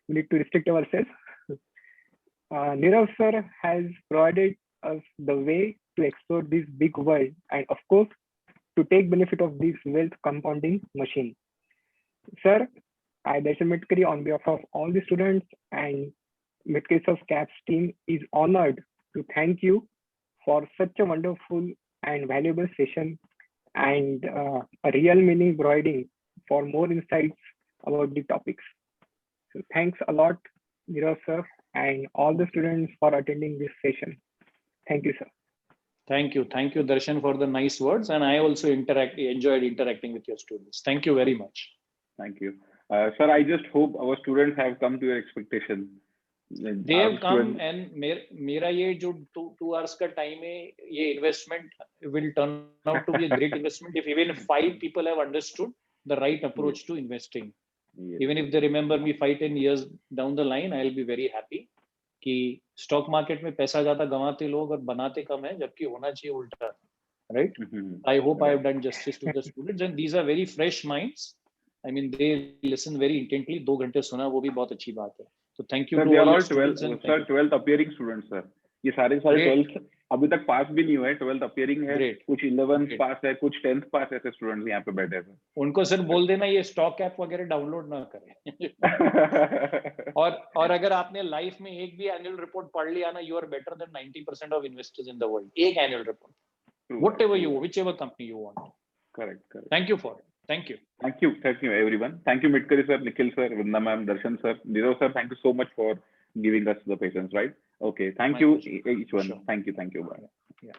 we need to restrict ourself. Nirav sir has provided us the way to explore this big world, and of course to take benefit of this wealth compounding machine. Sir, I, Darshan Midkari, on behalf of all the students and Midkari Sir's CAPS team, is honored to thank you for such a wonderful and valuable session and a real meaning providing for more insights about the topics. So thanks a lot, Nirav sir, and all the students for attending this session. Thank you, sir. Thank you, Darshan, for the nice words, and I also enjoyed interacting with your students. Thank you very much. Thank you, sir. I just hope our students have come to your expectation. They have come, and मेरा ये जो 2 hours का time है, ये investment will turn out to be a great investment if even 5 people have understood the right approach to investing. Yes. Even if they remember me 5-10 years down the line, I'll be very happy कि stock market में पैसा ज़्यादा गंवाते लोग और बनाते कम है, जबकि होना चाहिए उल्टा, right? I hope I have done justice to the students, and these are very fresh minds. I mean, they listen very intently. 2 घंटे सुना, वो भी बहुत अच्छी बात है. So thank you sir, to they are all all the students. 12th appearing students, sir. ये सारे 12th अभी तक पास भी नहीं हुए, 12th appearing है, कुछ 11th पास है, कुछ 10th पास ऐसे स्टूडेंट्स यहाँ पे बैठे हैं. उनको सर बोल देना ये स्टॉक ऐप वगैरह डाउनलोड ना करें. और अगर आपने लाइफ में एक भी एनुअल रिपोर्ट पढ़ लिया ना, you are better than 90% of investors in the world. एक annual report, whatever you, whichever company you want. Correct. Thank you for it. Thank you. Thank you everyone. Thank you Midkari sir, Nikhil sir, Vrinda ma'am, Darshan sir, Nirav sir. Thank you so much for giving us the patience, right? Okay. Thank you each one. Sure. Thank you. Bye. Yeah.